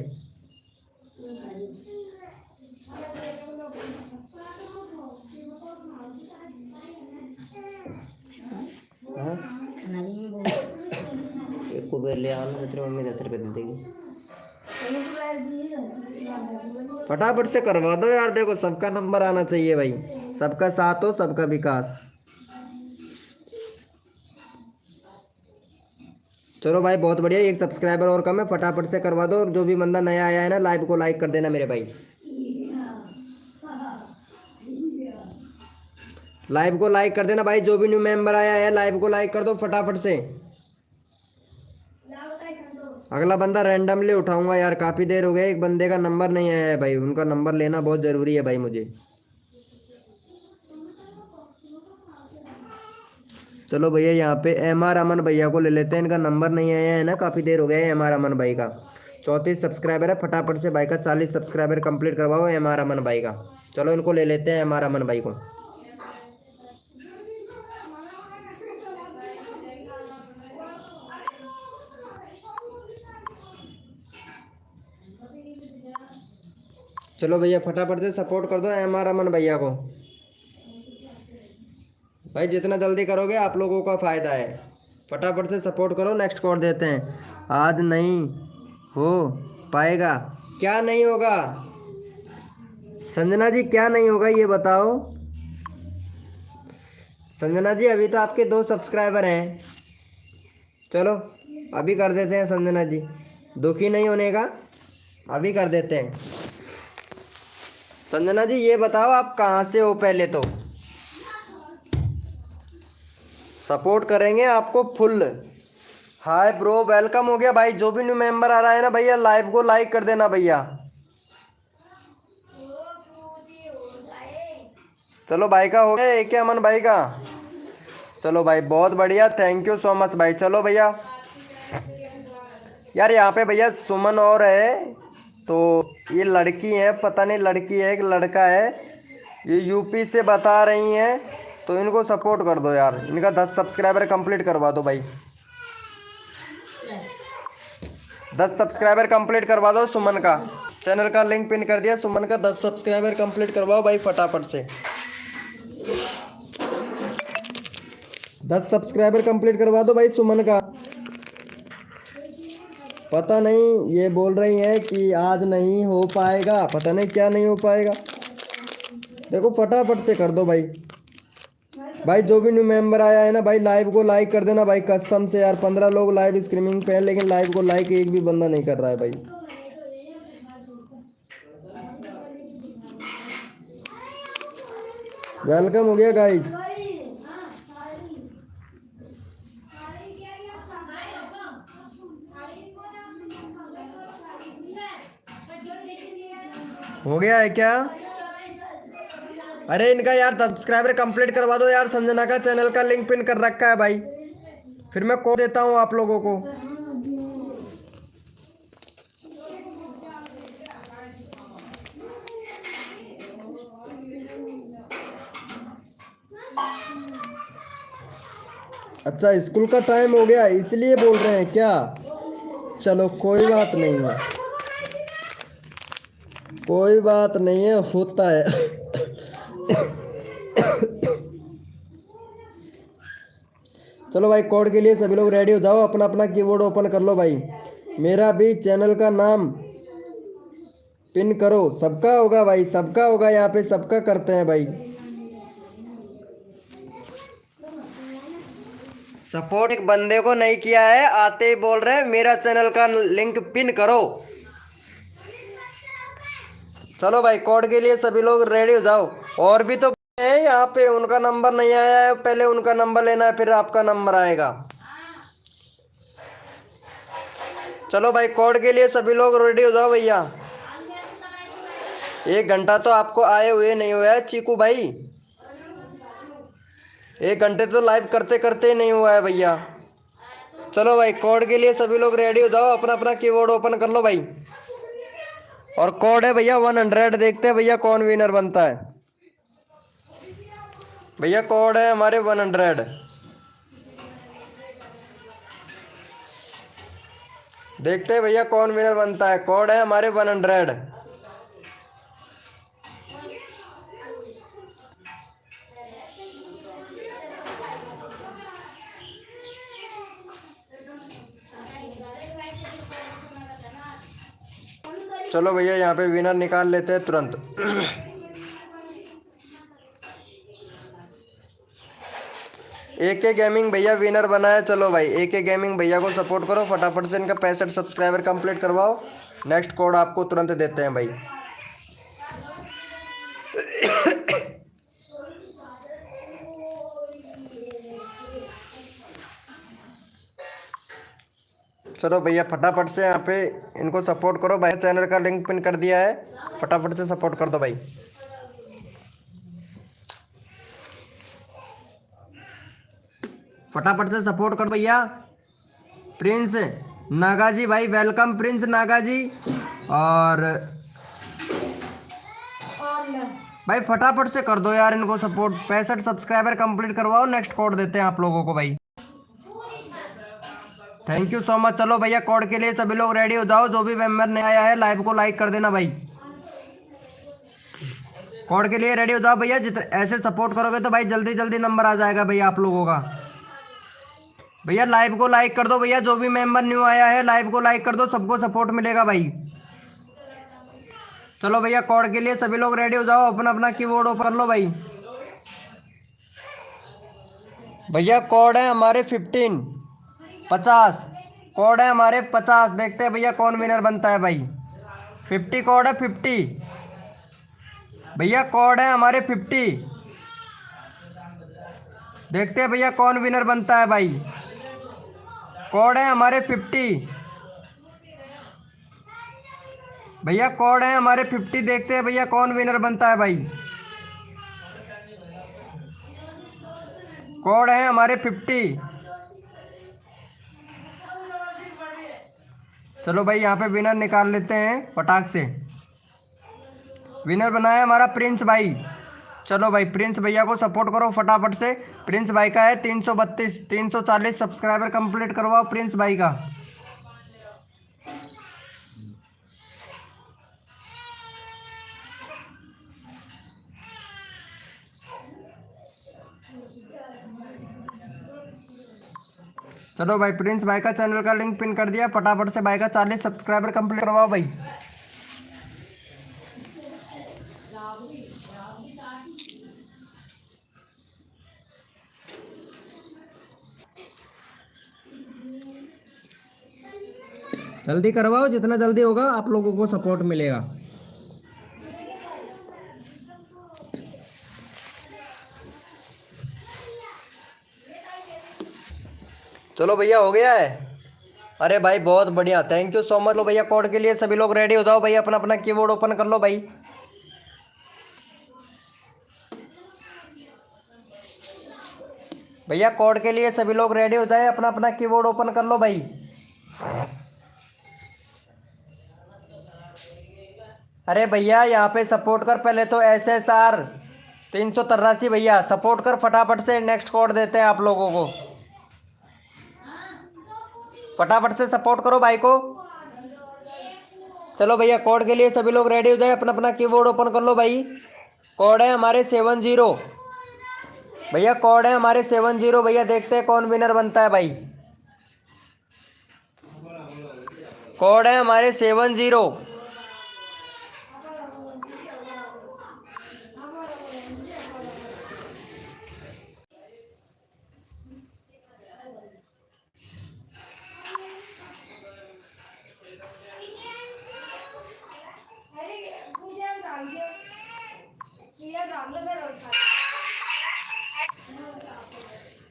कुबेर ले आओ ना, मम्मी 10 रुपये दे देगी। फटाफट से करवा दो यार। देखो सबका नंबर आना चाहिए भाई। सबका साथ हो, सबका विकास। चलो भाई बहुत बढ़िया। एक सब्सक्राइबर और कम है, फटाफट से करवा दो। जो भी बंदा नया आया है ना, लाइव को लाइक कर देना मेरे भाई। लाइव को लाइक कर देना भाई। जो भी न्यू मेंबर आया है लाइव को लाइक कर दो फटाफट से। अगला बंदा रैंडमली उठाऊंगा यार। काफ़ी देर हो गई, एक बंदे का नंबर नहीं आया है भाई। उनका नंबर लेना बहुत ज़रूरी है भाई मुझे। चलो भैया यहाँ पे MR अमन भैया को ले लेते हैं। इनका नंबर नहीं आया है ना, काफ़ी देर हो गया है। MR अमन भाई का 34 सब्सक्राइबर है। फटाफट से भाई का 40 सब्सक्राइबर कंप्लीट करवाओ MR अमन भाई का। चलो इनको ले लेते हैं MR अमन भाई को। चलो भैया फटाफट से सपोर्ट कर दो MR अमन भैया को भाई। जितना जल्दी करोगे आप लोगों का फ़ायदा है। फटाफट से सपोर्ट करो। नेक्स्ट कोड देते हैं। आज नहीं हो पाएगा। क्या नहीं होगा संजना जी? क्या नहीं होगा ये बताओ संजना जी। अभी तो आपके 2 सब्सक्राइबर हैं। चलो अभी कर देते हैं संजना जी। दुखी नहीं होने का, अभी कर देते हैं। संजना जी ये बताओ आप कहाँ से हो, पहले तो सपोर्ट करेंगे आपको फुल। हाय ब्रो, वेलकम हो गया भाई। जो भी न्यू मेंबर आ रहा है ना भैया, लाइव को लाइक कर देना भैया। चलो भाई का हो गया एक अमन भाई का। चलो भाई बहुत बढ़िया, थैंक यू सो मच भाई। चलो भैया यार यहाँ पे भैया सुमन और है, तो ये लड़की है, पता नहीं लड़की है कि लड़का है, ये यूपी से बता रही हैं, तो इनको सपोर्ट कर दो यार। इनका 10 सब्सक्राइबर कंप्लीट करवा दो भाई, 10 सब्सक्राइबर कंप्लीट करवा दो सुमन का। चैनल का लिंक पिन कर दिया, सुमन का 10 सब्सक्राइबर कंप्लीट करवाओ भाई फटाफट से। 10 सब्सक्राइबर कंप्लीट करवा दो भाई सुमन का। पता नहीं ये बोल रही हैं कि आज नहीं हो पाएगा, पता नहीं क्या नहीं हो पाएगा। देखो फटाफट से कर दो भाई। भाई जो भी न्यू मेंबर आया है ना भाई, लाइव को लाइक कर देना भाई, कसम से यार। 15 लोग लाइव स्ट्रीमिंग पे हैं, लेकिन लाइव को लाइक एक भी बंदा नहीं कर रहा है भाई। वेलकम हो गया गाइस। हो गया है क्या? अरे इनका यार 10 सब्सक्राइबर कंप्लीट करवा दो यार। संजना का चैनल का लिंक पिन कर रखा है भाई, फिर मैं कोड देता हूँ आप लोगों को। अच्छा स्कूल का टाइम हो गया इसलिए बोल रहे हैं क्या? चलो कोई बात नहीं है, कोई बात नहीं है, होता है। चलो भाई कोड के लिए सभी लोग रेडी हो जाओ, अपना अपना कीबोर्ड ओपन कर लो भाई। मेरा भी चैनल का नाम पिन करो। सबका होगा भाई, सबका होगा, यहाँ पे सबका करते हैं भाई सपोर्ट। एक बंदे को नहीं किया है, आते ही बोल रहे हैं मेरा चैनल का लिंक पिन करो। चलो भाई कोड के लिए सभी लोग रेडी हो जाओ। और भी तो है यहाँ पे, उनका नंबर नहीं आया है, पहले उनका नंबर लेना है फिर आपका नंबर आएगा। चलो भाई कोड के लिए सभी लोग रेडी हो जाओ भैया। 1 घंटा तो आपको आए हुए नहीं हुआ है चीकू भाई, 1 घंटे तो लाइव करते करते ही नहीं हुआ है भैया। चलो भाई कोड के लिए सभी लोग रेडी हो जाओ, अपना अपना कीबोर्ड ओपन कर लो भाई। और कोड है भैया 100। देखते हैं भैया कौन विनर बनता है। भैया कोड है हमारे 100। देखते हैं भैया कौन विनर बनता है। कोड है हमारे 100। चलो भैया यहाँ पे विनर निकाल लेते हैं तुरंत। AK गेमिंग भैया विनर बना है। चलो भाई AK गेमिंग भैया को सपोर्ट करो, फटाफट से इनका 65 सब्सक्राइबर कंप्लीट करवाओ। नेक्स्ट कोड आपको तुरंत देते हैं भाई। चलो भैया फटाफट से यहाँ पे इनको सपोर्ट करो भाई। चैनल का लिंक पिन कर दिया है, फटाफट से सपोर्ट कर दो भाई। फटाफट से सपोर्ट कर भैया। प्रिंस नागा जी भाई वेलकम, प्रिंस नागा जी। और भाई फटाफट से कर दो यार इनको सपोर्ट, 65 सब्सक्राइबर कंप्लीट करवाओ। नेक्स्ट कोड देते हैं आप लोगों को भाई। Thank you so much. चलो भैया कोड के लिए सभी लोग रेडी हो जाओ। जो भी मेंबर नहीं आया है लाइव को लाइक कर देना भाई। कोड के लिए रेडी हो जाओ भैया। ऐसे सपोर्ट करोगे तो भाई जल्दी जल्दी नंबर आ जाएगा भैया आप लोगों का। भैया लाइव को लाइक कर दो भैया। जो भी मेंबर न्यू आया है लाइव को लाइक कर दो, सबको सपोर्ट मिलेगा भाई। चलो भैया कोड के लिए सभी लोग रेडी हो जाओ, अपना अपना कीबोर्ड ओपन कर लो भाई। भैया कोड है हमारे 15 50। कोड है हमारे 50। देखते हैं भैया कौन विनर बनता है भाई। 50 कोड है 50 भैया, कोड है हमारे 50। देखते हैं भैया कौन विनर बनता है भाई। कोड है हमारे 50 भैया, कोड है हमारे 50। देखते हैं भैया कौन विनर बनता है भाई। कोड है हमारे 50। चलो भाई यहाँ पे विनर निकाल लेते हैं फटाक से। विनर बनाया हमारा प्रिंस भाई। चलो भाई प्रिंस भैया को सपोर्ट करो फटाफट से। प्रिंस भाई का है 332 340 सब्सक्राइबर कंप्लीट करवाओ प्रिंस भाई का। चलो भाई प्रिंस भाई का चैनल का लिंक पिन कर दिया। फटाफट से भाई का 40 सब्सक्राइबर कंप्लीट करवाओ भाई। जल्दी करवाओ, जितना जल्दी होगा आप लोगों को सपोर्ट मिलेगा। चलो भैया हो गया है। अरे भाई बहुत बढ़िया, थैंक यू सो मच। लो भैया कोड के लिए सभी लोग रेडी हो जाओ भाई, अपना अपना कीबोर्ड ओपन कर लो भाई। भैया कोड के लिए सभी लोग रेडी हो जाए, अपना अपना कीबोर्ड ओपन कर लो भाई। अरे भैया यहाँ पे सपोर्ट कर, पहले तो SSR 383 भैया सपोर्ट कर फटाफट से। नेक्स्ट कोड देते हैं आप लोगों को, फटाफट से सपोर्ट करो भाई को। चलो भैया कोड के लिए सभी लोग रेडी हो जाए, अपना अपना कीबोर्ड ओपन कर लो भाई। कोड है हमारे 70 भैया, कोड है हमारे 70 भैया। देखते हैं कौन विनर बनता है भाई। कोड है हमारे 70।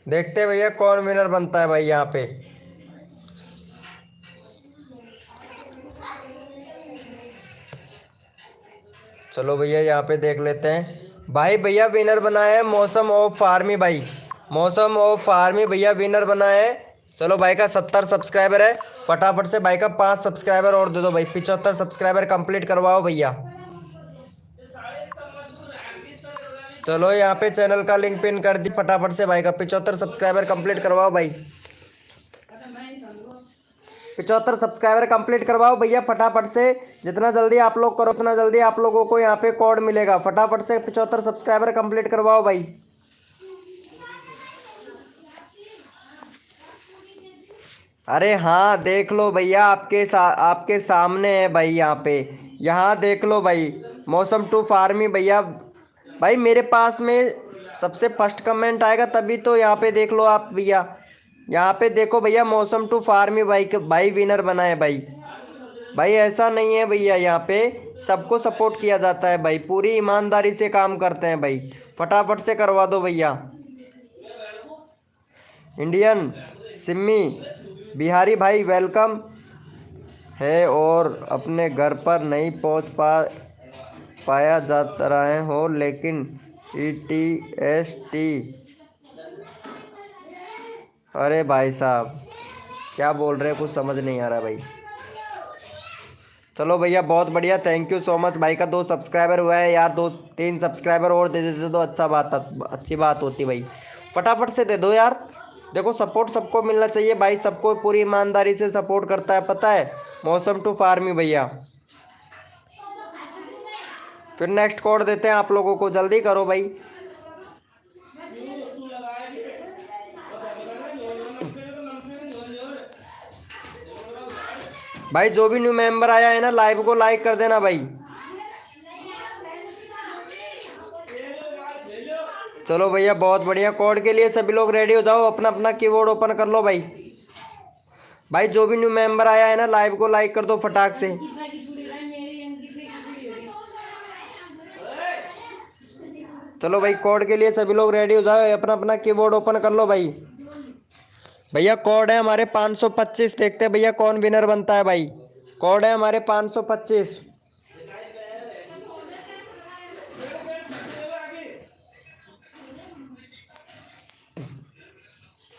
देखते हैं भैया कौन विनर बनता है भाई यहाँ पे। चलो भैया यहाँ पे देख लेते हैं भाई। भैया विनर बनाया है मौसम ऑफ फार्मी भाई। मौसम ऑफ फार्मी भैया विनर बनाया है। चलो भाई का 70 सब्सक्राइबर है। फटाफट से भाई का 5 सब्सक्राइबर और दे दो भाई। 75 सब्सक्राइबर कंप्लीट करवाओ भैया। चलो यहाँ पे चैनल का लिंक पिन कर दी। फटाफट से भाई का 75 सब्सक्राइबर कंप्लीट करवाओ भाई। 75 सब्सक्राइबर कंप्लीट करवाओ भैया फटाफट से। जितना जल्दी आप लोग करो उतना जल्दी आप लोगों को यहाँ पे कोड मिलेगा। फटाफट से 75 सब्सक्राइबर कंप्लीट करवाओ भाई। अरे हाँ देख लो भैया, आपके सामने है भाई। यहाँ पे यहाँ देख लो भाई, मौसम टू फार्मी भैया। भाई मेरे पास में सबसे फर्स्ट कमेंट आएगा तभी तो। यहाँ पे देख लो आप भैया, यहाँ पे देखो भैया, मौसम टू फार्मी भाई के भाई विनर बना है भाई। भाई ऐसा नहीं है भैया, यहाँ पे सबको सपोर्ट किया जाता है भाई। पूरी ईमानदारी से काम करते हैं भाई। फटाफट से करवा दो भैया। इंडियन सिम्मी बिहारी भाई वेलकम है। और अपने घर पर नहीं पहुंच पाया जाता रहे हो, लेकिन ETST। अरे भाई साहब क्या बोल रहे हैं, कुछ समझ नहीं आ रहा भाई। चलो भैया बहुत बढ़िया, थैंक यू सो मच। भाई का 2 सब्सक्राइबर हुआ है यार। 2-3 सब्सक्राइबर और दे देते तो अच्छी बात होती भाई। फटाफट से दे दो यार। देखो सपोर्ट सबको मिलना चाहिए भाई। सबको पूरी ईमानदारी से सपोर्ट करता है, पता है, मौसम टू फार्मी भैया। फिर नेक्स्ट कोड देते हैं आप लोगों को, जल्दी करो भाई। भाई जो भी न्यू मेंबर आया है ना, लाइव को लाइक कर देना भाई। चलो भैया बहुत बढ़िया। कोड के लिए सभी लोग रेडी हो जाओ, अपना अपना कीबोर्ड ओपन कर लो भाई। भाई जो भी न्यू मेंबर आया है ना, लाइव को लाइक कर दो फटाक से। चलो भाई, कोड के लिए सभी लोग रेडी हो जाओ, अपना अपना कीबोर्ड ओपन कर लो भाई। भैया कोड है हमारे 525, देखते हैं भैया कौन विनर बनता है भाई। कोड है हमारे 525।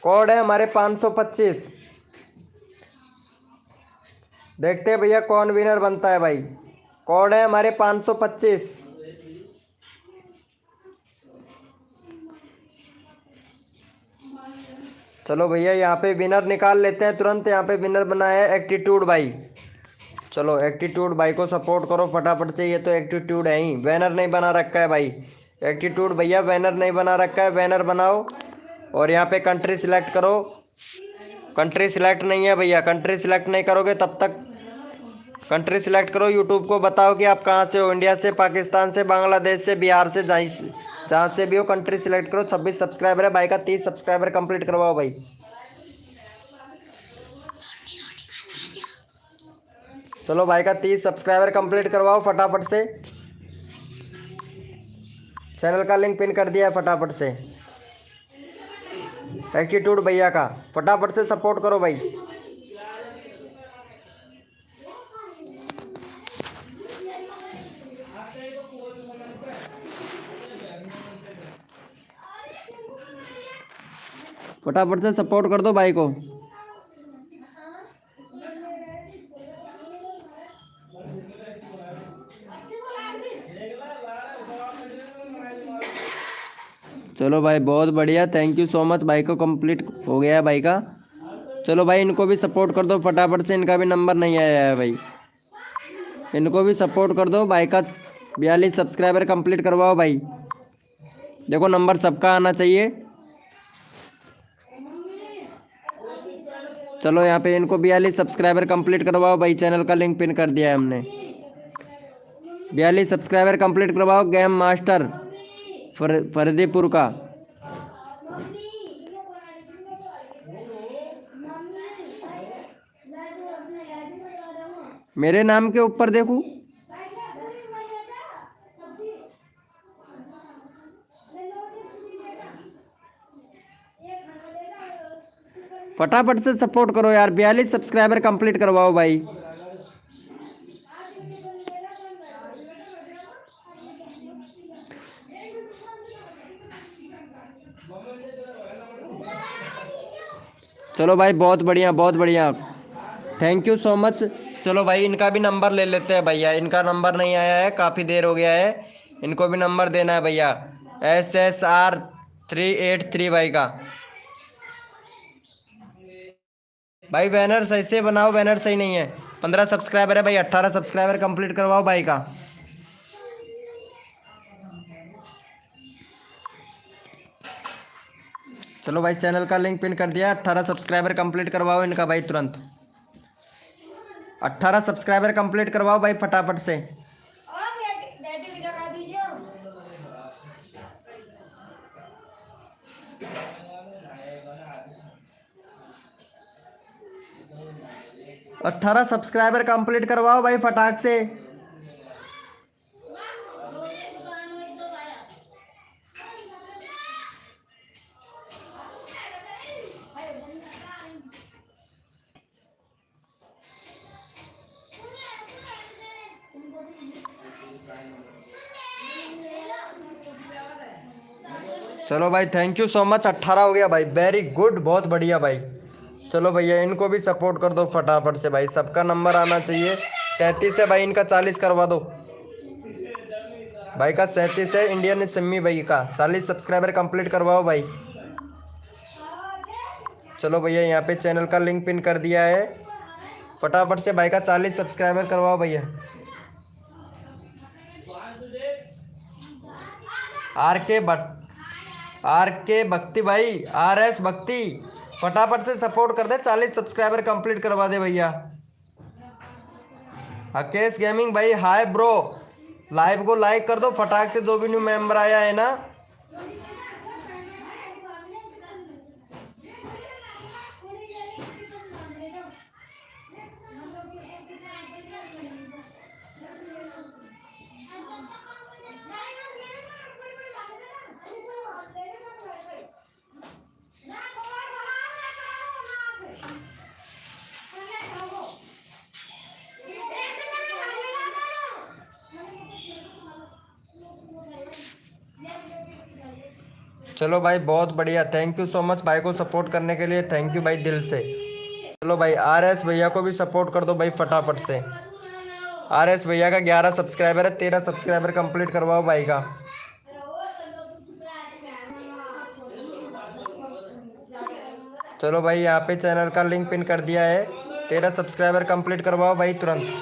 कोड है हमारे 525। देखते हैं भैया कौन विनर बनता है भाई। कोड है हमारे 525। चलो भैया यहाँ पे विनर निकाल लेते हैं तुरंत। यहाँ पे विनर बना है एटीट्यूड भाई। चलो एटीट्यूड भाई को सपोर्ट करो फटाफट से। ये तो एटीट्यूड है ही, बैनर नहीं बना रखा है भाई। एटीट्यूड भैया बैनर नहीं बना रखा है, बैनर बनाओ। और यहाँ पे कंट्री सिलेक्ट करो। कंट्री सिलेक्ट नहीं है भैया, कंट्री सिलेक्ट नहीं करोगे तब तक। कंट्री सिलेक्ट करो, यूट्यूब को बताओ कि आप कहाँ से हो, इंडिया से, पाकिस्तान से, बांग्लादेश से, बिहार से, जहाँ से भी हो कंट्री सिलेक्ट करो। 26 सब्सक्राइबर है भाई का, 30 सब्सक्राइबर कंप्लीट करवाओ भाई। चलो भाई का 30 सब्सक्राइबर कंप्लीट करवाओ फटाफट से। चैनल का लिंक पिन कर दिया है फटाफट से। एटीट्यूड भैया का फटाफट से सपोर्ट करो भाई। फटाफट से सपोर्ट कर दो भाई को। चलो भाई बहुत बढ़िया, थैंक यू सो मच। भाई को कंप्लीट हो गया है भाई का। चलो भाई इनको भी सपोर्ट कर दो फटाफट से, इनका भी नंबर नहीं आया है भाई। इनको भी सपोर्ट कर दो भाई का। 42 सब्सक्राइबर कंप्लीट करवाओ भाई। देखो नंबर सबका आना चाहिए। चलो यहाँ पे इनको 42 सब्सक्राइबर कंप्लीट करवाओ भाई। चैनल का लिंक पिन कर दिया है हमने। 42 सब्सक्राइबर कंप्लीट करवाओ। गेम मास्टर फरीदीपुर का। मेरे नाम के ऊपर देखूं। फटाफट से सपोर्ट करो यार, 42 सब्सक्राइबर कंप्लीट करवाओ भाई। चलो भाई बहुत बढ़िया बहुत बढ़िया, थैंक यू सो मच। चलो भाई इनका भी नंबर ले लेते हैं भैया। इनका नंबर नहीं आया है, काफ़ी देर हो गया है। इनको भी नंबर देना है भैया। SSR 383 भाई का। भाई बैनर सही से बनाओ, बैनर सही नहीं है। 15 सब्सक्राइबर है भाई, 18 सब्सक्राइबर कंप्लीट करवाओ भाई का। चलो भाई चैनल का लिंक पिन कर दिया। 18 सब्सक्राइबर कंप्लीट करवाओ इनका भाई तुरंत। 18 सब्सक्राइबर कंप्लीट करवाओ भाई फटाफट से। अट्ठारह सब्सक्राइबर कंप्लीट करवाओ भाई फटाक से। चलो भाई थैंक यू सो मच। 18 हो गया भाई, वेरी गुड, बहुत बढ़िया भाई। चलो भैया इनको भी सपोर्ट कर दो फटाफट से भाई, सबका नंबर आना चाहिए। 37 है भाई, इनका 40 करवा दो भाई का। 37 है इंडियन सिम्मी भाई का। 40 सब्सक्राइबर कंप्लीट करवाओ भाई। चलो भैया यहाँ पे चैनल का लिंक पिन कर दिया है, फटाफट से भाई का 40 सब्सक्राइबर करवाओ भैया। आर के भक्ति भाई, RS भक्ति, फटाफट से सपोर्ट कर दे। 40 सब्सक्राइबर कंप्लीट करवा दे भैया। हकेश गेमिंग भाई हाय ब्रो, लाइव को लाइक कर दो फटाक से, जो भी न्यू मेंबर आया है ना। चलो भाई बहुत बढ़िया, थैंक यू सो मच भाई को सपोर्ट करने के लिए, थैंक यू भाई दिल से। चलो भाई RS भैया को भी सपोर्ट कर दो भाई फटाफट से। RS भैया का 11 सब्सक्राइबर है, 13 सब्सक्राइबर कंप्लीट करवाओ भाई का। चलो भाई यहाँ पे चैनल का लिंक पिन कर दिया है, 13 सब्सक्राइबर कंप्लीट करवाओ भाई तुरंत।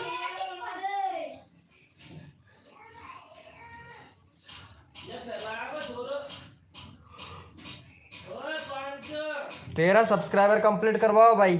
13 सब्सक्राइबर कंप्लीट करवाओ भाई।